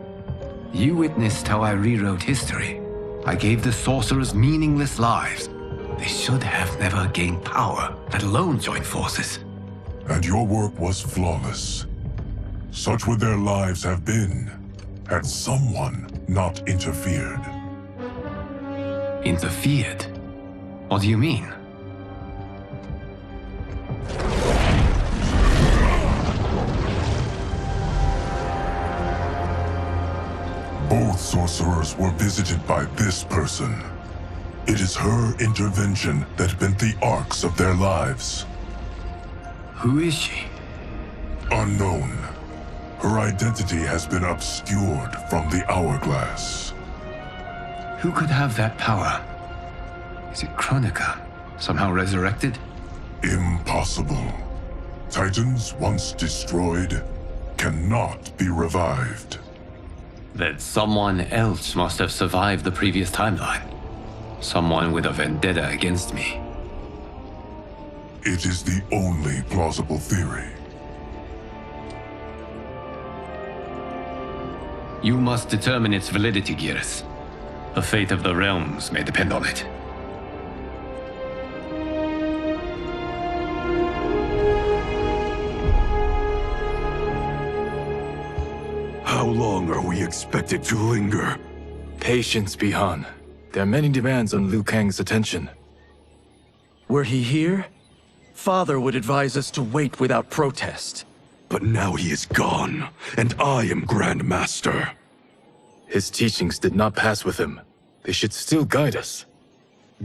You witnessed how I rewrote history. I gave the sorcerers meaningless lives. They should have never gained power, let alone join forces. And your work was flawless. Such would their lives have been, had someone not interfered. Interfered? What do you mean? sorcerers were visited by this person. It is her intervention that bent the arcs of their lives. Who is she? Unknown. Her identity has been obscured from the hourglass. Who could have that power? Is it Kronika? Somehow resurrected? Impossible. Titans once destroyed cannot be revived. Then someone else must have survived the previous timeline. Someone with a vendetta against me. It is the only plausible theory. You must determine its validity, Geras. The fate of the realms may depend on it. How long are we expected to linger? Patience, Bihan. There are many demands on Liu Kang's attention. Were he here, Father would advise us to wait without protest. But now he is gone, and I am Grand Master. His teachings did not pass with him. They should still guide us.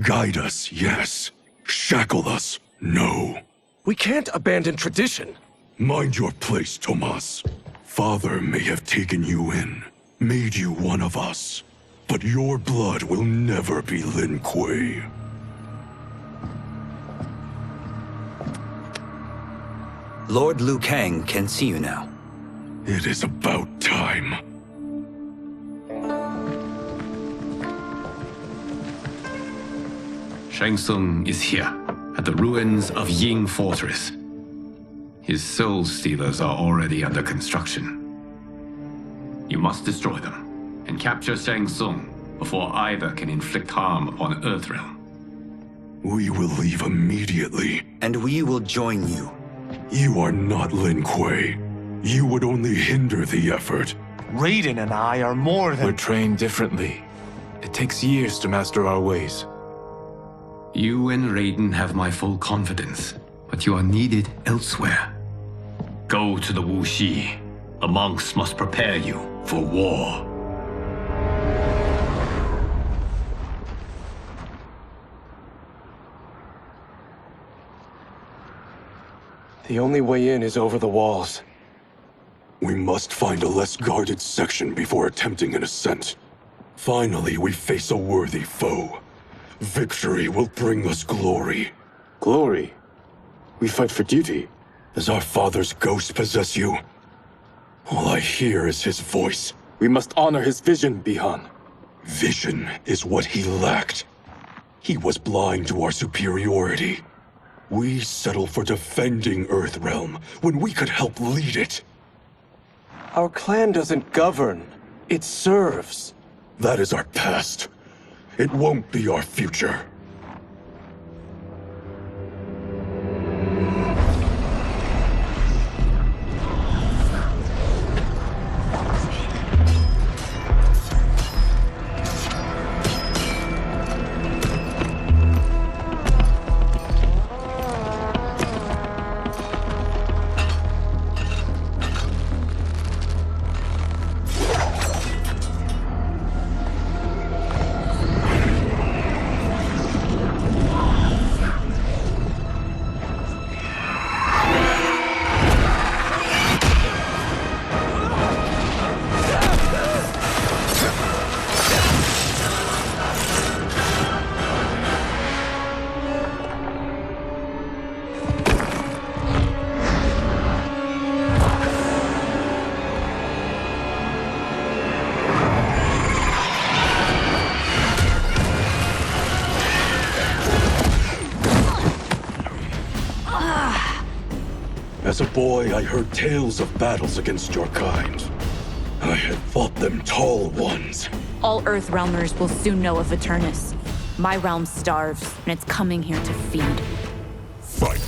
Guide us, yes. Shackle us, no. We can't abandon tradition. Mind your place, Tomas. Father may have taken you in, made you one of us. But your blood will never be Lin Kuei. Lord Liu Kang can see you now. It is about time. Shang Tsung is here, at the ruins of Ying Fortress. His soul stealers are already under construction. You must destroy them, and capture Shang Tsung before either can inflict harm upon Earthrealm. We will leave immediately. And we will join you. You are not Lin Kuei. You would only hinder the effort. Raiden and I are more than— We're trained differently. It takes years to master our ways. You and Raiden have my full confidence, but you are needed elsewhere. Go to the Wuxi. The monks must prepare you for war. The only way in is over the walls. We must find a less guarded section before attempting an ascent. Finally, we face a worthy foe. Victory will bring us glory. Glory? We fight for duty. Does our father's ghost possess you? All I hear is his voice. We must honor his vision, Bihan. Vision is what he lacked. He was blind to our superiority. We settle for defending Earthrealm when we could help lead it. Our clan doesn't govern. It serves. That is our past. It won't be our future. As a boy, I heard tales of battles against your kind. I had fought them tall ones. All Earthrealmers will soon know of Eternus. My realm starves, and it's coming here to feed. Fight!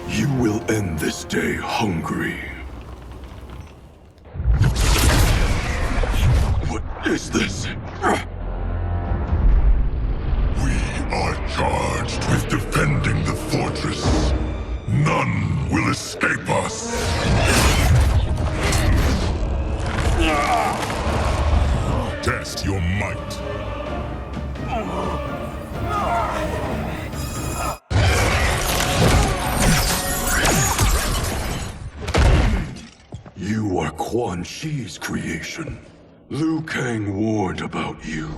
You will end this day hungry. What is this? We are charged with defending the fortress. None will escape us. Test your might. You are Quan Chi's creation. Liu Kang warned about you.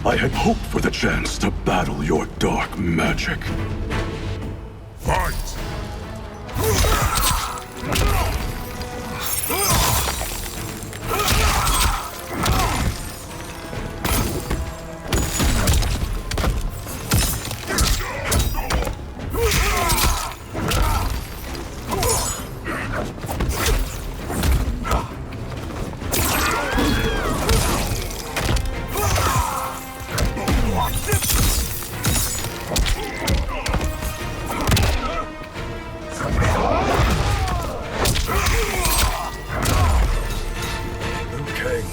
I had hoped for the chance to battle your dark magic. Fight!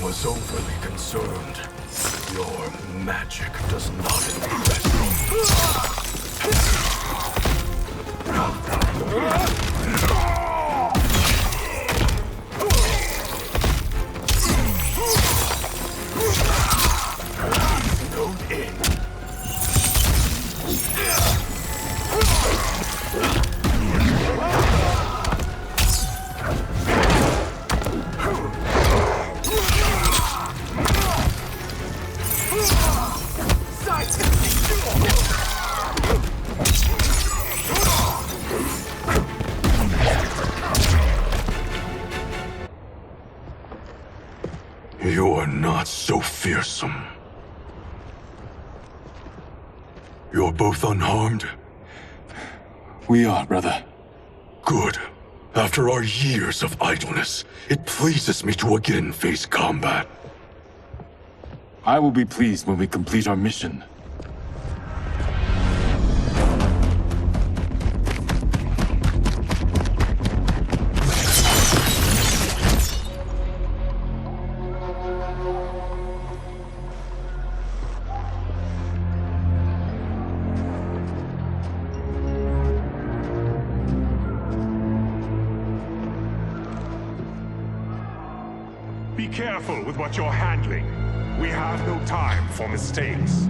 Was overly concerned. Your magic does not impress me. No end. You're not so fearsome. You're both unharmed? We are, brother. Good. After our years of idleness, it pleases me to again face combat. I will be pleased when we complete our mission. Be careful with what you're handling. We have no time for mistakes.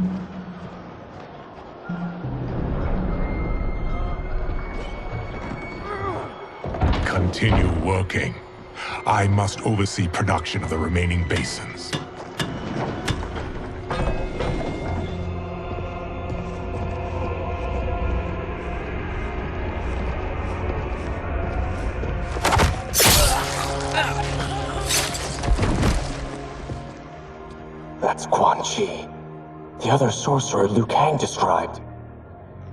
Continue working. I must oversee production of the remaining basins. That's Quan Chi. The other sorcerer Liu Kang described.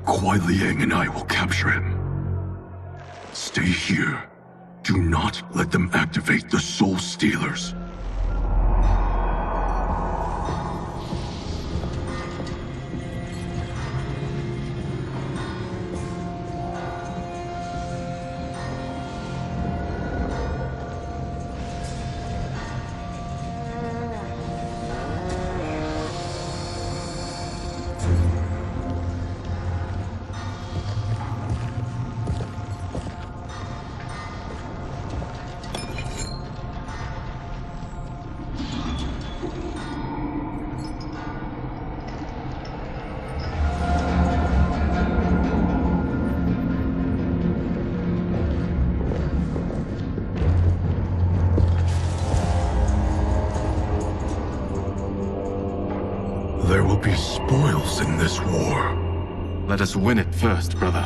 Kuai Liang and I will capture him. Stay here. Do not let them activate the Soul Stealers. will be spoils in this war. Let us win it first, brother.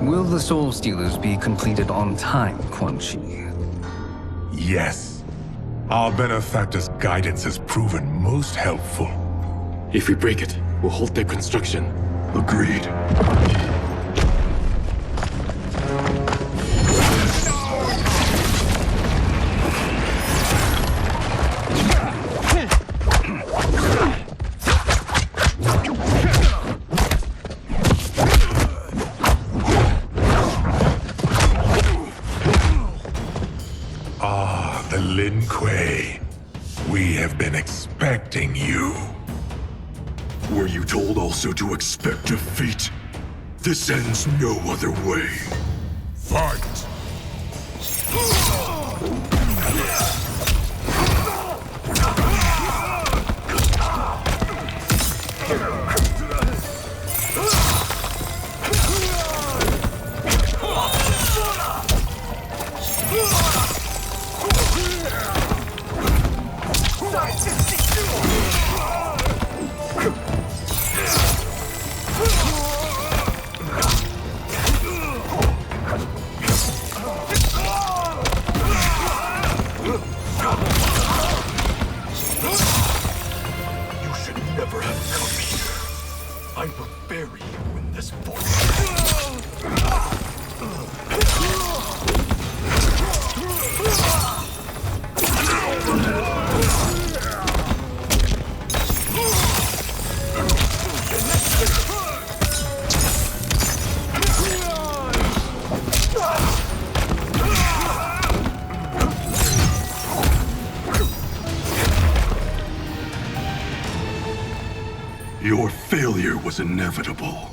Will the Soul Stealers be completed on time, Quan Chi? Yes. Our benefactor's guidance has proven most helpful. If we break it, we'll halt their construction. Agreed. Lin Kuei, we have been expecting you. Were you told also to expect defeat? This ends no other way. Fight! Your failure was inevitable.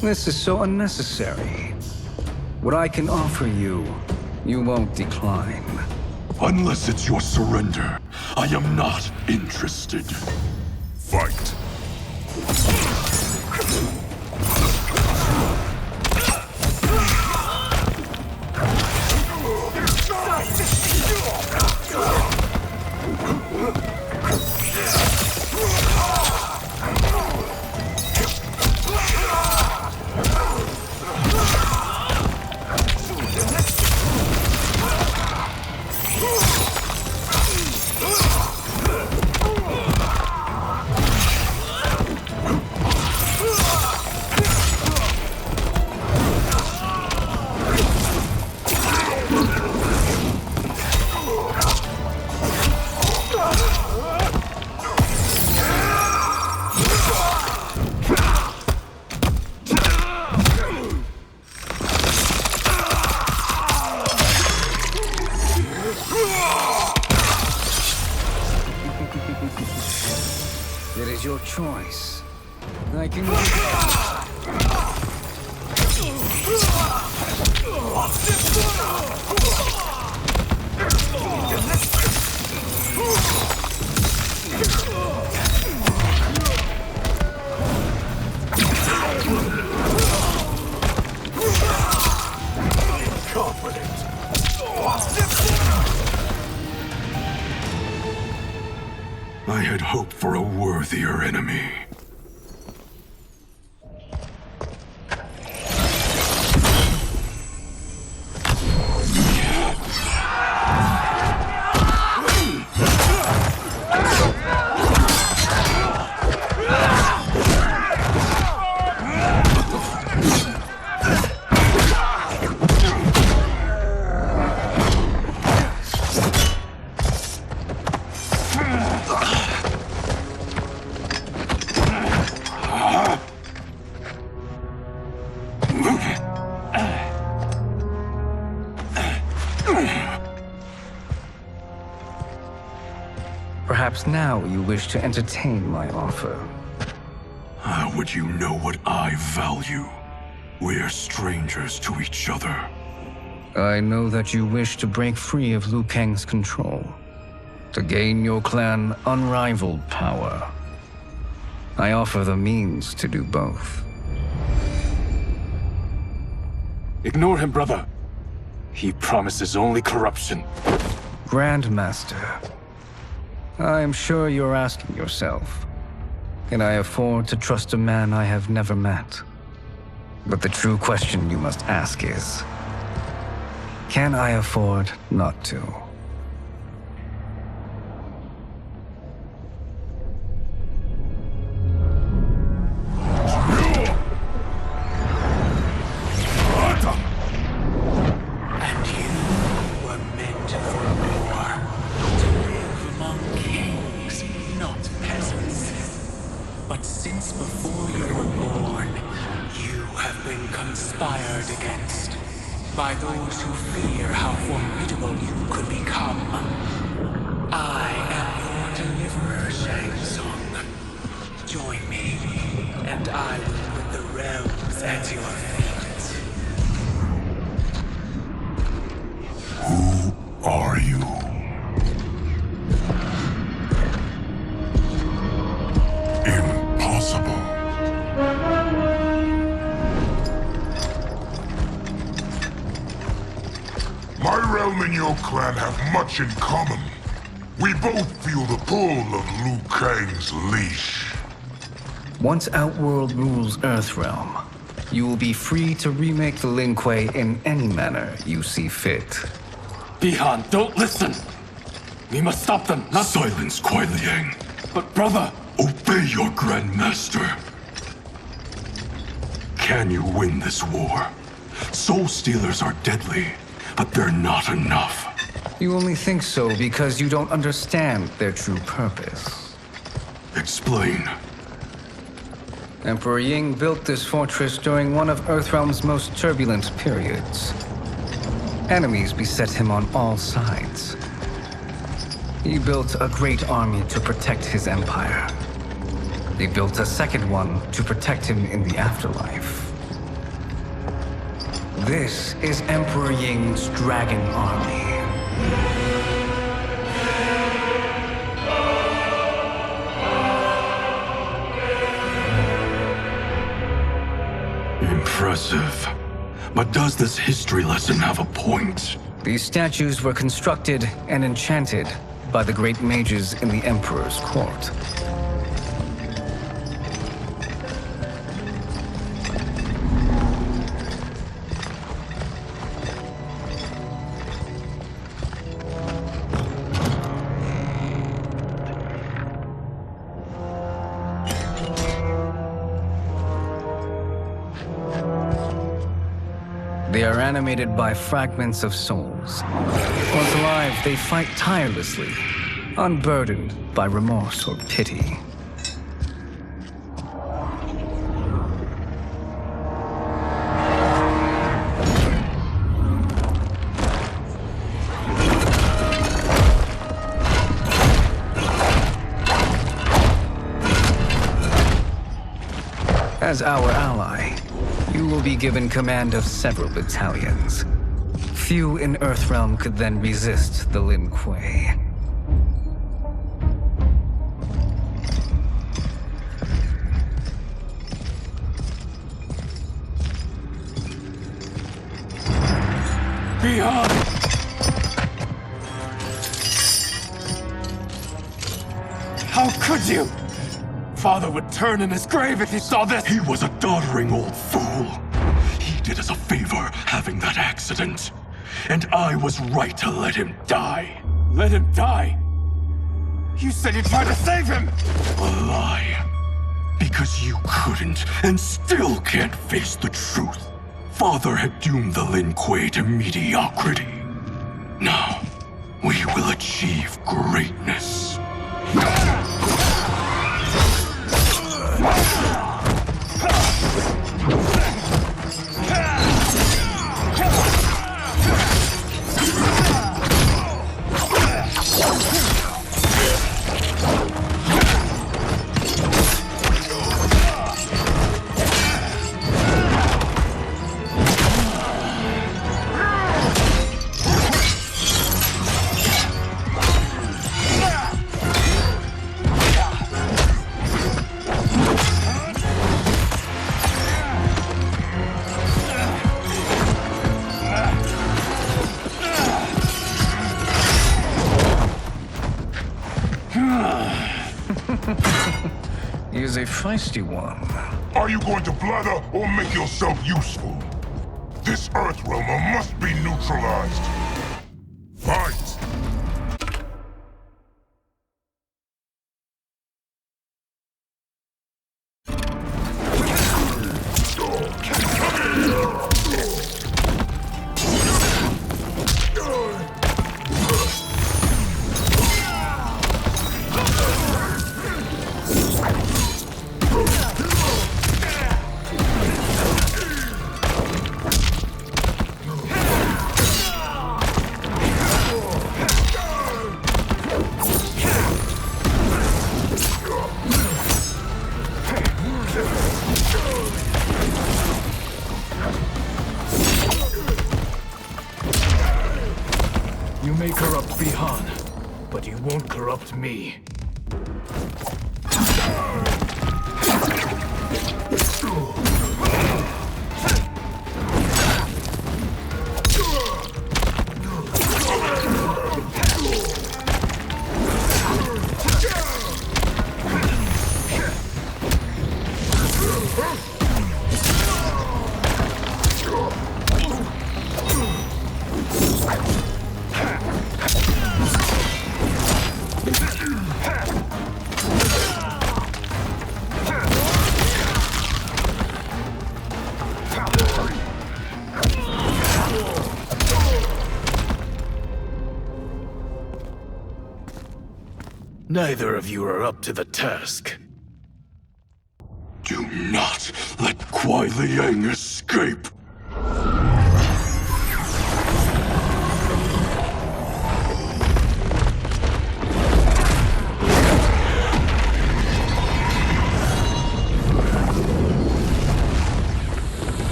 This is so unnecessary. What I can offer you, you won't decline. Unless it's your surrender, I am not interested. Fight. It is your choice. I can... I had hoped for a worthier enemy. Perhaps now you wish to entertain my offer. How would you know what I value? We're strangers to each other. I know that you wish to break free of Liu Kang's control, to gain your clan unrivaled power. I offer the means to do both. Ignore him, brother. He promises only corruption. Grandmaster, I am sure you're asking yourself, can I afford to trust a man I have never met? But the true question you must ask is, can I afford not to? And you were meant for more. To live among kings, not peasants. But since before you were born, you have been conspired against by those who fear how formidable you could become. I am your deliverer, Shang Tsung. Join me, and I will put the realms at your feet. Who are you? Impossible. My realm and your clan have much in common. We both feel the pull of Liu Kang's leash. Once Outworld rules Earthrealm, you will be free to remake the Lin Kuei in any manner you see fit. Bihan, don't listen! We must stop them, not— Silence, Kuai Liang. But brother— Obey your Grandmaster. Can you win this war? Soul Stealers are deadly, but they're not enough. You only think so because you don't understand their true purpose. Explain. Emperor Ying built this fortress during one of Earthrealm's most turbulent periods. Enemies beset him on all sides. He built a great army to protect his empire. He built a second one to protect him in the afterlife. This is Emperor Ying's Dragon Army. Impressive. But does this history lesson have a point? These statues were constructed and enchanted by the great mages in the Emperor's court. They are animated by fragments of souls. Once alive, they fight tirelessly, unburdened by remorse or pity. As our ally, you will be given command of several battalions. Few in Earthrealm could then resist the Lin Kuei. Beyond! How could you? Father would turn in his grave if he saw this! He was a doddering old fool. He did us a favor having that accident. And I was right to let him die. Let him die? You said you tried to save him! A lie. Because you couldn't and still can't face the truth. Father had doomed the Lin Kuei to mediocrity. Now, we will achieve greatness. He's a feisty one. Are you going to blather or make yourself useful? This Earthrealmer must be neutralized. Fight! You may corrupt Bihan, but you won't corrupt me. Neither of you are up to the task. Do not let Kuai Liang escape!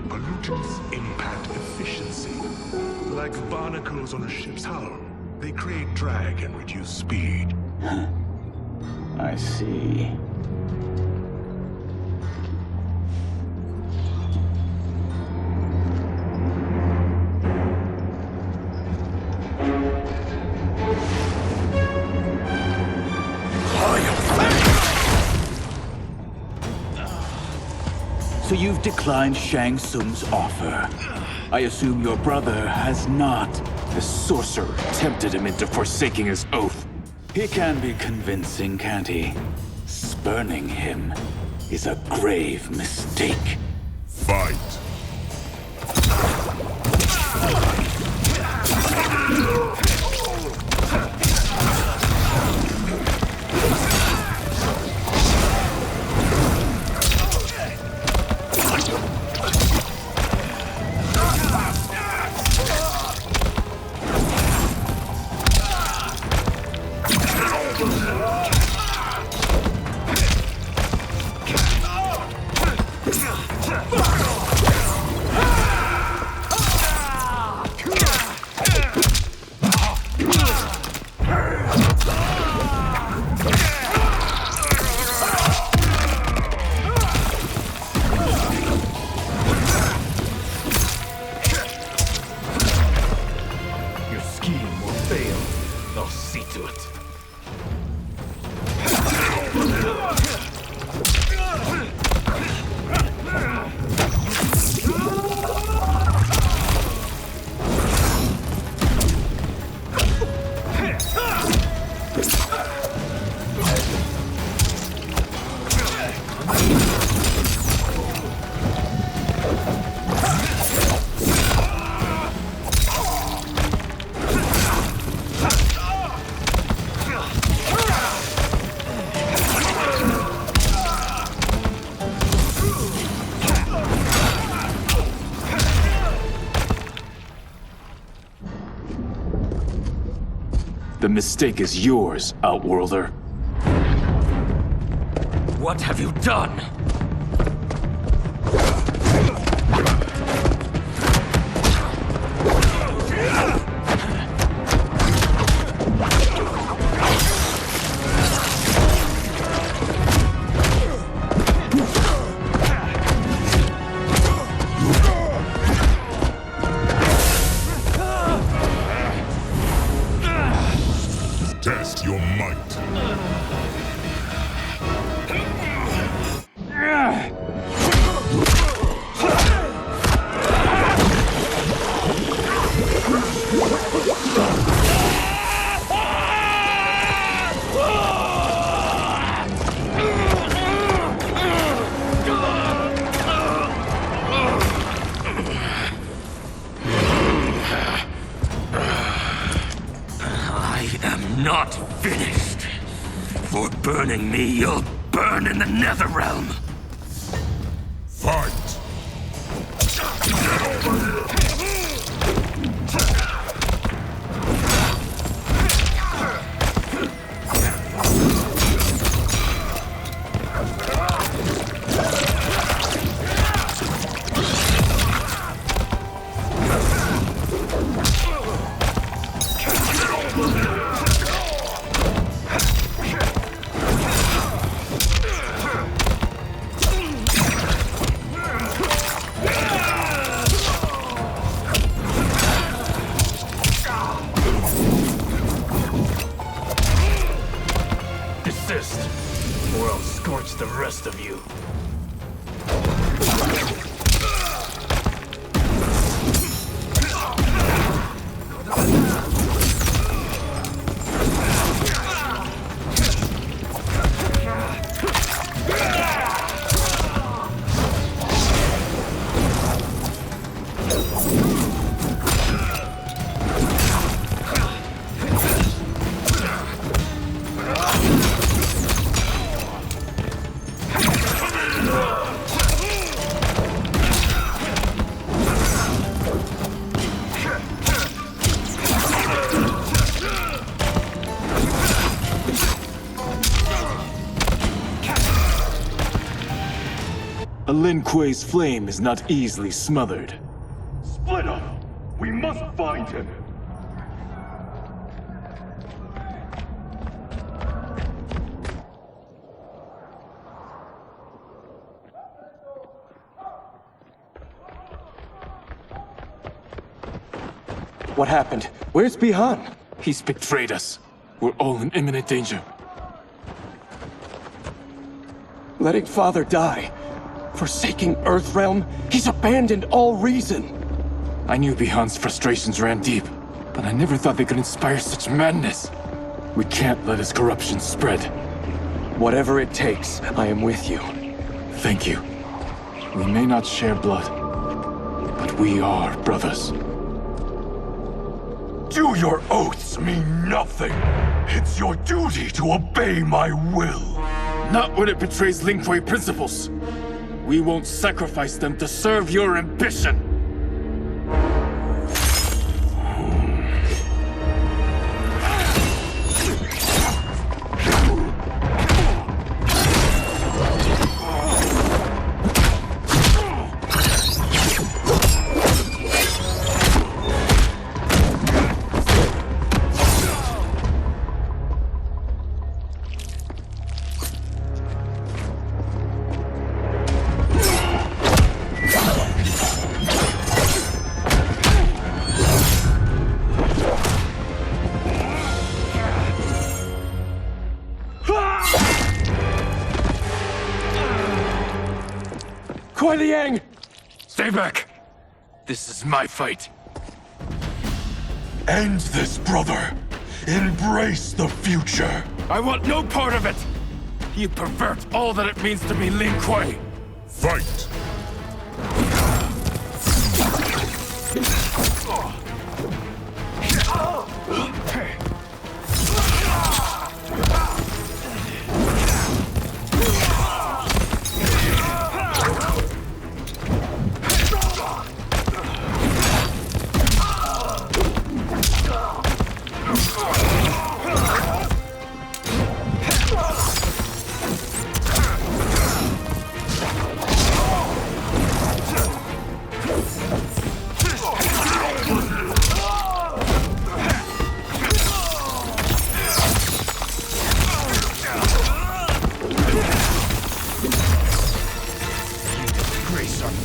Pollutants impact efficiency. Like barnacles on a ship's hull. They create drag and reduce speed. I see. So you've declined Shang Tsung's offer. I assume your brother has not. The sorcerer tempted him into forsaking his oath. He can be convincing, can't he? Spurning him is a grave mistake. Fight! The mistake is yours, Outworlder. What have you done? Not finished. For burning me, you'll burn in the Netherrealm. Fight! Desist, or I'll scorch the rest of you. A Lin Kuei's flame is not easily smothered. Split up! We must find him! What happened? Where's Bihan? He's betrayed us. We're all in imminent danger. Letting Father die. Forsaking Earthrealm, he's abandoned all reason. I knew Bihan's frustrations ran deep, but I never thought they could inspire such madness. We can't let his corruption spread. Whatever it takes, I am with you. Thank you. We may not share blood, but we are brothers. Do your oaths mean nothing? It's your duty to obey my will. Not when it betrays Lin Kuei principles. We won't sacrifice them to serve your ambition! Kuei Liang! Stay back! This is my fight. End this, brother. Embrace the future. I want no part of it! You pervert all that it means to be Lin Kuei! Fight!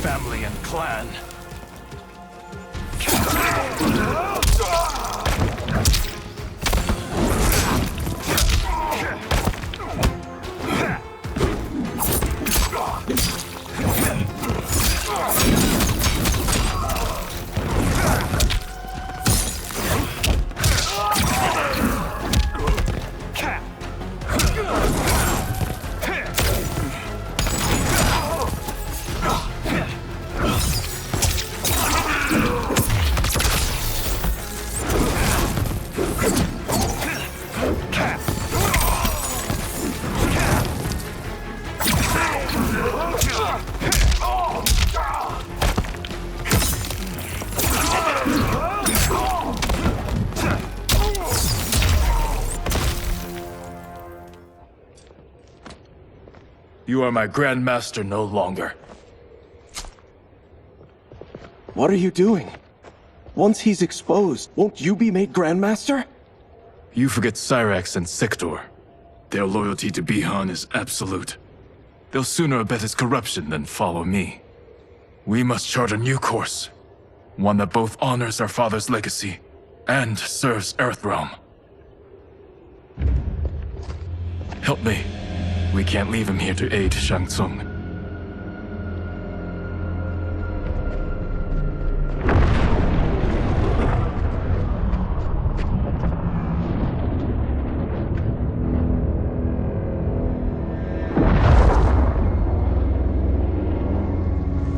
Family and clan. You are my Grand Master no longer. What are you doing? Once he's exposed, won't you be made Grandmaster? You forget Cyrax and Sector. Their loyalty to Bihan is absolute. They'll sooner abet his corruption than follow me. We must chart a new course. One that both honors our father's legacy and serves Earthrealm. Help me. We can't leave him here to aid Shang Tsung.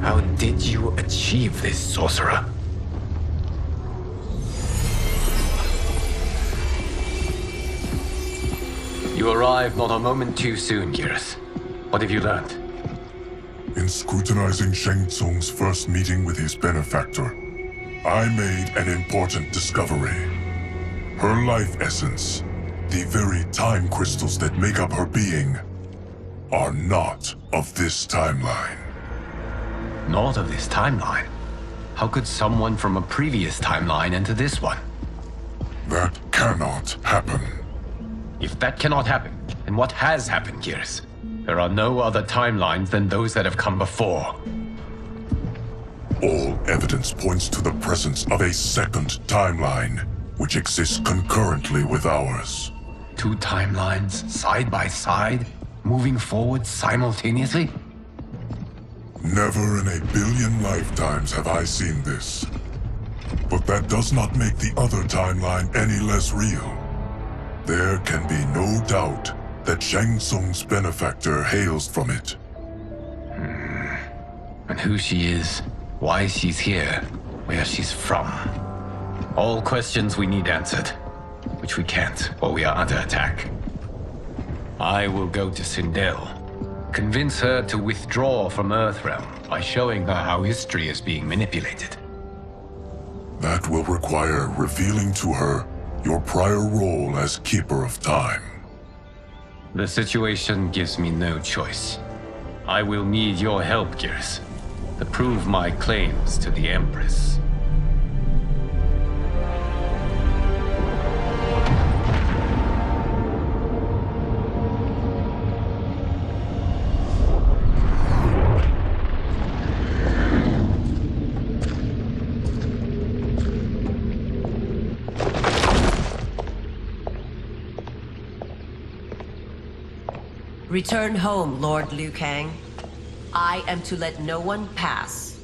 How did you achieve this, sorcerer? You arrived not a moment too soon, Geras. What have you learned? In scrutinizing Shang Tsung's first meeting with his benefactor, I made an important discovery. Her life essence, the very time crystals that make up her being, are not of this timeline. Not of this timeline? How could someone from a previous timeline enter this one? That cannot happen. If that cannot happen, then what has happened, Geras? There are no other timelines than those that have come before. All evidence points to the presence of a second timeline, which exists concurrently with ours. Two timelines, side by side, moving forward simultaneously? Never in a billion lifetimes have I seen this. But that does not make the other timeline any less real. There can be no doubt that Shang Tsung's benefactor hails from it. And who she is, why she's here, where she's from. All questions we need answered, which we can't while we are under attack. I will go to Sindel, convince her to withdraw from Earthrealm by showing her how history is being manipulated. That will require revealing to her your prior role as Keeper of Time. The situation gives me no choice. I will need your help, Geras, to prove my claims to the Empress. Return home, Lord Liu Kang. I am to let no one pass.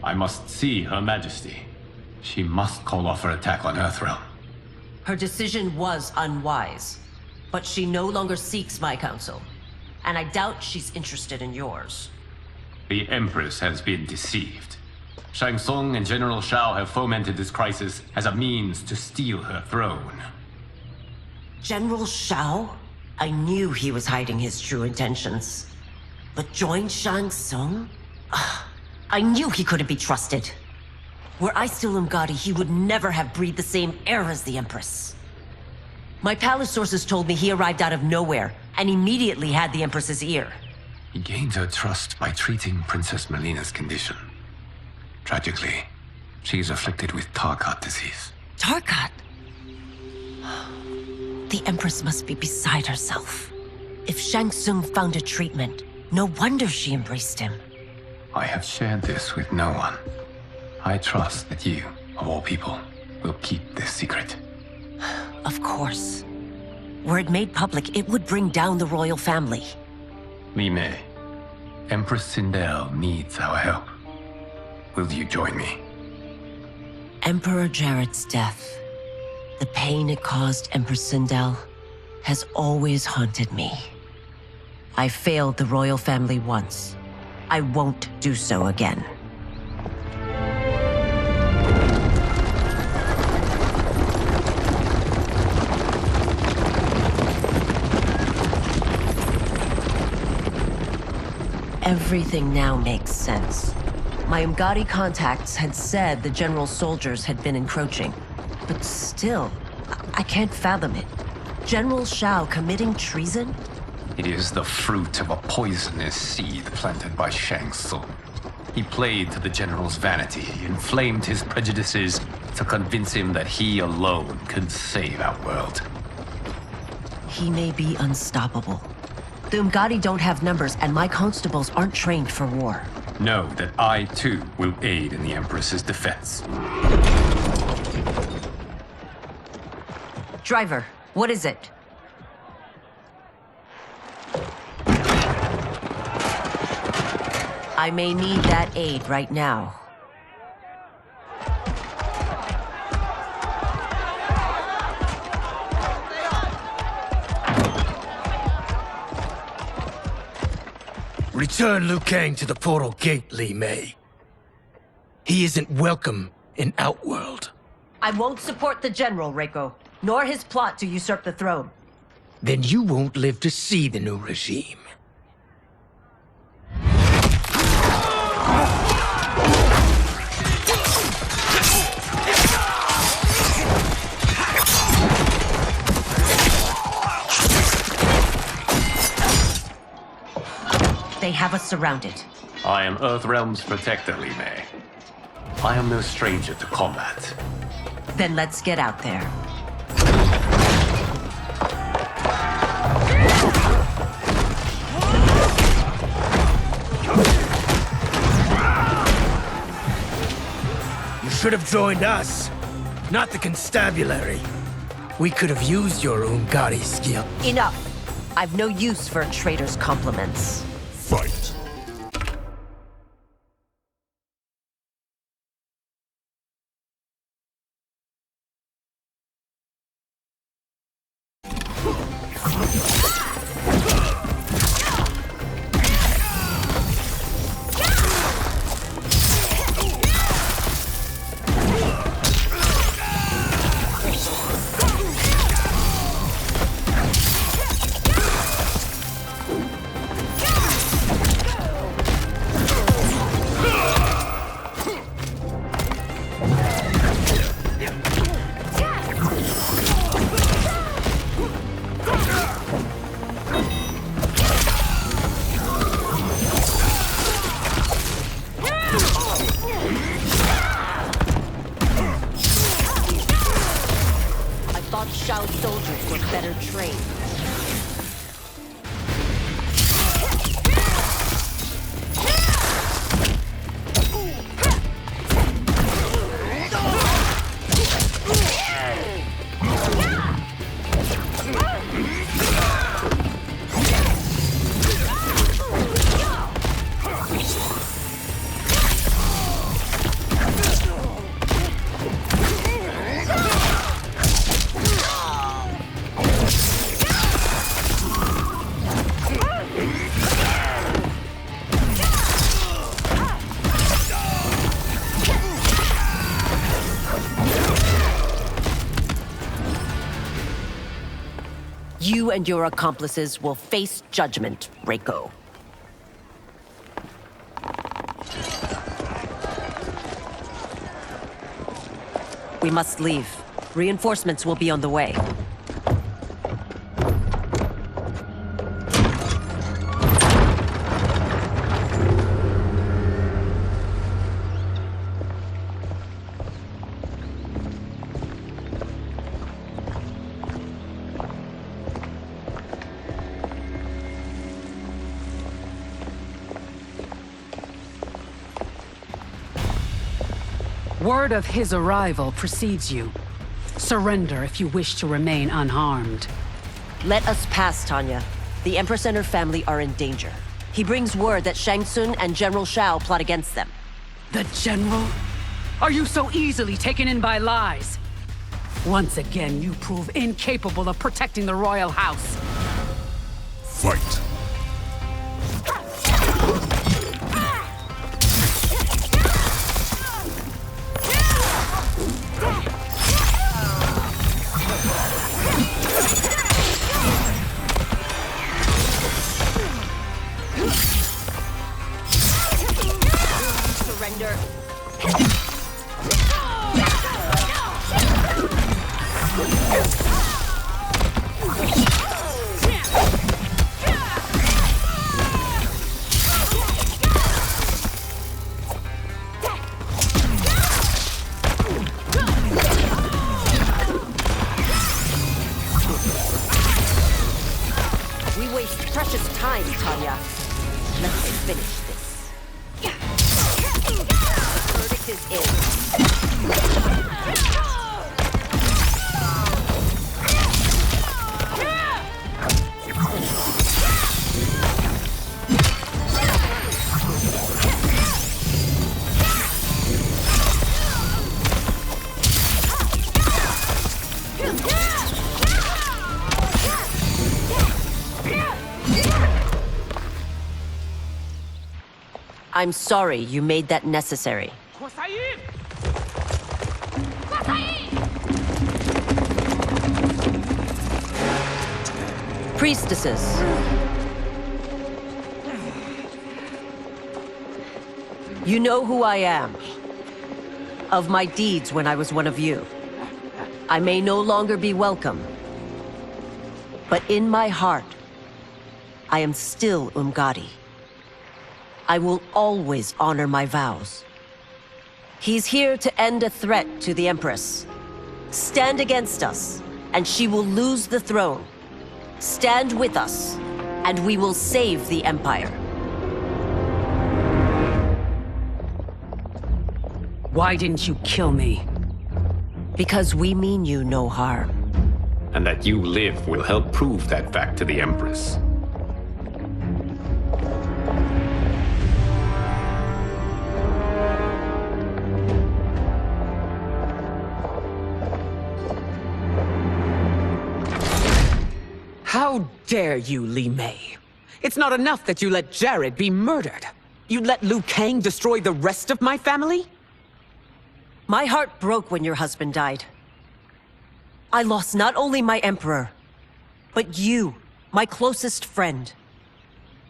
I must see Her Majesty. She must call off her attack on Earthrealm. Her decision was unwise, but she no longer seeks my counsel, and I doubt she's interested in yours. The Empress has been deceived. Shang Tsung and General Shao have fomented this crisis as a means to steal her throne. General Shao? I knew he was hiding his true intentions. But join Shang Tsung? I knew he couldn't be trusted. Were I still Umgadi, he would never have breathed the same air as the Empress. My palace sources told me he arrived out of nowhere, and immediately had the Empress's ear. He gained her trust by treating Princess Melina's condition. Tragically, she is afflicted with Tarkat disease. Tarkat? The Empress must be beside herself. If Shang Tsung found a treatment, no wonder she embraced him. I have shared this with no one. I trust that you, of all people, will keep this secret. Of course. Were it made public, it would bring down the royal family. Li Mei, Empress Sindel needs our help. Will you join me? Emperor Jarrett's death, the pain it caused Empress Sindel, has always haunted me. I failed the royal family once. I won't do so again. Everything now makes sense. My Umgadi contacts had said the general soldiers had been encroaching. But still, I can't fathom it. General Shao committing treason? It is the fruit of a poisonous seed planted by Shang Tsung. He played to the general's vanity, inflamed his prejudices to convince him that he alone could save Outworld. He may be unstoppable. The Umgadi don't have numbers, and my constables aren't trained for war. Know that I, too, will aid in the Empress's defense. Driver, what is it? I may need that aid right now. Return Liu Kang to the portal gate, Li Mei. He isn't welcome in Outworld. I won't support the General, Reiko, nor his plot to usurp the throne. Then you won't live to see the new regime. They have us surrounded. I am Earthrealm's protector, Li Mei. I am no stranger to combat. Then let's get out there. You should have joined us, not the constabulary. We could have used your Umgadi skill. Enough! I've no use for a traitor's compliments. Fight. Shao soldiers were better trained. You and your accomplices will face judgment, Reiko. We must leave. Reinforcements will be on the way. Word of his arrival precedes you. Surrender if you wish to remain unharmed. Let us pass, Tanya. The Empress and her family are in danger. He brings word that Shang Tsung and General Shao plot against them. The General? Are you so easily taken in by lies? Once again, you prove incapable of protecting the royal house. Fight. Surrender. in. I'm sorry you made that necessary. Priestesses. You know who I am. Of my deeds when I was one of you. I may no longer be welcome. But in my heart, I am still Umgadi. I will always honor my vows. He's here to end a threat to the Empress. Stand against us, and she will lose the throne. Stand with us, and we will save the Empire. Why didn't you kill me? Because we mean you no harm. And that you live will help prove that fact to the Empress. How dare you, Li Mei? It's not enough that you let Jared be murdered. You'd let Liu Kang destroy the rest of my family? My heart broke when your husband died. I lost not only my emperor, but you, my closest friend.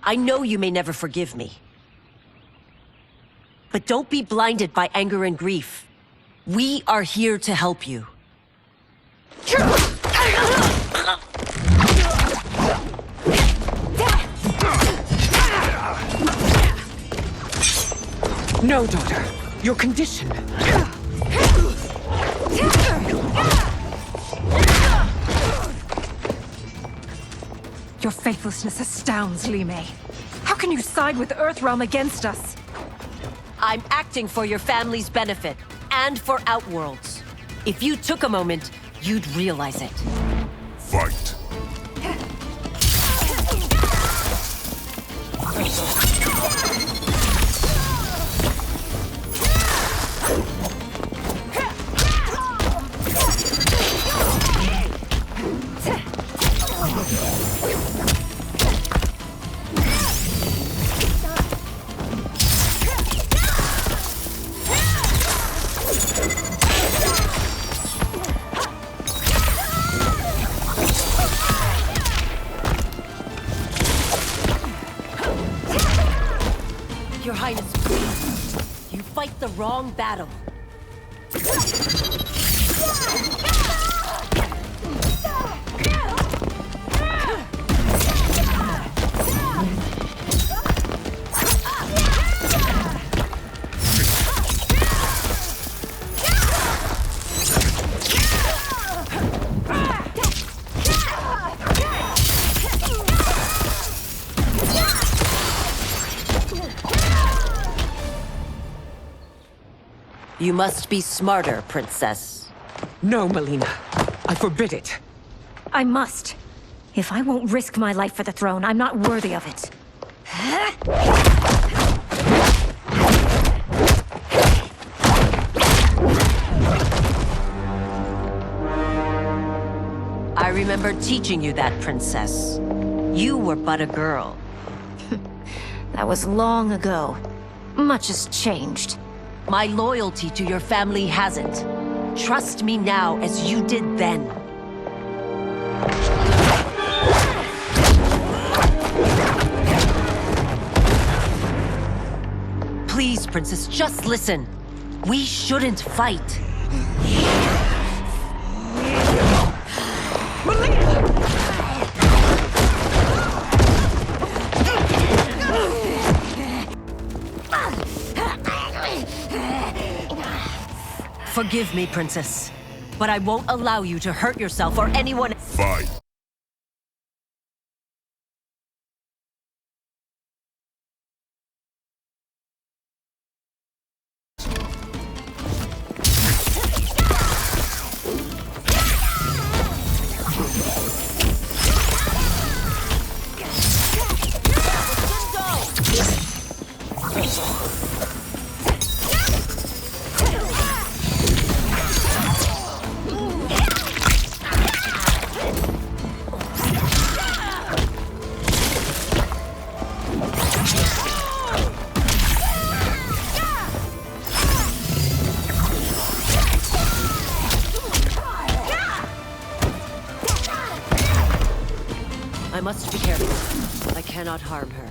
I know you may never forgive me. But don't be blinded by anger and grief. We are here to help you. No, daughter. Your condition. Your faithlessness astounds, Li Mei. How can you side with Earthrealm against us? I'm acting for your family's benefit, and for Outworld's. If you took a moment, you'd realize it. Fight. Your Highness, please. You fight the wrong battle. You must be smarter, Princess. No, Melina. I forbid it. I must. If I won't risk my life for the throne, I'm not worthy of it. I remember teaching you that, Princess. You were but a girl. That was long ago. Much has changed. My loyalty to your family hasn't. Trust me now as you did then. Please, Princess, just listen. We shouldn't fight. Forgive me, Princess, but I won't allow you to hurt yourself or anyone. Fight. cannot harm her.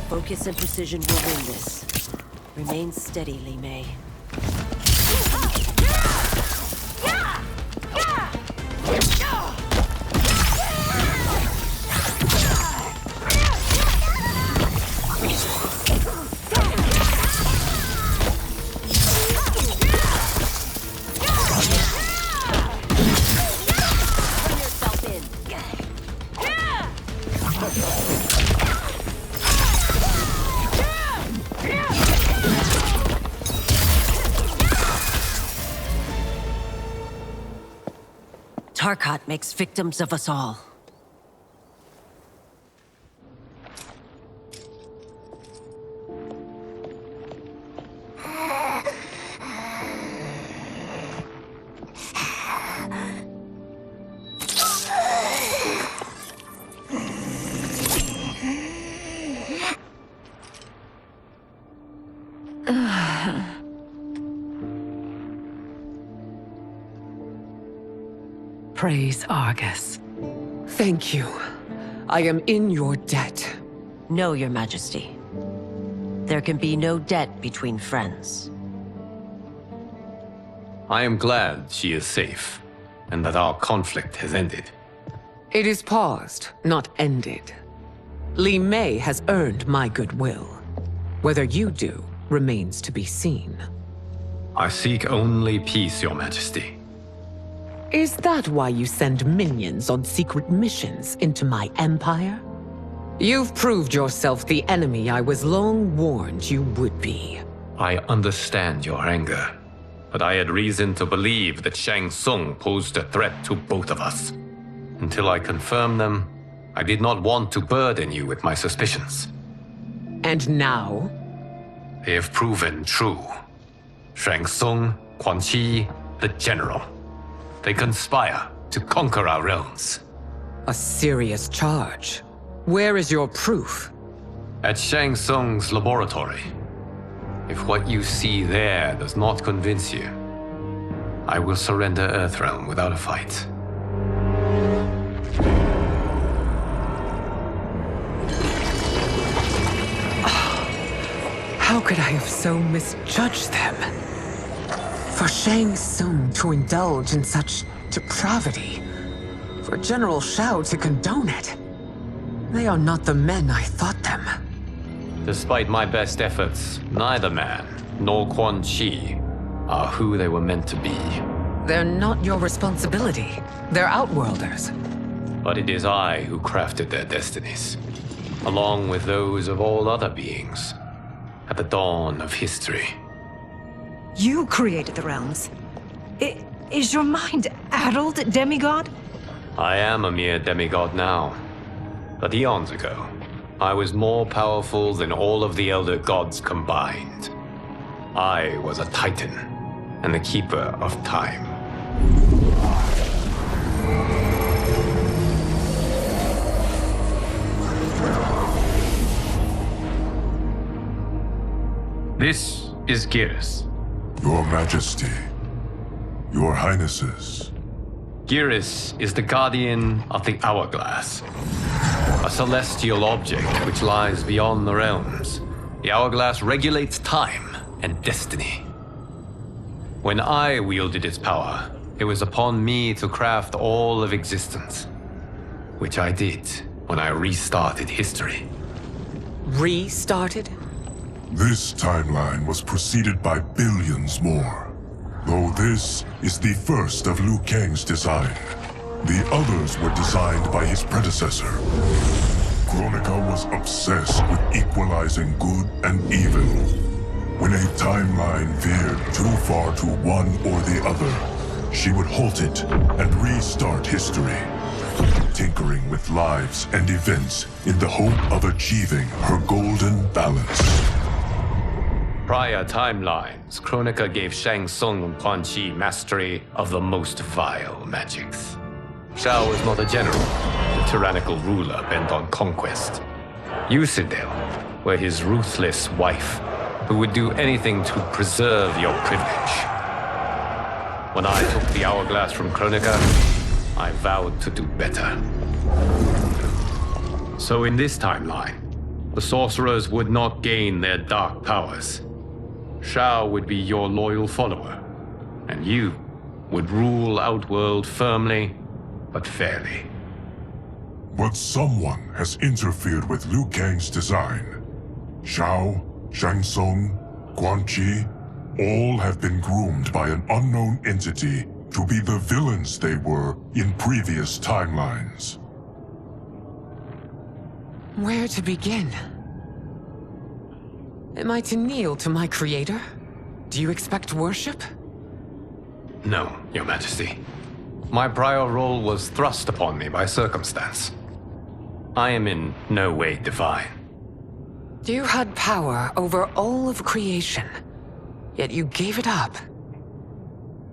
Focus and precision will win this. Remain steady, Li Mei. Tarkat makes victims of us all. Praise Argus. Thank you. I am in your debt. No, Your Majesty. There can be no debt between friends. I am glad she is safe, and that our conflict has ended. It is paused, not ended. Li Mei has earned my goodwill. Whether you do remains to be seen. I seek only peace, Your Majesty. Is that why you send minions on secret missions into my empire? You've proved yourself the enemy I was long warned you would be. I understand your anger, but I had reason to believe that Shang Tsung posed a threat to both of us. Until I confirmed them, I did not want to burden you with my suspicions. And now? They have proven true. Shang Tsung, Quan Chi, the General. They conspire to conquer our realms. A serious charge. Where is your proof? At Shang Tsung's laboratory. If what you see there does not convince you, I will surrender Earthrealm without a fight. How could I have so misjudged them? For Shang Tsung to indulge in such depravity, for General Shao to condone it, they are not the men I thought them. Despite my best efforts, neither man nor Quan Chi are who they were meant to be. They're not your responsibility. They're Outworlders. But it is I who crafted their destinies, along with those of all other beings, at the dawn of history. You created the realms. Is your mind addled, demigod? I am a mere demigod now. But eons ago, I was more powerful than all of the Elder Gods combined. I was a Titan, and the Keeper of Time. This is Geras. Your Majesty, Your Highnesses. Geras is the guardian of the Hourglass, a celestial object which lies beyond the realms. The Hourglass regulates time and destiny. When I wielded its power, it was upon me to craft all of existence, which I did when I restarted history. Restarted? This timeline was preceded by billions more. Though this is the first of Liu Kang's design. The others were designed by his predecessor. Kronika was obsessed with equalizing good and evil. When a timeline veered too far to one or the other, she would halt it and restart history, tinkering with lives and events in the hope of achieving her golden balance. Prior timelines, Kronika gave Shang Tsung and Quan Chi mastery of the most vile magics. Shao was not a general, a tyrannical ruler bent on conquest. You, Sindel, were his ruthless wife, who would do anything to preserve your privilege. When I took the Hourglass from Kronika, I vowed to do better. So in this timeline, the sorcerers would not gain their dark powers. Shao would be your loyal follower, and you would rule Outworld firmly, but fairly. But someone has interfered with Liu Kang's design. Shao, Shang Tsung, Quan Chi, all have been groomed by an unknown entity to be the villains they were in previous timelines. Where to begin? Am I to kneel to my creator? Do you expect worship? No, Your Majesty. My prior role was thrust upon me by circumstance. I am in no way divine. You had power over all of creation, yet you gave it up.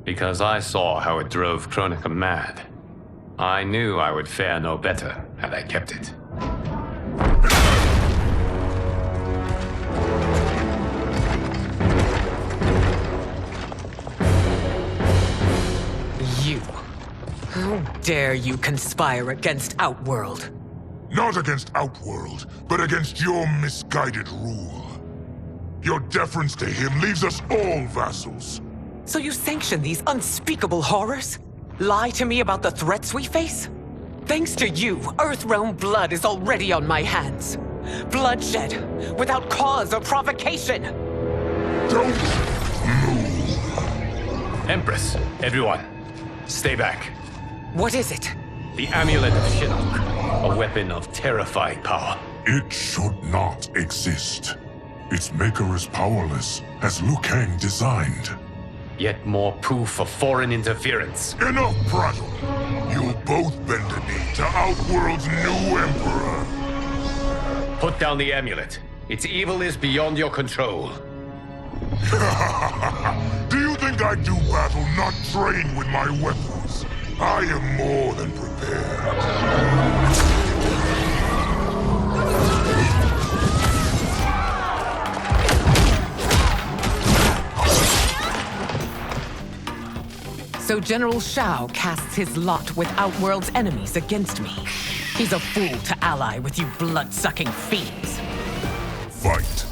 Because I saw how it drove Kronika mad. I knew I would fare no better had I kept it. You. How dare you conspire against Outworld? Not against Outworld, but against your misguided rule. Your deference to him leaves us all vassals. So you sanction these unspeakable horrors? Lie to me about the threats we face? Thanks to you, Earthrealm blood is already on my hands. Bloodshed, without cause or provocation. Don't Empress, everyone, stay back. What is it? The Amulet of Shinnok, a weapon of terrifying power. It should not exist. Its maker is powerless, as Liu Kang designed. Yet more proof of foreign interference. Enough prattle! You'll both bend a knee to Outworld's new emperor. Put down the amulet. Its evil is beyond your control. Do you think I do battle not trained with my weapons? I am more than prepared. So General Shao casts his lot with Outworld's enemies against me. He's a fool to ally with you blood-sucking fiends. Fight.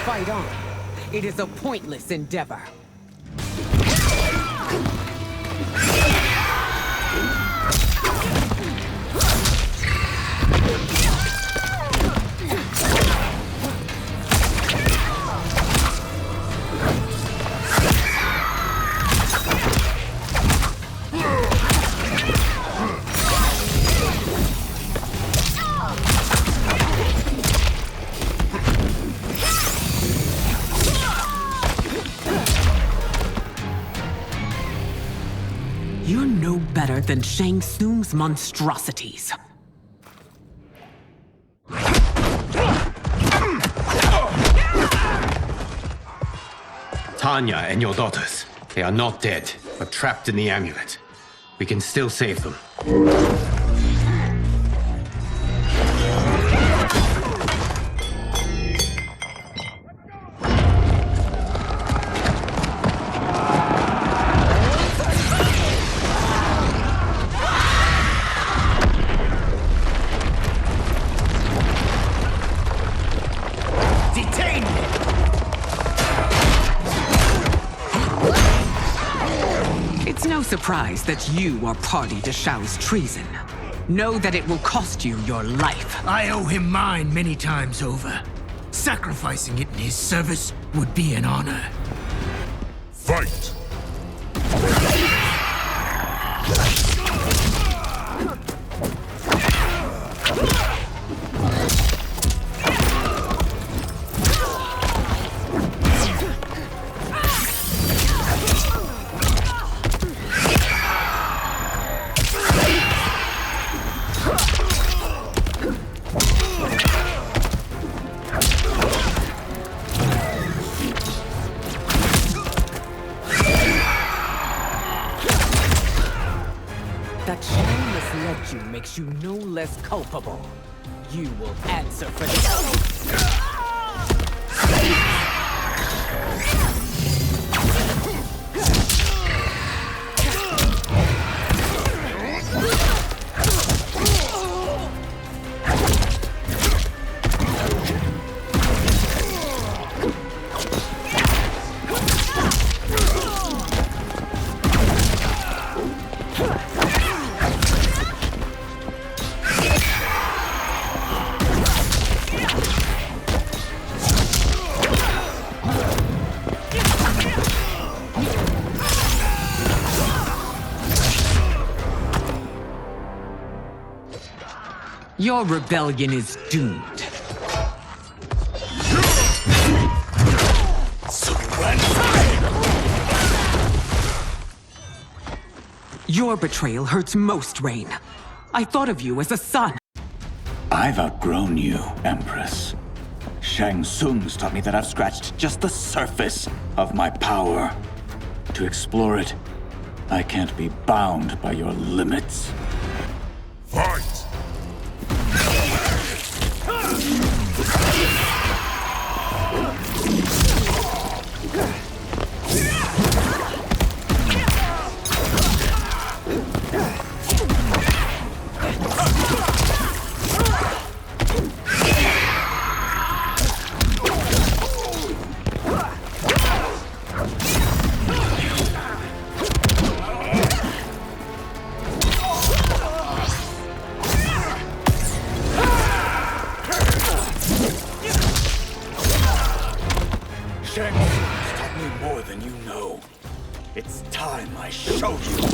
Fight on. It is a pointless endeavor. no better than Shang Tsung's monstrosities. Tanya and your daughters, they are not dead, but trapped in the amulet. We can still save them. Surprised that you are party to Shao's treason. Know that it will cost you your life. I owe him mine many times over. Sacrificing it in his service would be an honor. Fight! Makes you no less culpable. You will answer for this. Your rebellion is doomed. Your betrayal hurts most, Rain. I thought of you as a son. I've outgrown you, Empress. Shang Tsung's taught me that I've scratched just the surface of my power. To explore it, I can't be bound by your limits. Fight! It's time I show you.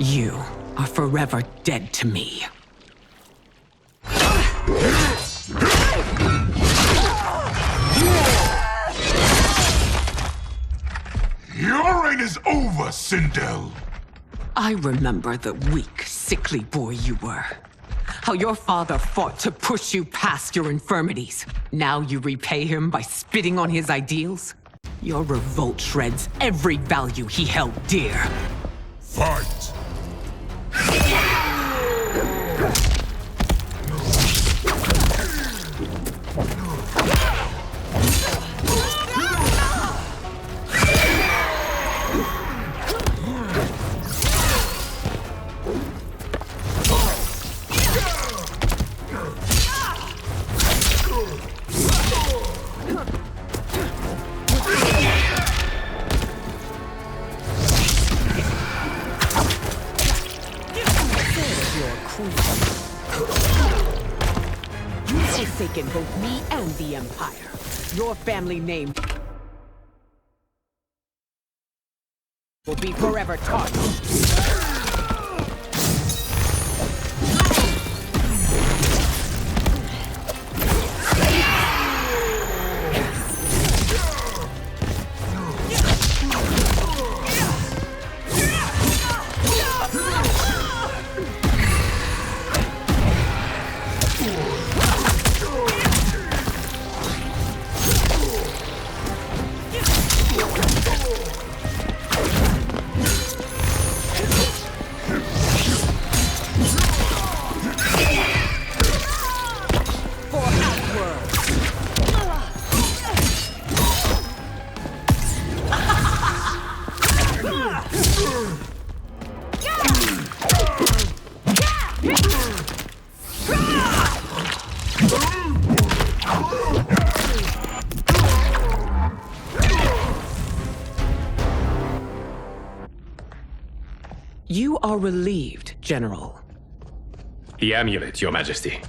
You are forever dead to me. Your reign is over, Sindel. I remember the weak, sickly boy you were. How your father fought to push you past your infirmities. Now you repay him by spitting on his ideals? Your revolt shreds every value he held dear. Fight! You've forsaken both me and the Empire. Your family name will be forever tarnished. You are relieved, General. The amulet, Your Majesty.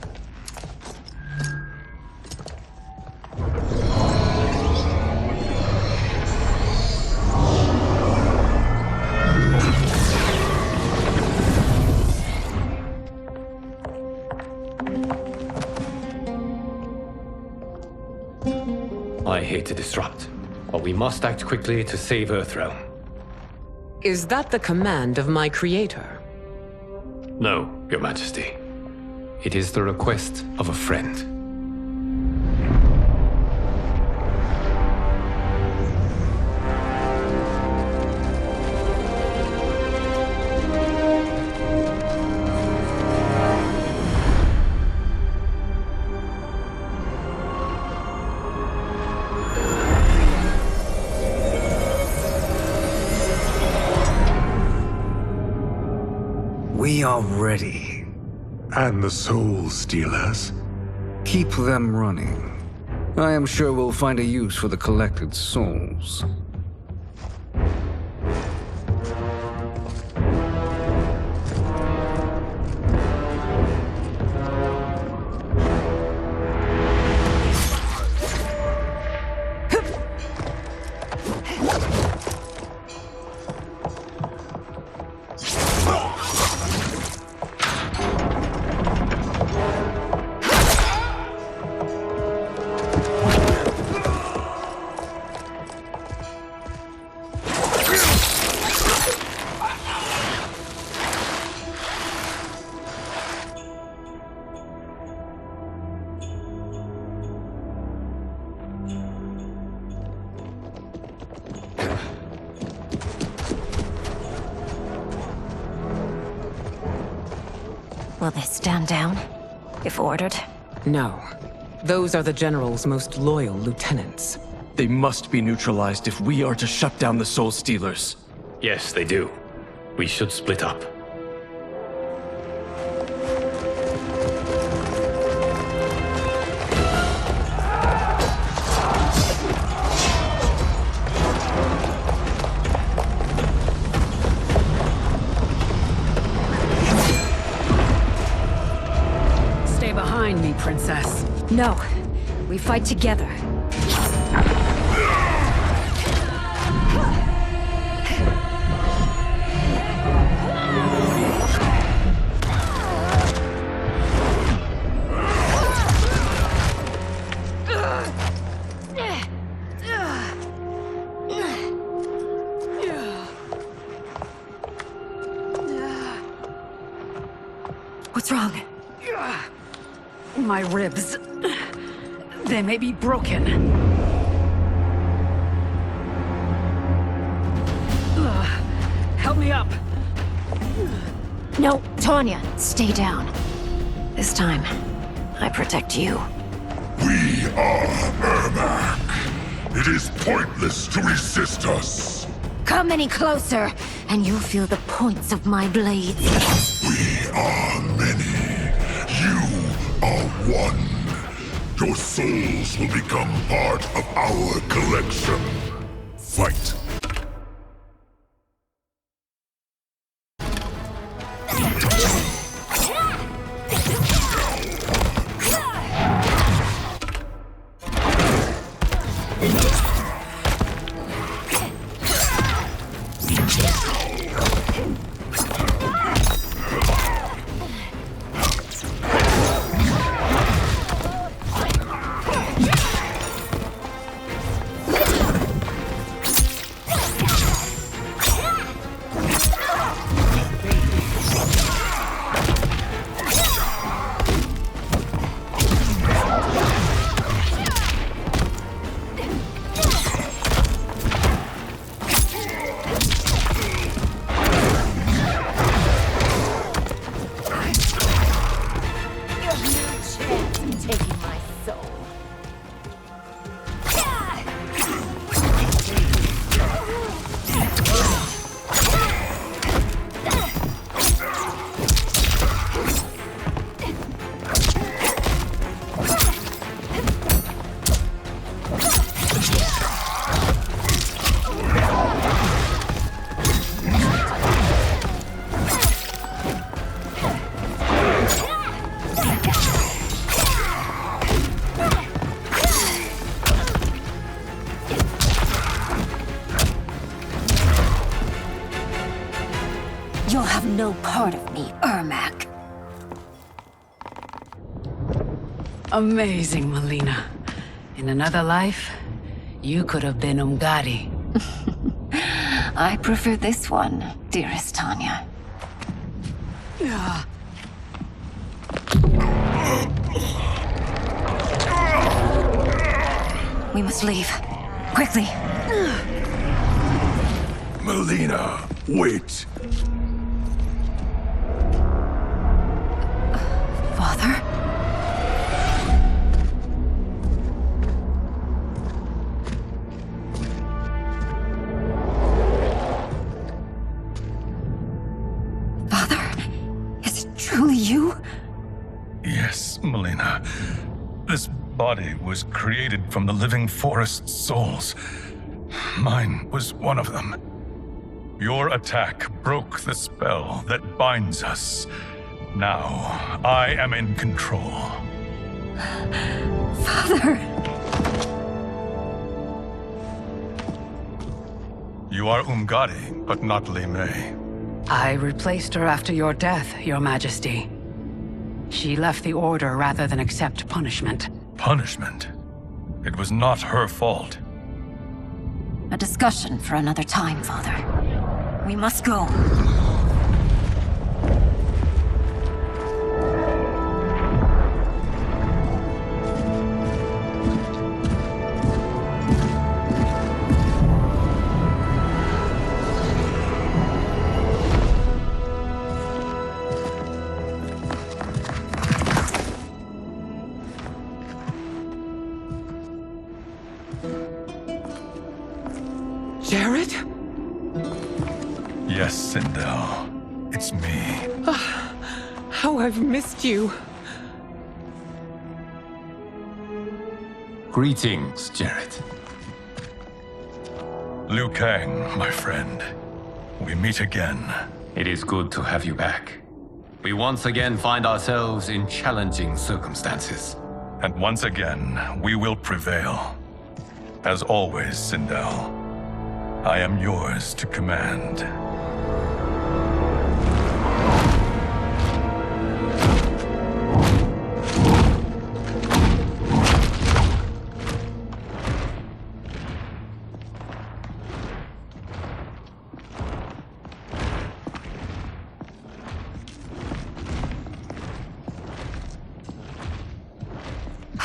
I hate to disrupt, but we must act quickly to save Earthrealm. Is that the command of my creator? No, Your Majesty. It is the request of a friend. We are ready. And the Soul Stealers? Keep them running. I am sure we'll find a use for the collected souls. Will they stand down, if ordered? No. Those are the General's most loyal lieutenants. They must be neutralized if we are to shut down the Soul Stealers. Yes, they do. We should split up. Stay behind me, Princess. No. We fight together. What's wrong? My ribs. They may be broken. Help me up. No, Tanya, stay down. This time, I protect you. We are Ermac. It is pointless to resist us. Come any closer, and you'll feel the points of my blades. We are many. You are one. Your souls will become part of our collection. Fight. You'll have no part of me, Ermac. Amazing, Melina. In another life, you could have been Umgadi. I prefer this one, dearest Tanya. We must leave. Quickly. Melina, wait. Father? Father? Is it truly you? Yes, Melina. This body was created from the living forest's souls. Mine was one of them. Your attack broke the spell that binds us. Now, I am in control. Father! You are Umgadi, but not Li Mei. I replaced her after your death, Your Majesty. She left the Order rather than accept punishment. Punishment? It was not her fault. A discussion for another time, Father. We must go. Jared? Yes, Sindel. It's me. How I've missed you. Greetings, Jared. Liu Kang, my friend. We meet again. It is good to have you back. We once again find ourselves in challenging circumstances. And once again, we will prevail. As always, Sindel, I am yours to command.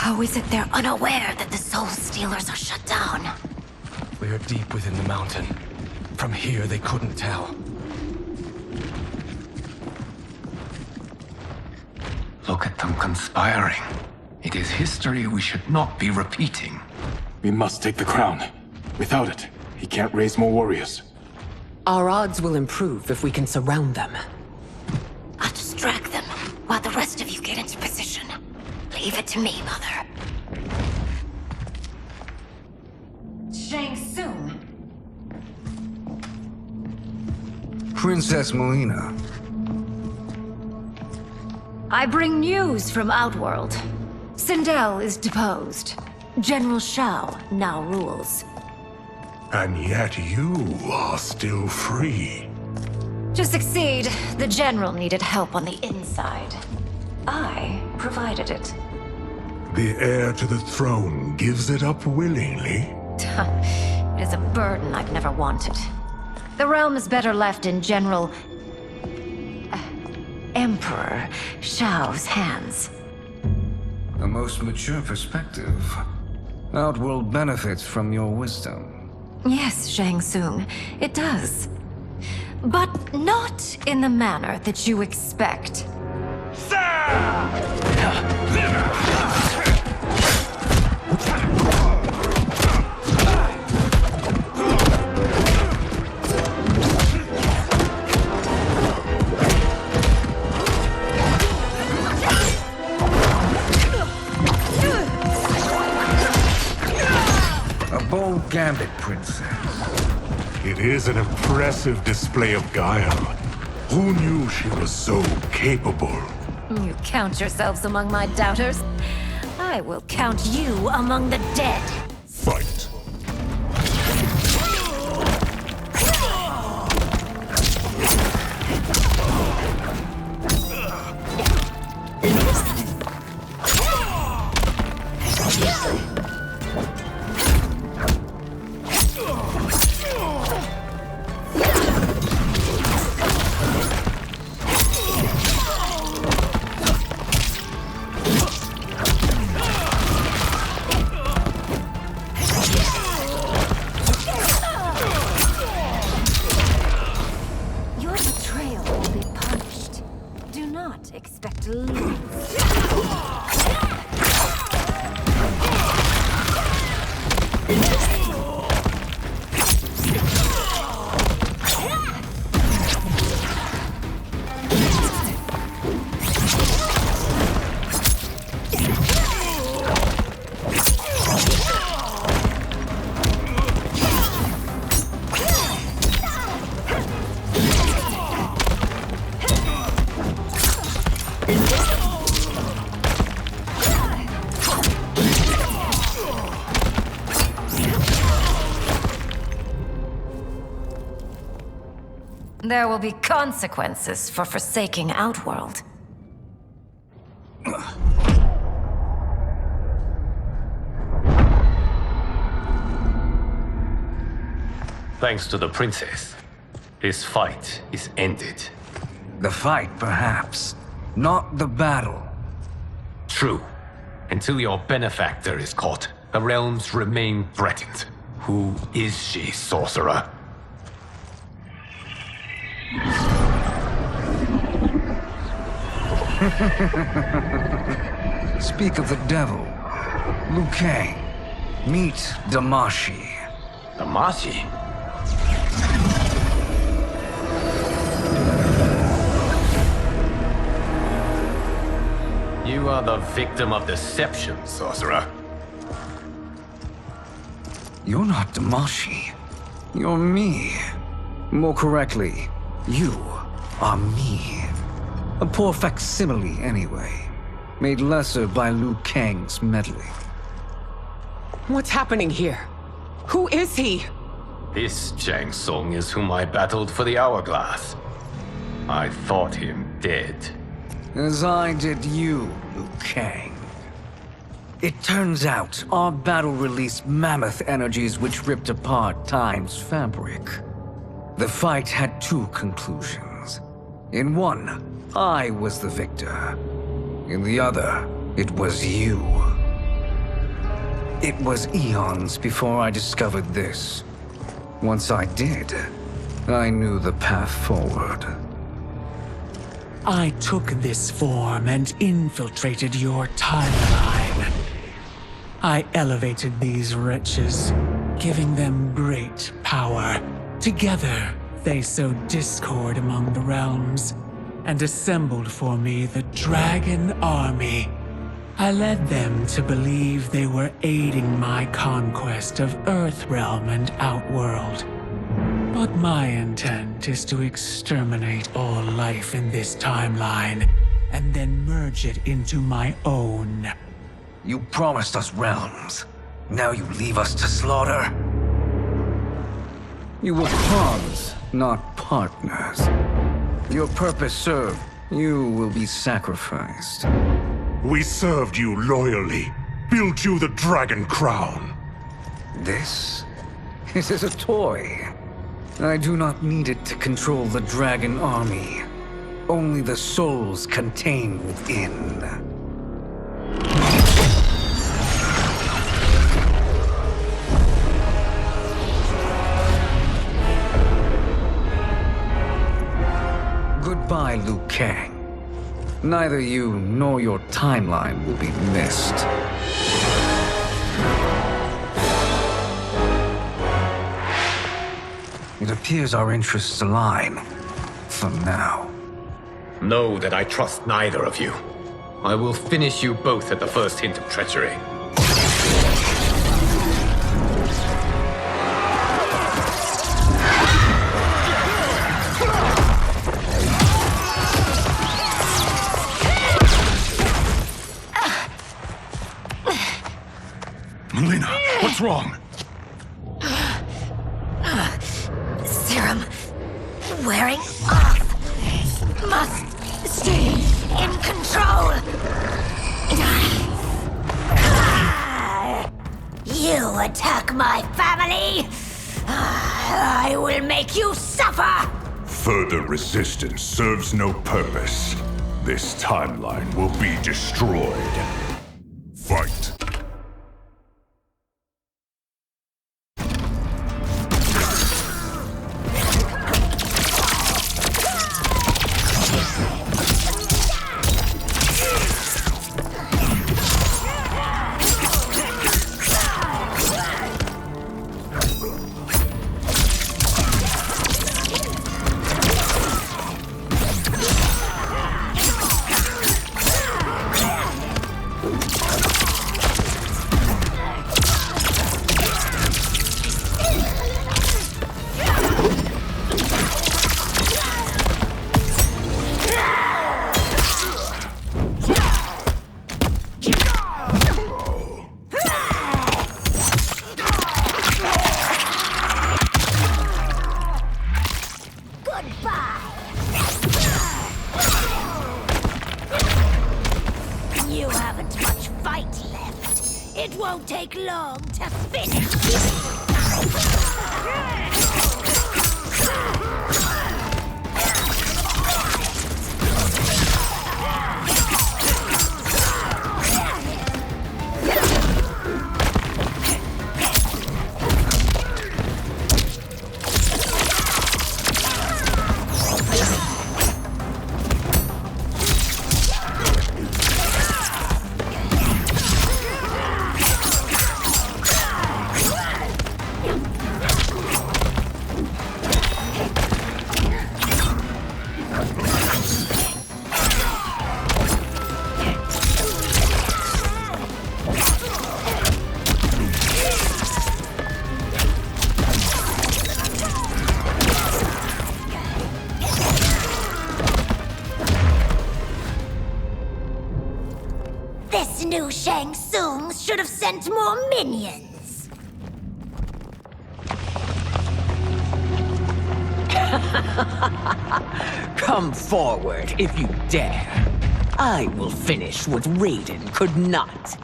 How is it they're unaware that the Soul Stealers are shut down? We are deep within the mountain. From here, they couldn't tell. Look at them conspiring. It is history we should not be repeating. We must take the crown. Without it, he can't raise more warriors. Our odds will improve if we can surround them. I'll distract them while the rest of you get into position. Leave it to me, Mother. Shang Tsung. Princess Melina. I bring news from Outworld. Sindel is deposed. General Shao now rules. And yet you are still free. To succeed, the General needed help on the inside. I provided it. The heir to the throne gives it up willingly. It is a burden I've never wanted. The realm is better left in General... Emperor Shao's hands. A most mature perspective. Outworld benefits from your wisdom. Yes, Shang Tsung, it does. But not in the manner that you expect. A bold gambit, Princess. It is an impressive display of guile. Who knew she was so capable? You count yourselves among my doubters. I will count you among the dead. Fight. There will be consequences for forsaking Outworld. Thanks to the princess, this fight is ended. The fight, perhaps. Not the battle. True. Until your benefactor is caught, the realms remain threatened. Who is she, sorcerer? Speak of the devil. Liu Kang. Meet Damashi. Damashi? You are the victim of deception, sorcerer. You're not Damashi. You're me. More correctly, you are me. A poor facsimile, anyway. Made lesser by Liu Kang's meddling. What's happening here? Who is he? This Shang Tsung is whom I battled for the Hourglass. I thought him dead. As I did you, Liu Kang. It turns out our battle released mammoth energies which ripped apart time's fabric. The fight had two conclusions. In one, I was the victor. In the other, it was you. It was eons before I discovered this. Once I did, I knew the path forward. I took this form and infiltrated your timeline. I elevated these wretches, giving them great power. Together, they sowed discord among the realms and assembled for me the Dragon Army. I led them to believe they were aiding my conquest of Earthrealm and Outworld. But my intent is to exterminate all life in this timeline and then merge it into my own. You promised us realms. Now you leave us to slaughter? You were pawns, not partners. Your purpose served. You will be sacrificed. We served you loyally, built you the Dragon Crown. This is a toy. I do not need it to control the Dragon Army. Only the souls contained within. Goodbye, Liu Kang. Neither you nor your timeline will be missed. It appears our interests align. For now. Know that I trust neither of you. I will finish you both at the first hint of treachery. Melina, what's wrong? Serum wearing off. Must stay in control. You attack my family. I will make you suffer. Further resistance serves no purpose. This timeline will be destroyed. Fight. You haven't much fight left. It won't take long to finish. This new Shang Tsung should have sent more minions. Come forward if you dare. I will finish what Raiden could not.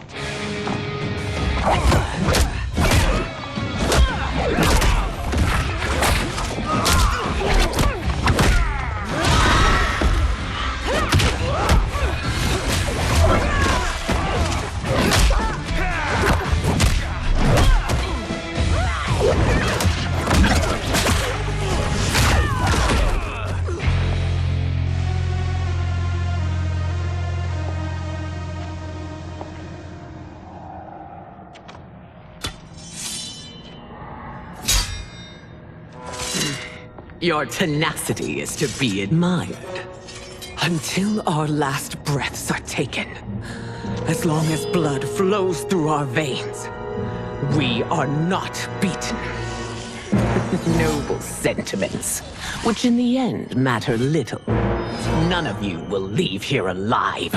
Your tenacity is to be admired. Until our last breaths are taken, as long as blood flows through our veins, we are not beaten. Noble sentiments, which in the end matter little. None of you will leave here alive.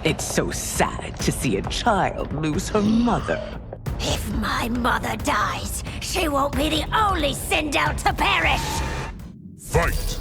It's so sad to see a child lose her mother. If my mother dies, she won't be the only Sindel to perish! Fight!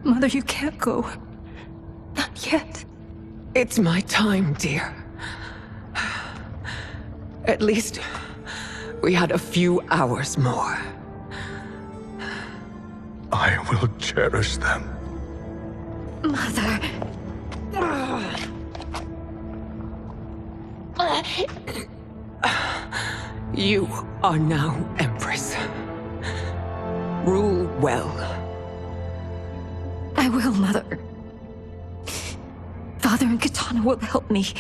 Mother, you can't go. Not yet. It's my time, dear. At least we had a few hours more. I will cherish them. Mother. You are now Empress. Rule well. I will, Mother. Father and Katana will help me.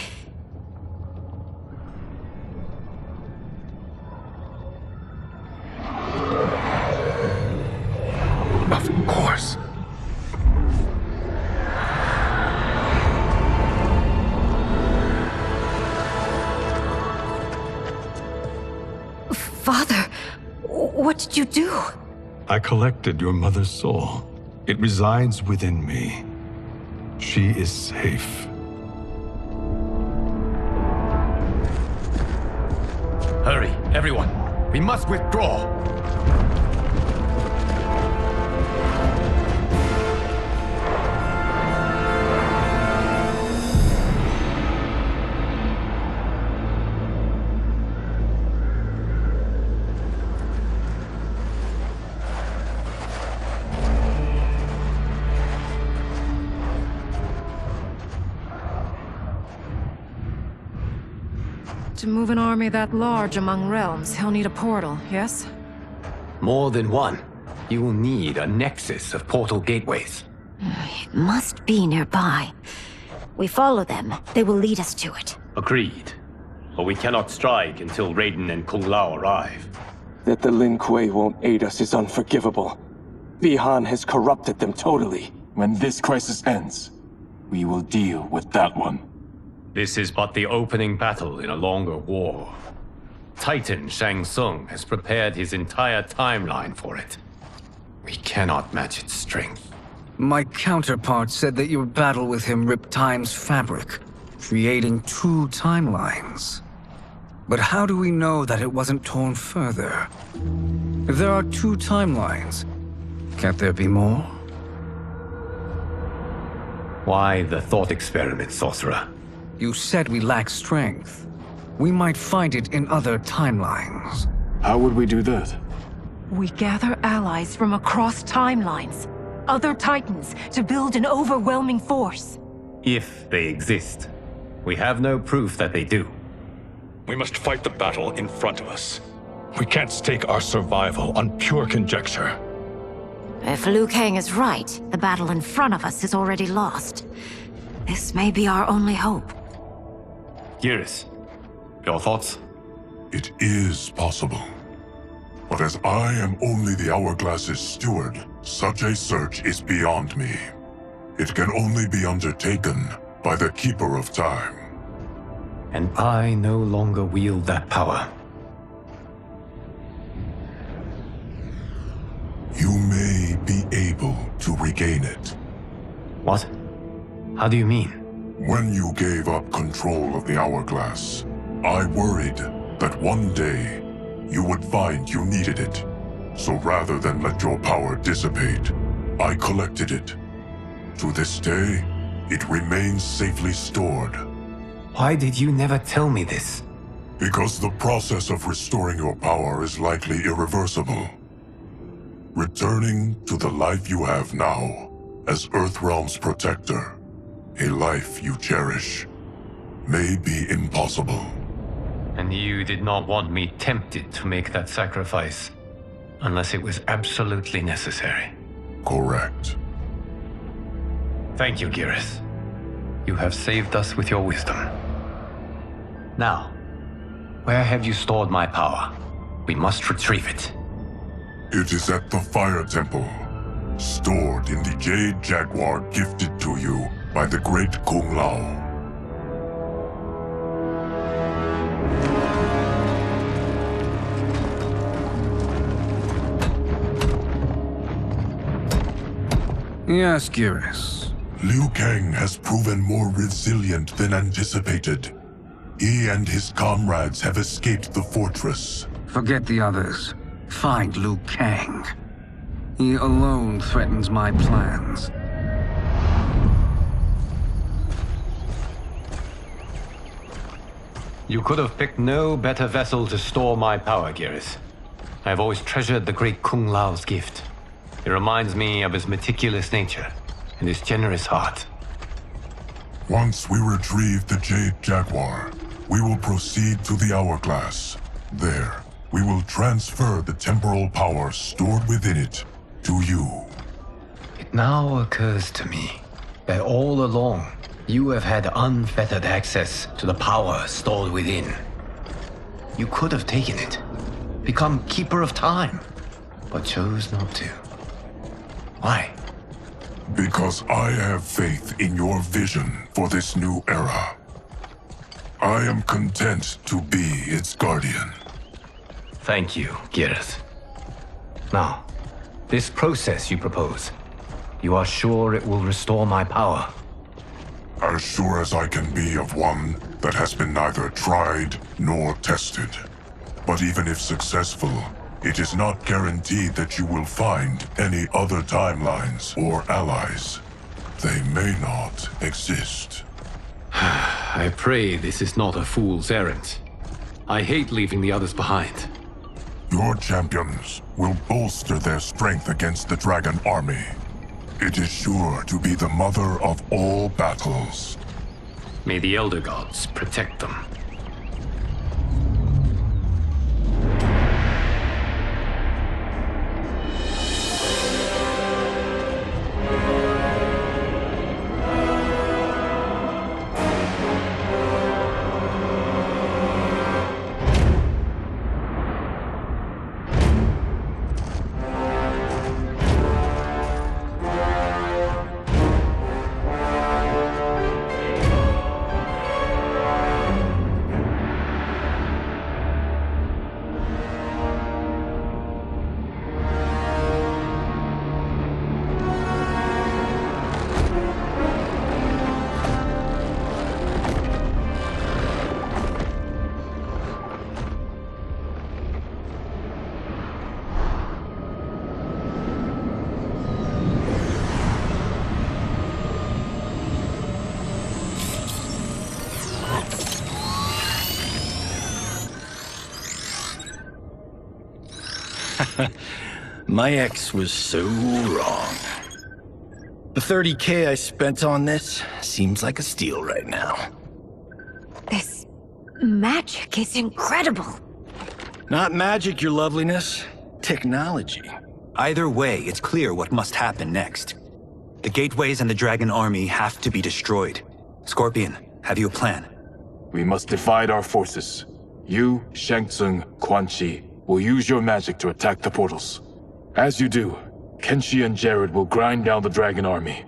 Of course. Father, what did you do? I collected your mother's soul. It resides within me. She is safe. Hurry, everyone. We must withdraw. To move an army that large among realms, he'll need a portal, yes? More than one. You will need a nexus of portal gateways. It must be nearby. We follow them. They will lead us to it. Agreed. But we cannot strike until Raiden and Kung Lao arrive. That the Lin Kuei won't aid us is unforgivable. Bihan has corrupted them totally. When this crisis ends, we will deal with that one. This is but the opening battle in a longer war. Titan Shang Tsung has prepared his entire timeline for it. We cannot match its strength. My counterpart said that your battle with him ripped time's fabric, creating 2 timelines. But how do we know that it wasn't torn further? If there are 2 timelines, can't there be more? Why the thought experiment, sorcerer? You said we lack strength. We might find it in other timelines. How would we do that? We gather allies from across timelines, other Titans, to build an overwhelming force. If they exist. We have no proof that they do. We must fight the battle in front of us. We can't stake our survival on pure conjecture. If Liu Kang is right, the battle in front of us is already lost. This may be our only hope. Geras, your thoughts? It is possible. But as I am only the Hourglass's steward, such a search is beyond me. It can only be undertaken by the Keeper of Time. And I no longer wield that power. You may be able to regain it. What? How do you mean? When you gave up control of the Hourglass, I worried that one day you would find you needed it. So rather than let your power dissipate, I collected it. To this day, it remains safely stored. Why did you never tell me this? Because the process of restoring your power is likely irreversible. Returning to the life you have now, as Earthrealm's protector, a life you cherish, may be impossible. And you did not want me tempted to make that sacrifice, unless it was absolutely necessary. Correct. Thank you, Geras. You have saved us with your wisdom. Now, where have you stored my power? We must retrieve it. It is at the Fire Temple, stored in the Jade Jaguar gifted to you by the great Kung Lao. Yes, Geras. Liu Kang has proven more resilient than anticipated. He and his comrades have escaped the fortress. Forget the others. Find Liu Kang. He alone threatens my plans. You could have picked no better vessel to store my power, Geras. I have always treasured the great Kung Lao's gift. It reminds me of his meticulous nature and his generous heart. Once we retrieve the Jade Jaguar, we will proceed to the Hourglass. There, we will transfer the temporal power stored within it to you. It now occurs to me that all along, you have had unfettered access to the power stored within. You could have taken it, become Keeper of Time, but chose not to. Why? Because I have faith in your vision for this new era. I am content to be its guardian. Thank you, Geras. Now, this process you propose, you are sure it will restore my power? As sure as I can be of one that has been neither tried nor tested. But even if successful, it is not guaranteed that you will find any other timelines or allies. They may not exist. I pray this is not a fool's errand. I hate leaving the others behind. Your champions will bolster their strength against the Dragon Army. It is sure to be the mother of all battles. May the Elder Gods protect them. My ex was so wrong. The 30K I spent on this seems like a steal right now. This magic is incredible. Not magic, your loveliness. Technology. Either way, it's clear what must happen next. The gateways and the dragon army have to be destroyed. Scorpion, have you a plan? We must divide our forces. You, Shang Tsung, Quan Chi will use your magic to attack the portals. As you do, Kenshi and Jared will grind down the dragon army.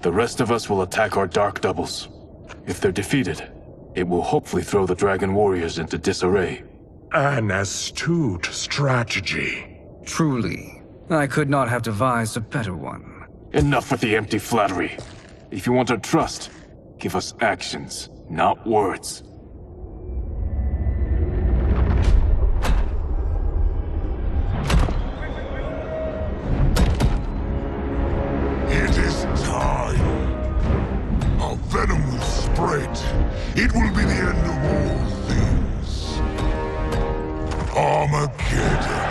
The rest of us will attack our dark doubles. If they're defeated, it will hopefully throw the dragon warriors into disarray. An astute strategy. Truly, I could not have devised a better one. Enough with the empty flattery. If you want our trust, give us actions, not words. It is time. Our venom will spread. It will be the end of all things. Armageddon.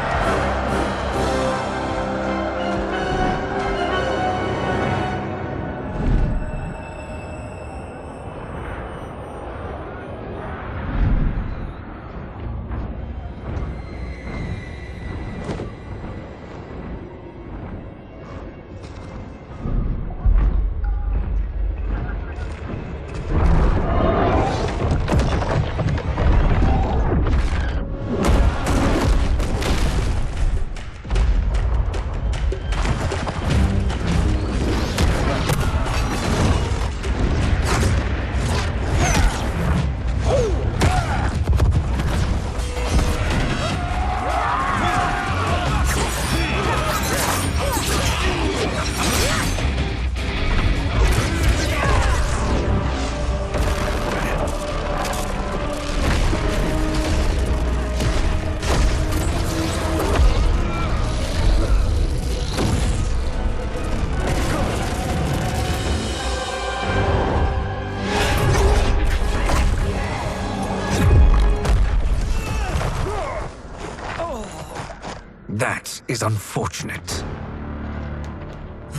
That is unfortunate.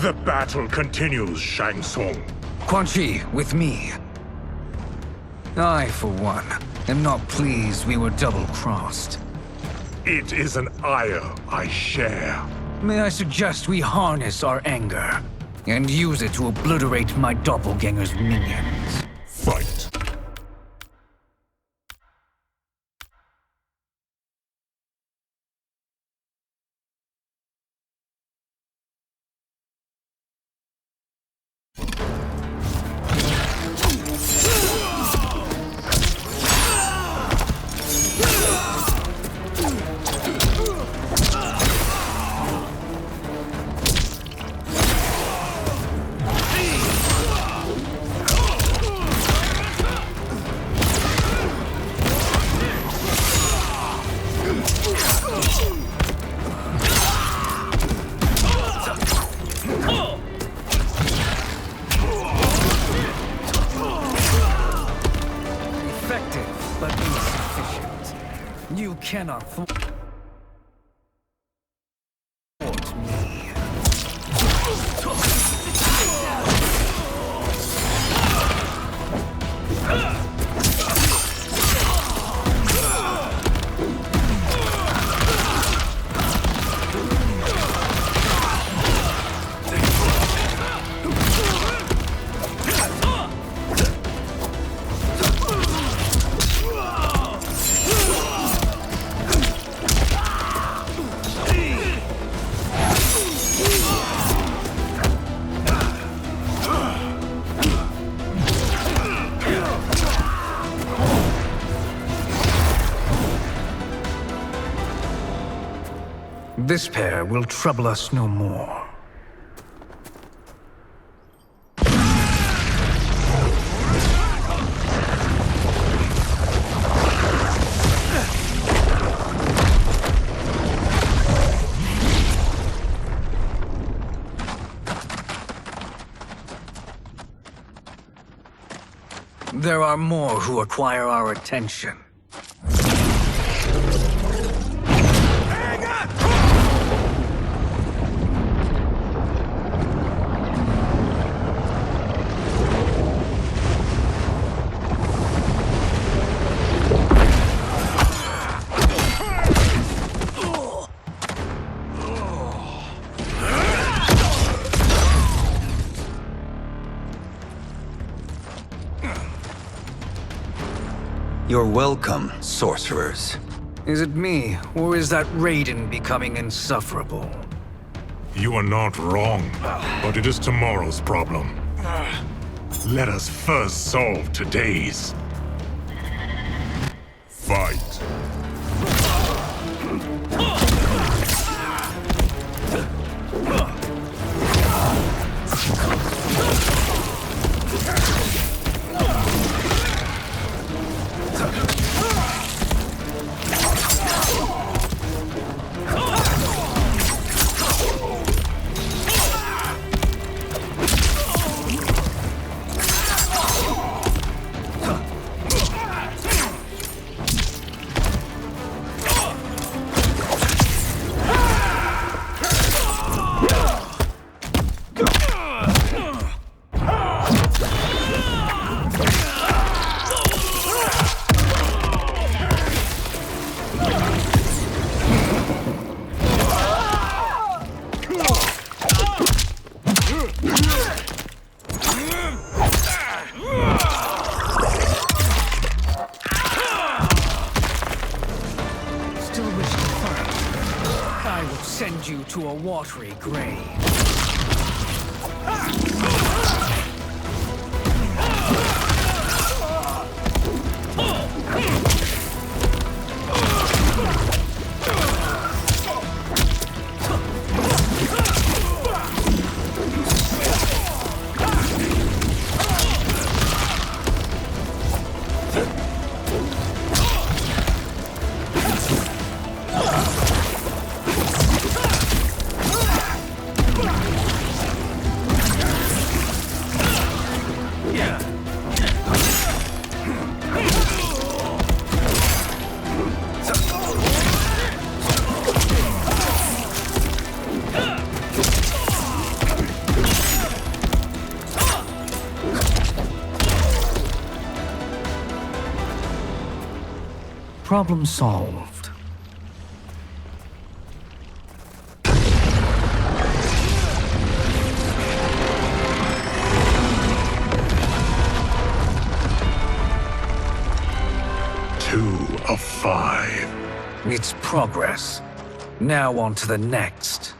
The battle continues, Shang Tsung. Quan Chi, with me. I, for one, am not pleased we were double-crossed. It is an ire I share. May I suggest we harness our anger and use it to obliterate my doppelganger's minions? Fight. Cannot thwart me. This pair will trouble us no more. There are more who acquire our attention. Hang on! You're welcome, sorcerers. Is it me, or is that Raiden becoming insufferable? You are not wrong, but it is tomorrow's problem. Let us first solve today's. Fight. Send you to a watery grave. Problem solved. Two of 5. It's progress. Now on to the next.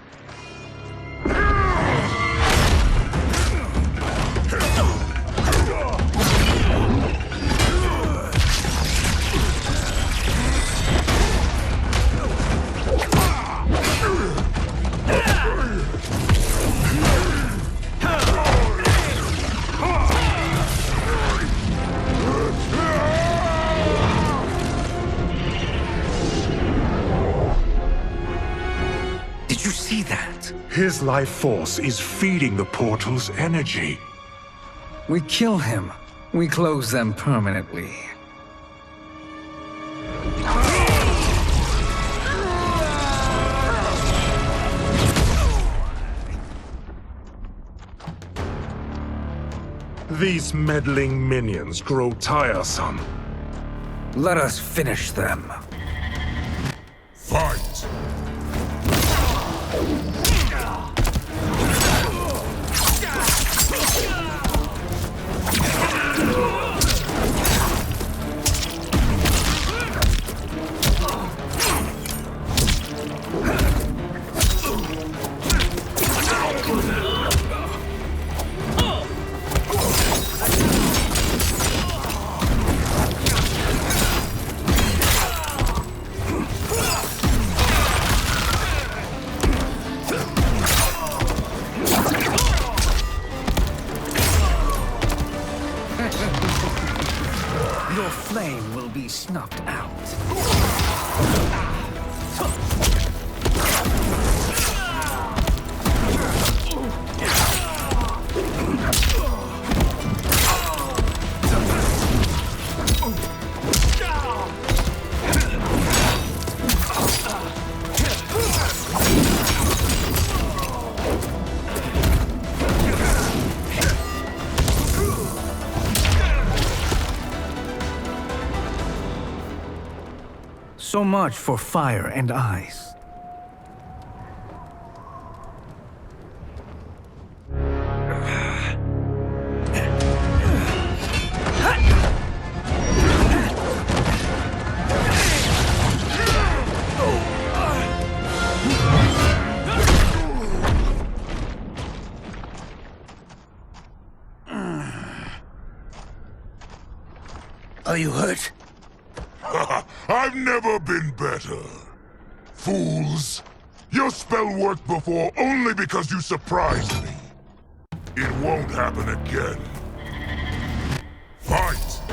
Did you see that? His life force is feeding the portal's energy. We kill him. We close them permanently. These meddling minions grow tiresome. Let us finish them. Fight! Your flame will be snuffed out. So much for fire and ice. Are you hurt? I've never been better. Fools! Your spell worked before only because you surprised me. It won't happen again. Fight!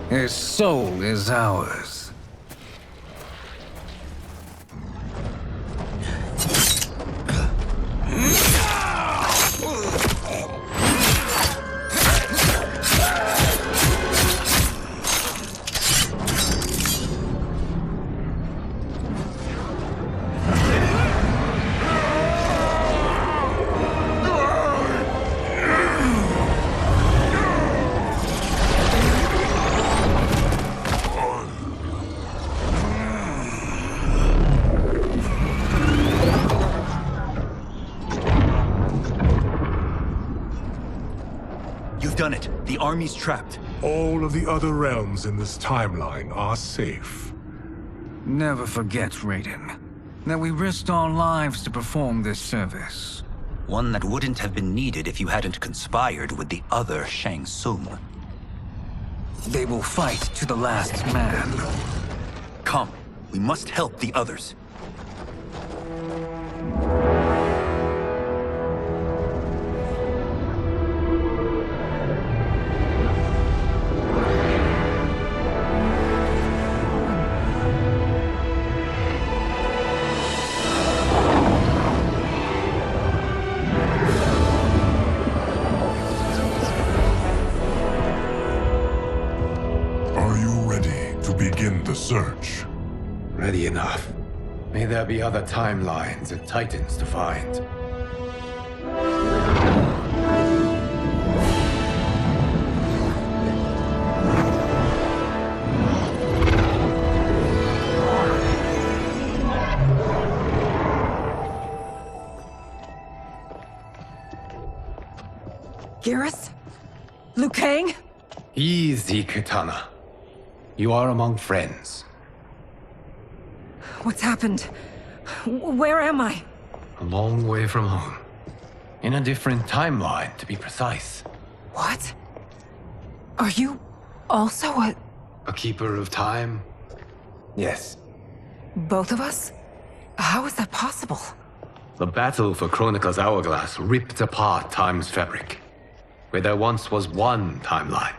His soul is ours. Done it. The army's trapped. All of the other realms in this timeline are safe. Never forget, Raiden, that we risked our lives to perform this service. One that wouldn't have been needed if you hadn't conspired with the other Shang Tsung. They will fight to the last man. Come, we must help the others. Search. Ready enough. May there be other timelines and titans to find. Garrus? Liu Kang? Easy, Kitana. You are among friends. What's happened? Where am I? A long way from home. In a different timeline, to be precise. What? Are you also a keeper of time? Yes. Both of us? How is that possible? The battle for Chronica's Hourglass ripped apart time's fabric. Where there once was one timeline,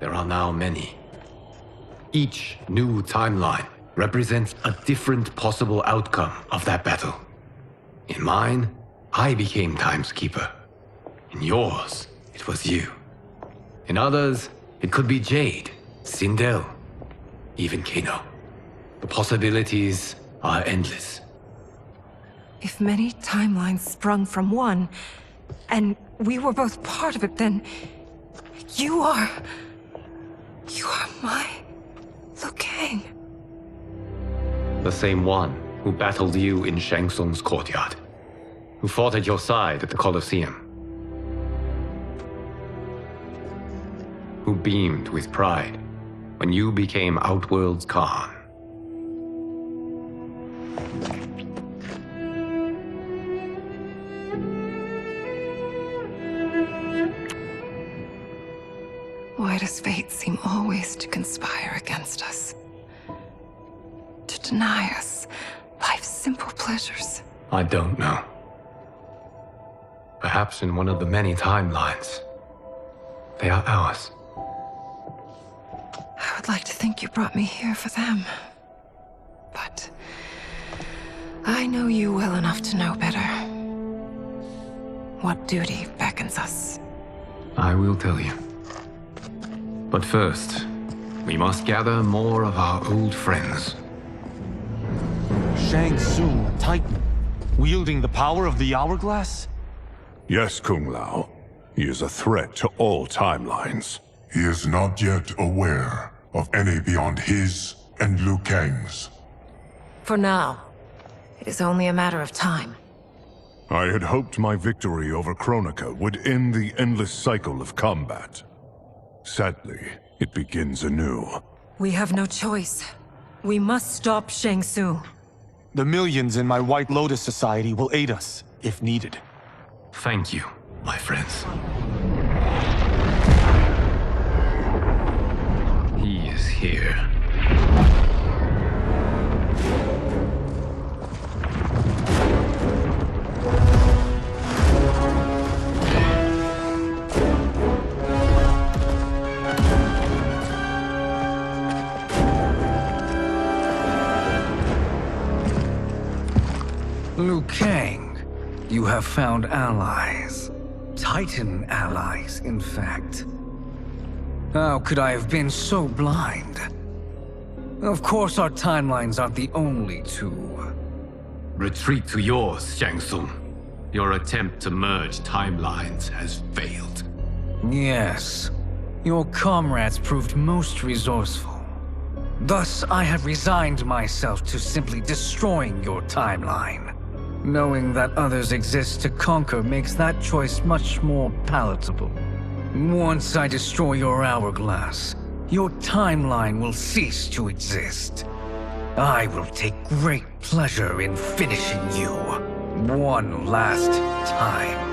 there are now many. Each new timeline represents a different possible outcome of that battle. In mine, I became Time's Keeper. In yours, it was you. In others, it could be Jade, Sindel, even Kano. The possibilities are endless. If many timelines sprung from one, and we were both part of it, then you are my Liu Kang. The same one who battled you in Shang Tsung's courtyard. Who fought at your side at the Colosseum. Who beamed with pride when you became Outworld's Khan. Why does fate seem always to conspire against us? To deny us life's simple pleasures? I don't know. Perhaps in one of the many timelines, they are ours. I would like to think you brought me here for them. But I know you well enough to know better. What duty beckons us? I will tell you. But first, we must gather more of our old friends. Shang Tsung, a Titan, wielding the power of the Hourglass? Yes, Kung Lao. He is a threat to all timelines. He is not yet aware of any beyond his and Liu Kang's. For now, it is only a matter of time. I had hoped my victory over Kronika would end the endless cycle of combat. Sadly, it begins anew. We have no choice. We must stop Shang Tsung. The millions in my White Lotus Society will aid us, if needed. Thank you, my friends. He is here. Liu Kang, you have found allies. Titan allies, in fact. How could I have been so blind? Of course our timelines aren't the only two. Retreat to yours, Shang Tsung. Your attempt to merge timelines has failed. Yes. Your comrades proved most resourceful. Thus, I have resigned myself to simply destroying your timeline. Knowing that others exist to conquer makes that choice much more palatable. Once I destroy your hourglass, your timeline will cease to exist. I will take great pleasure in finishing you one last time.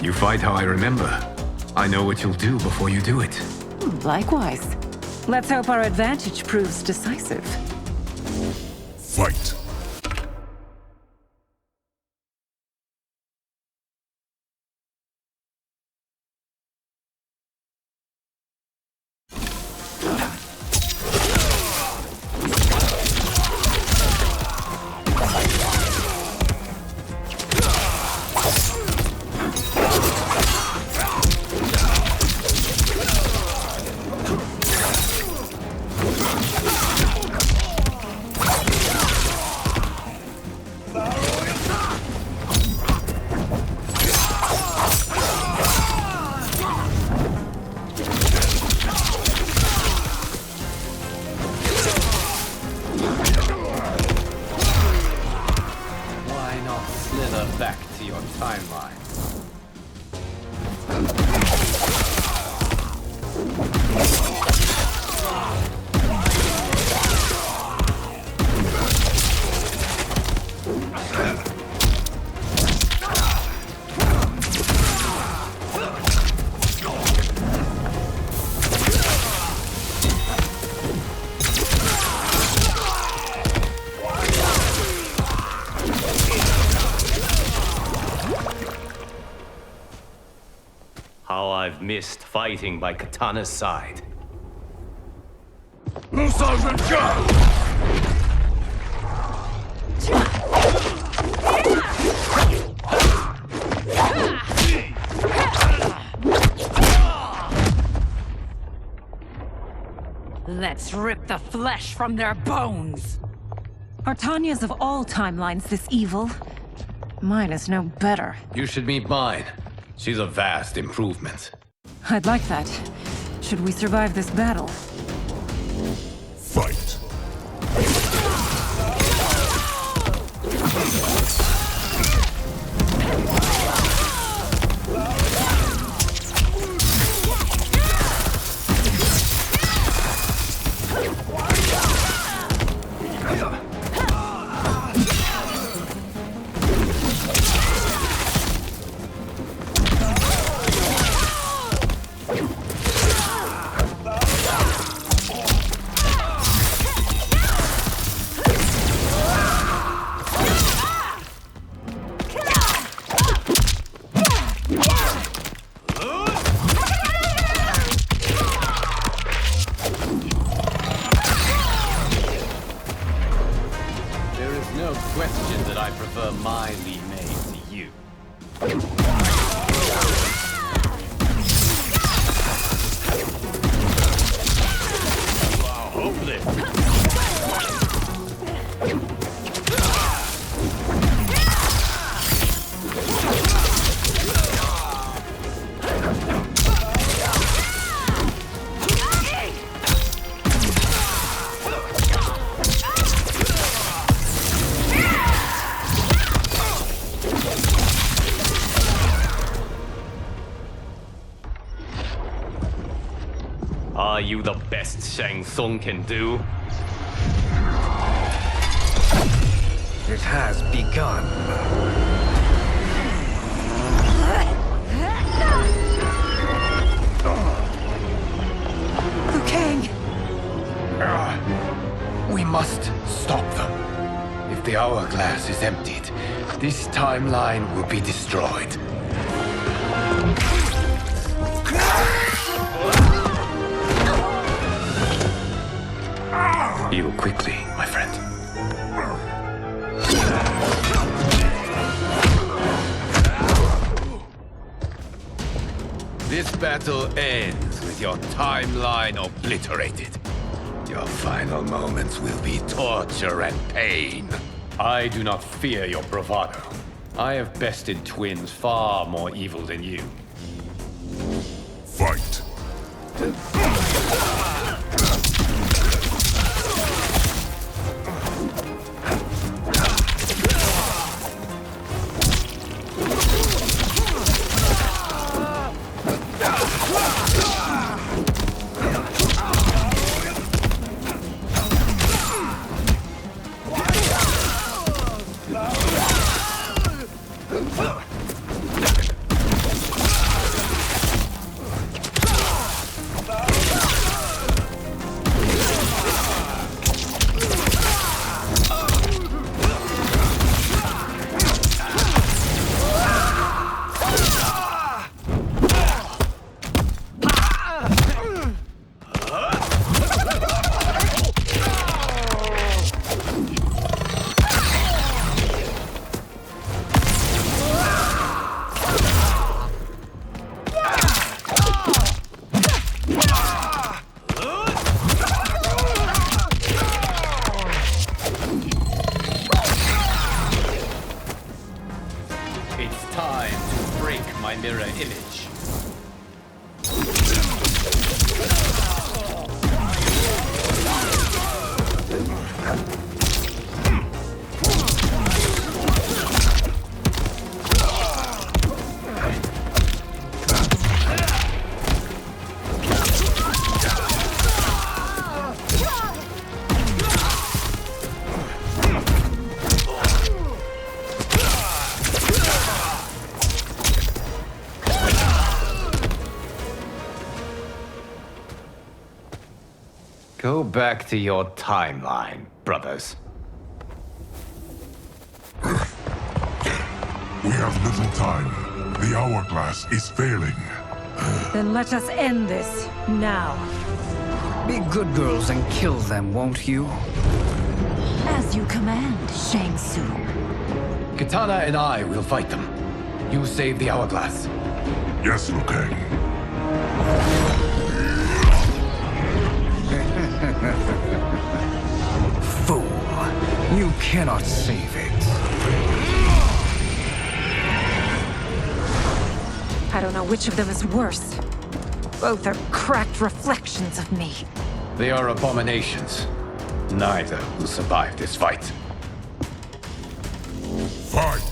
You fight how I remember. I know what you'll do before you do it. Likewise. Let's hope our advantage proves decisive. Fight! Back to your timeline. How I've missed fighting by Katana's side. Let's rip the flesh from their bones! Are Tanya's of all timelines this evil? Mine is no better. You should meet mine. She's a vast improvement. I'd like that. Should we survive this battle? Fight! No question that I prefer my Li Mei to you. Wow, hopeless! Are you the best Shang Tsung can do? It has begun. Liu Kang! We must stop them. If the hourglass is emptied, this timeline will be destroyed. Heal quickly, my friend. This battle ends with your timeline obliterated. Your final moments will be torture and pain. I do not fear your bravado. I have bested twins far more evil than you. Fight! It's time to break my mirror image. Go back to your timeline, brothers. We have little time. The hourglass is failing. Then let us end this, now. Be good girls and kill them, won't you? As you command, Shang Tsung. Katana and I will fight them. You save the hourglass. Yes, Liu Kang. Fool. You cannot save it. I don't know which of them is worse. Both are cracked reflections of me. They are abominations. Neither will survive this fight. Fight!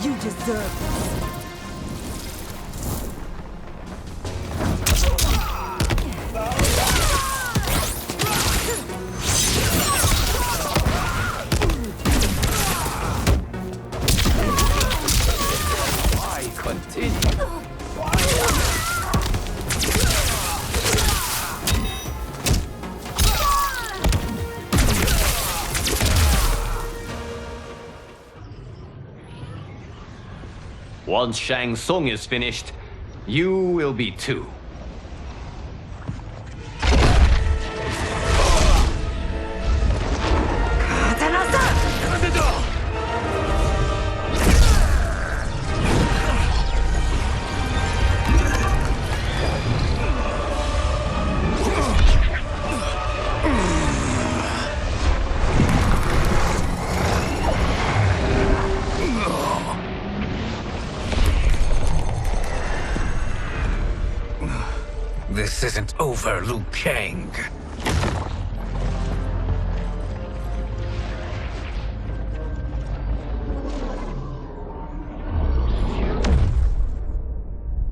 You deserve this. Why continue? Once Shang Tsung is finished, you will be too. This isn't over, Liu Kang.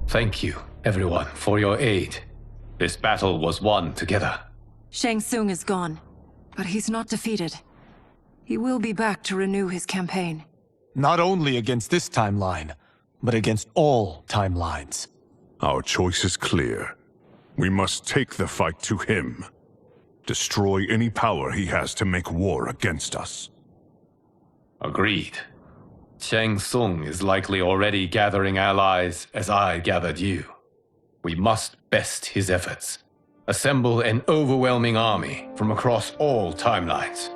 Thank you, everyone, for your aid. This battle was won together. Shang Tsung is gone, but he's not defeated. He will be back to renew his campaign. Not only against this timeline, but against all timelines. Our choice is clear. We must take the fight to him. Destroy any power he has to make war against us. Agreed. Shang Tsung is likely already gathering allies as I gathered you. We must best his efforts. Assemble an overwhelming army from across all timelines.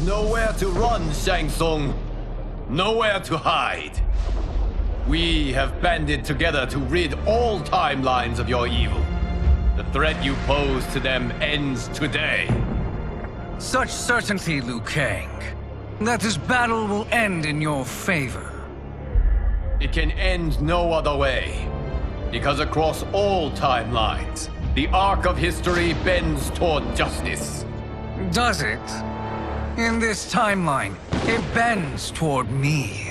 Nowhere to run, Shang Tsung. Nowhere to hide. We have banded together to rid all timelines of your evil. The threat you pose to them ends today. Such certainty, Liu Kang, that this battle will end in your favor. It can end no other way. Because across all timelines, the arc of history bends toward justice. Does it? In this timeline, it bends toward me.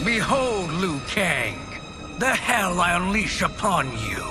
Behold, Liu Kang, the hell I unleash upon you.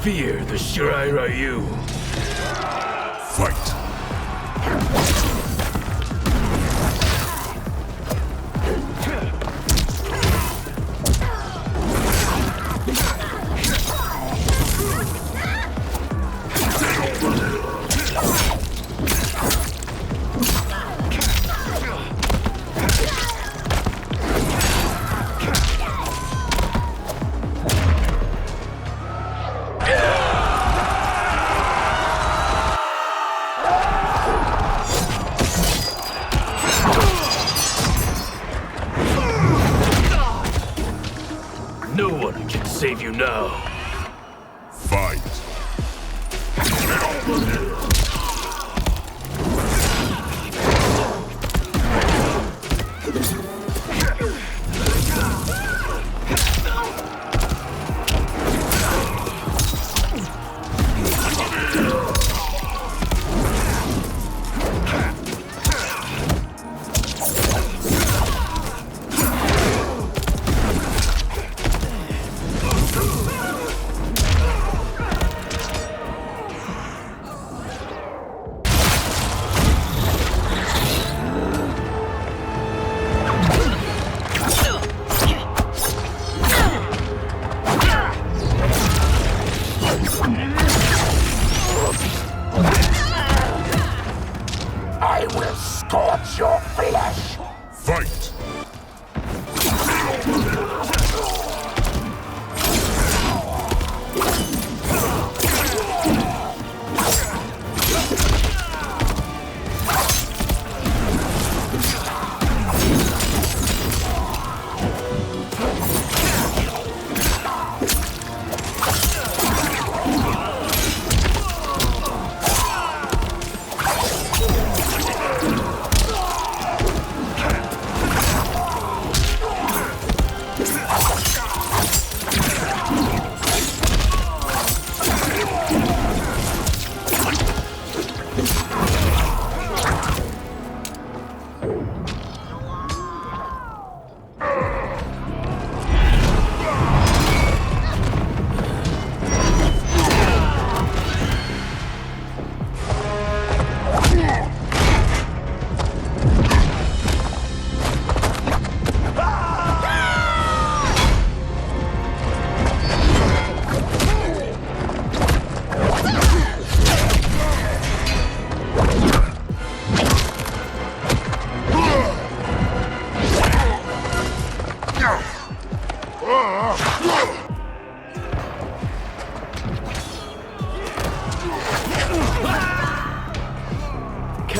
Fear the Shirai Ryu. Fight. No one can save you now. Fight.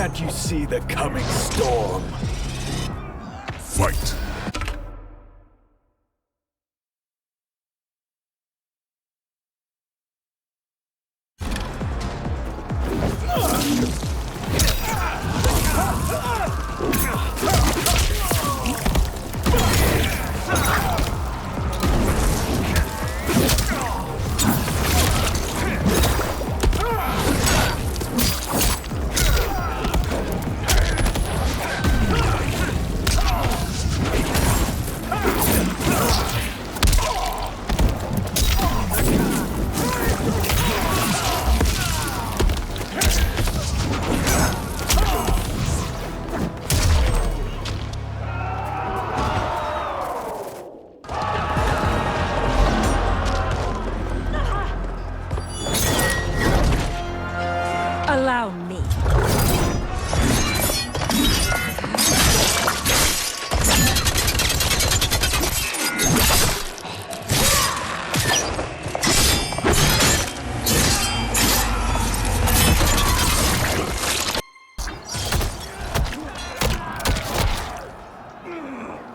Can't you see the coming storm? Fight! Allow me.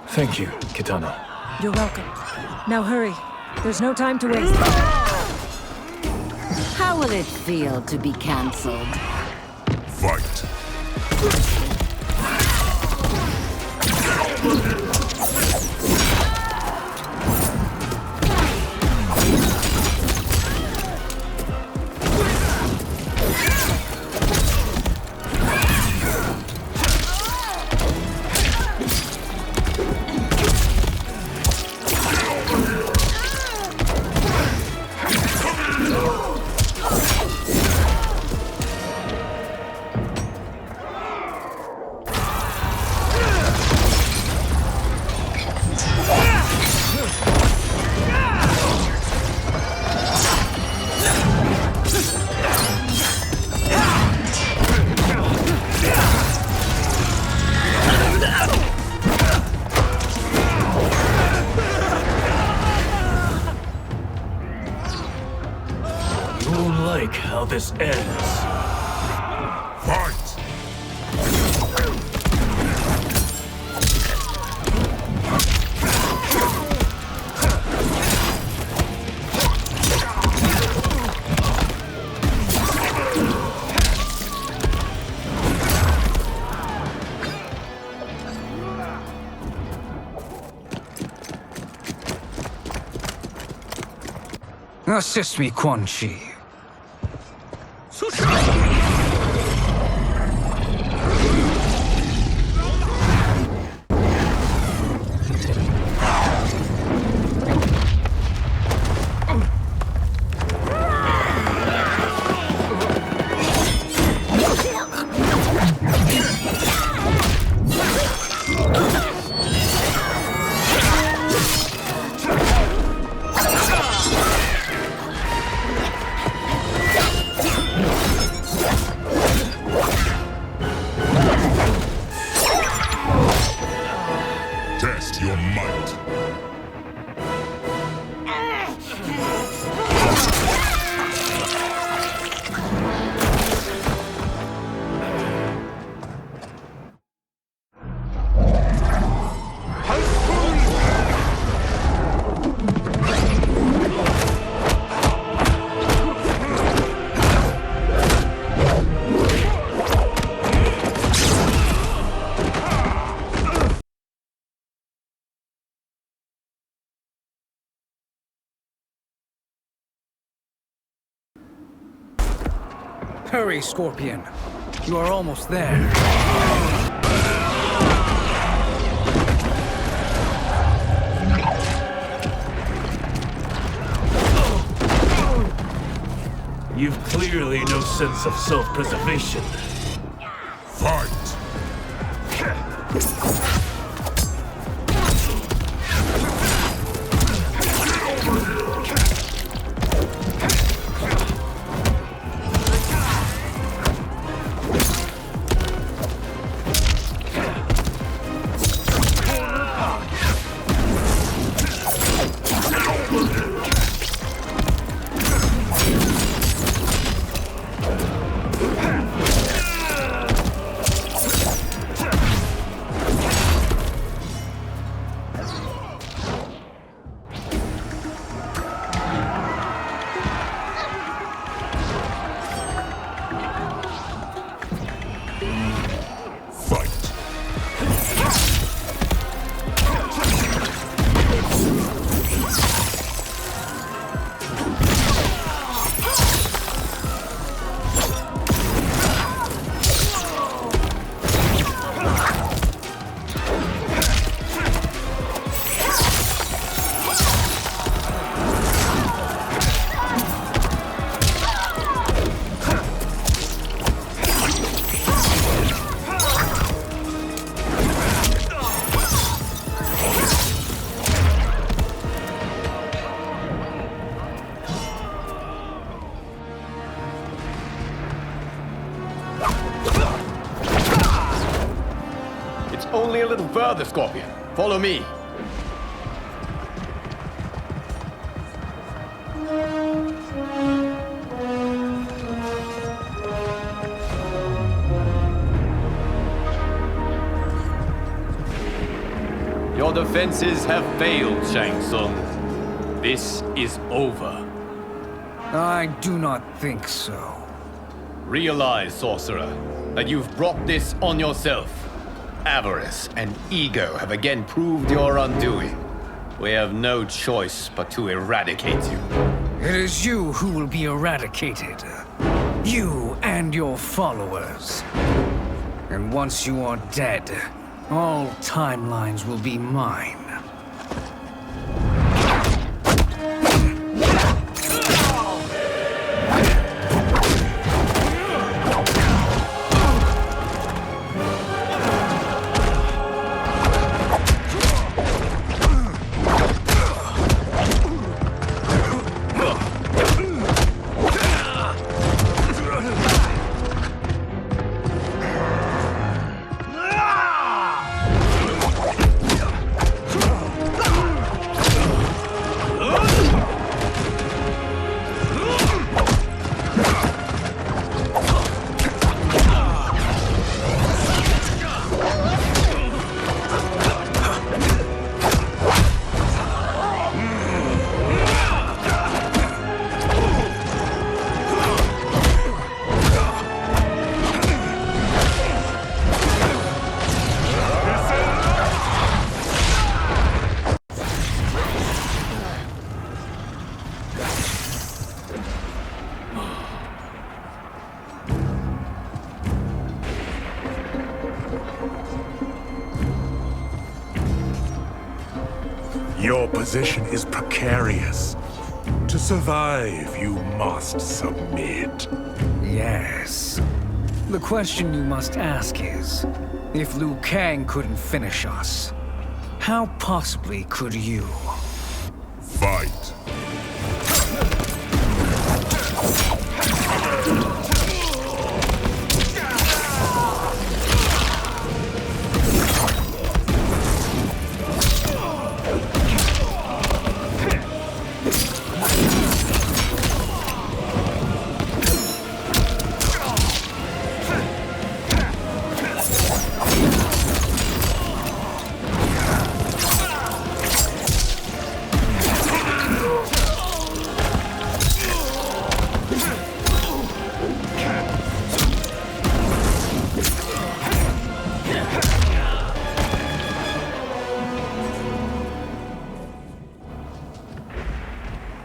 Thank you, Kitana. You're welcome. Now hurry. There's no time to waste. How will it feel to be cancelled? Fight! You won't like how this ends. Fight! Assist me, Quan Chi. Test your might. Hurry, Scorpion. You are almost there. You've clearly no sense of self-preservation. Fight! little further, Scorpion. Follow me. Your defenses have failed, Shang Tsung. This is over. I do not think so. Realize, sorcerer, that you've brought this on yourself. Avarice and ego have again proved your undoing. We have no choice but to eradicate you. It is you who will be eradicated. You and your followers. And once you are dead, all timelines will be mine. Your position is precarious. To survive, you must submit. Yes. The question you must ask is, if Liu Kang couldn't finish us, how possibly could you? Fight.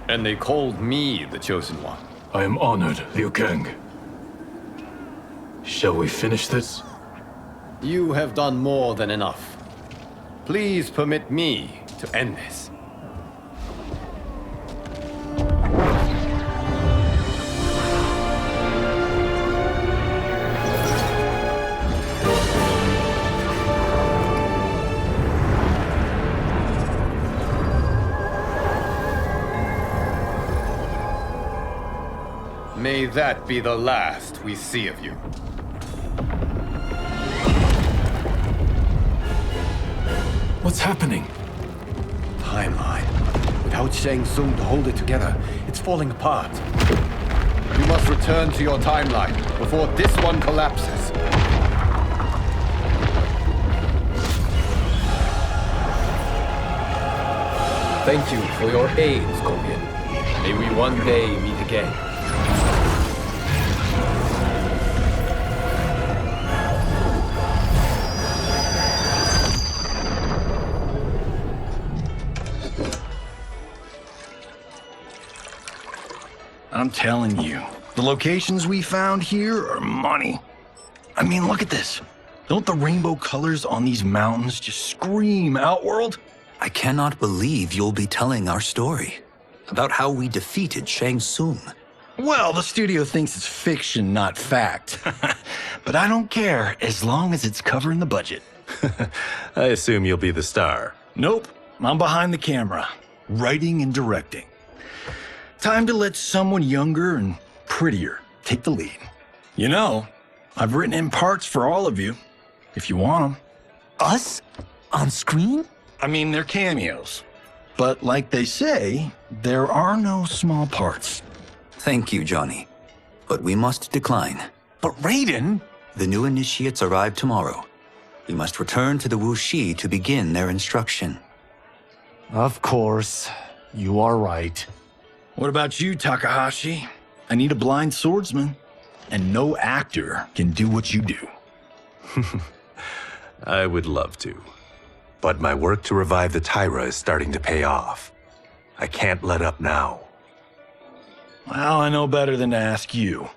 And they called me the Chosen One. I am honored, Liu Kang. Shall we finish this? You have done more than enough. Please permit me to end this. May that be the last we see of you. What's happening? Timeline. Without Shang Tsung to hold it together, it's falling apart. You must return to your timeline before this one collapses. Thank you for your aid, Scorpion. May we one day meet again. I'm telling you, the locations we found here are money. I mean, look at this. Don't the rainbow colors on these mountains just scream Outworld? I cannot believe you'll be telling our story about how we defeated Shang Tsung. Well, the studio thinks it's fiction, not fact. But I don't care, as long as it's covering the budget. I assume you'll be the star. Nope, I'm behind the camera, writing and directing. Time to let someone younger and prettier take the lead. You know, I've written in parts for all of you, if you want them. Us? On screen? I mean, they're cameos. But like they say, there are no small parts. Thank you, Johnny. But we must decline. But Raiden... The new initiates arrive tomorrow. We must return to the Wuxi to begin their instruction. Of course. You are right. What about you, Takahashi? I need a blind swordsman. And no actor can do what you do. I would love to. But my work to revive the Tyra is starting to pay off. I can't let up now. Well, I know better than to ask you.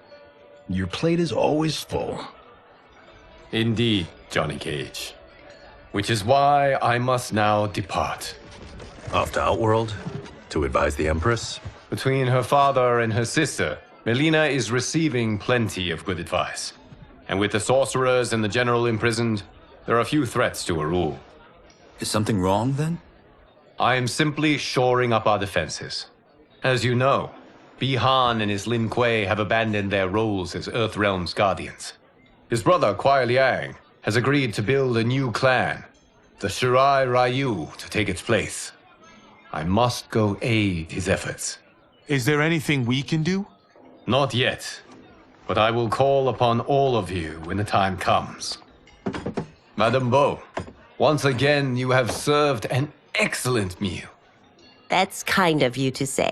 Your plate is always full. Indeed, Johnny Cage. Which is why I must now depart. Off to Outworld? To advise the Empress? Between her father and her sister, Melina is receiving plenty of good advice. And with the sorcerers and the general imprisoned, there are few threats to her rule. Is something wrong, then? I am simply shoring up our defenses. As you know, Bi-Han and his Lin Kuei have abandoned their roles as Earthrealm's guardians. His brother, Kuai Liang, has agreed to build a new clan, the Shirai Ryu, to take its place. I must go aid his efforts. Is there anything we can do? Not yet, but I will call upon all of you when the time comes. Madame Bo, once again you have served an excellent meal. That's kind of you to say.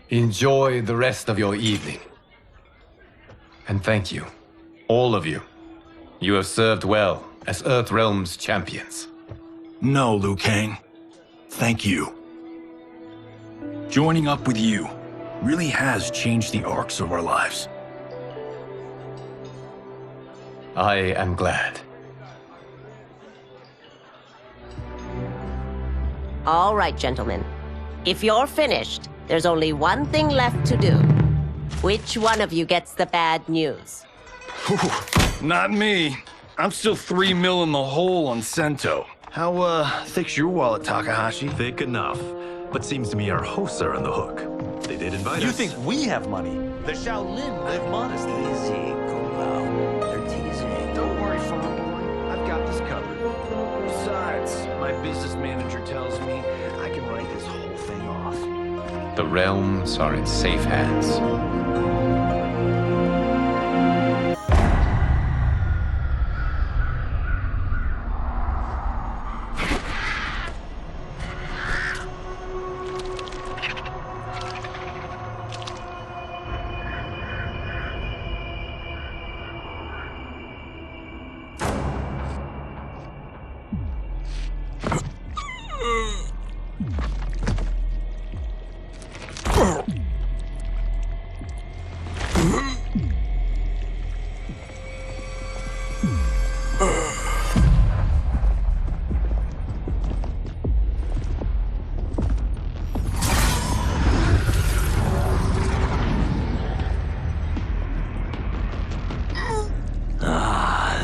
Enjoy the rest of your evening. And thank you, all of you. You have served well as Earthrealm's champions. No, Liu Kang. Thank you. Joining up with you really has changed the arcs of our lives. I am glad. All right, gentlemen. If you're finished, there's only one thing left to do. Which one of you gets the bad news? Not me. I'm still 3 mil in the hole on Sento. How, thick's your wallet, Takahashi? Thick enough. But seems to me our hosts are on the hook. They did invite us. You think we have money? The Shaolin live modestly. Easy, Kombat. They're teasing. Don't worry, farm boy. I've got this covered. Besides, my business manager tells me I can write this whole thing off. The realms are in safe hands.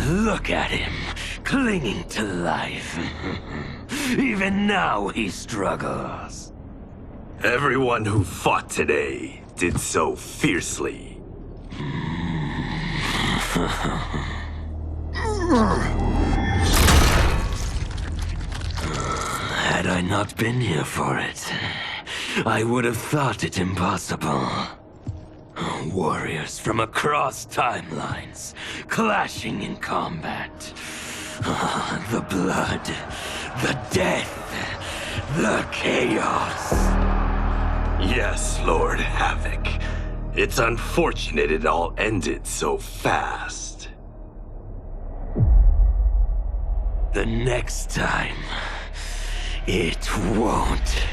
Look at him, clinging to life. Even now he struggles. Everyone who fought today did so fiercely. Had I not been here for it, I would have thought it impossible. Warriors from across timelines, clashing in combat. The blood, the death, the chaos. Yes, Lord Havoc. It's unfortunate it all ended so fast. The next time, it won't.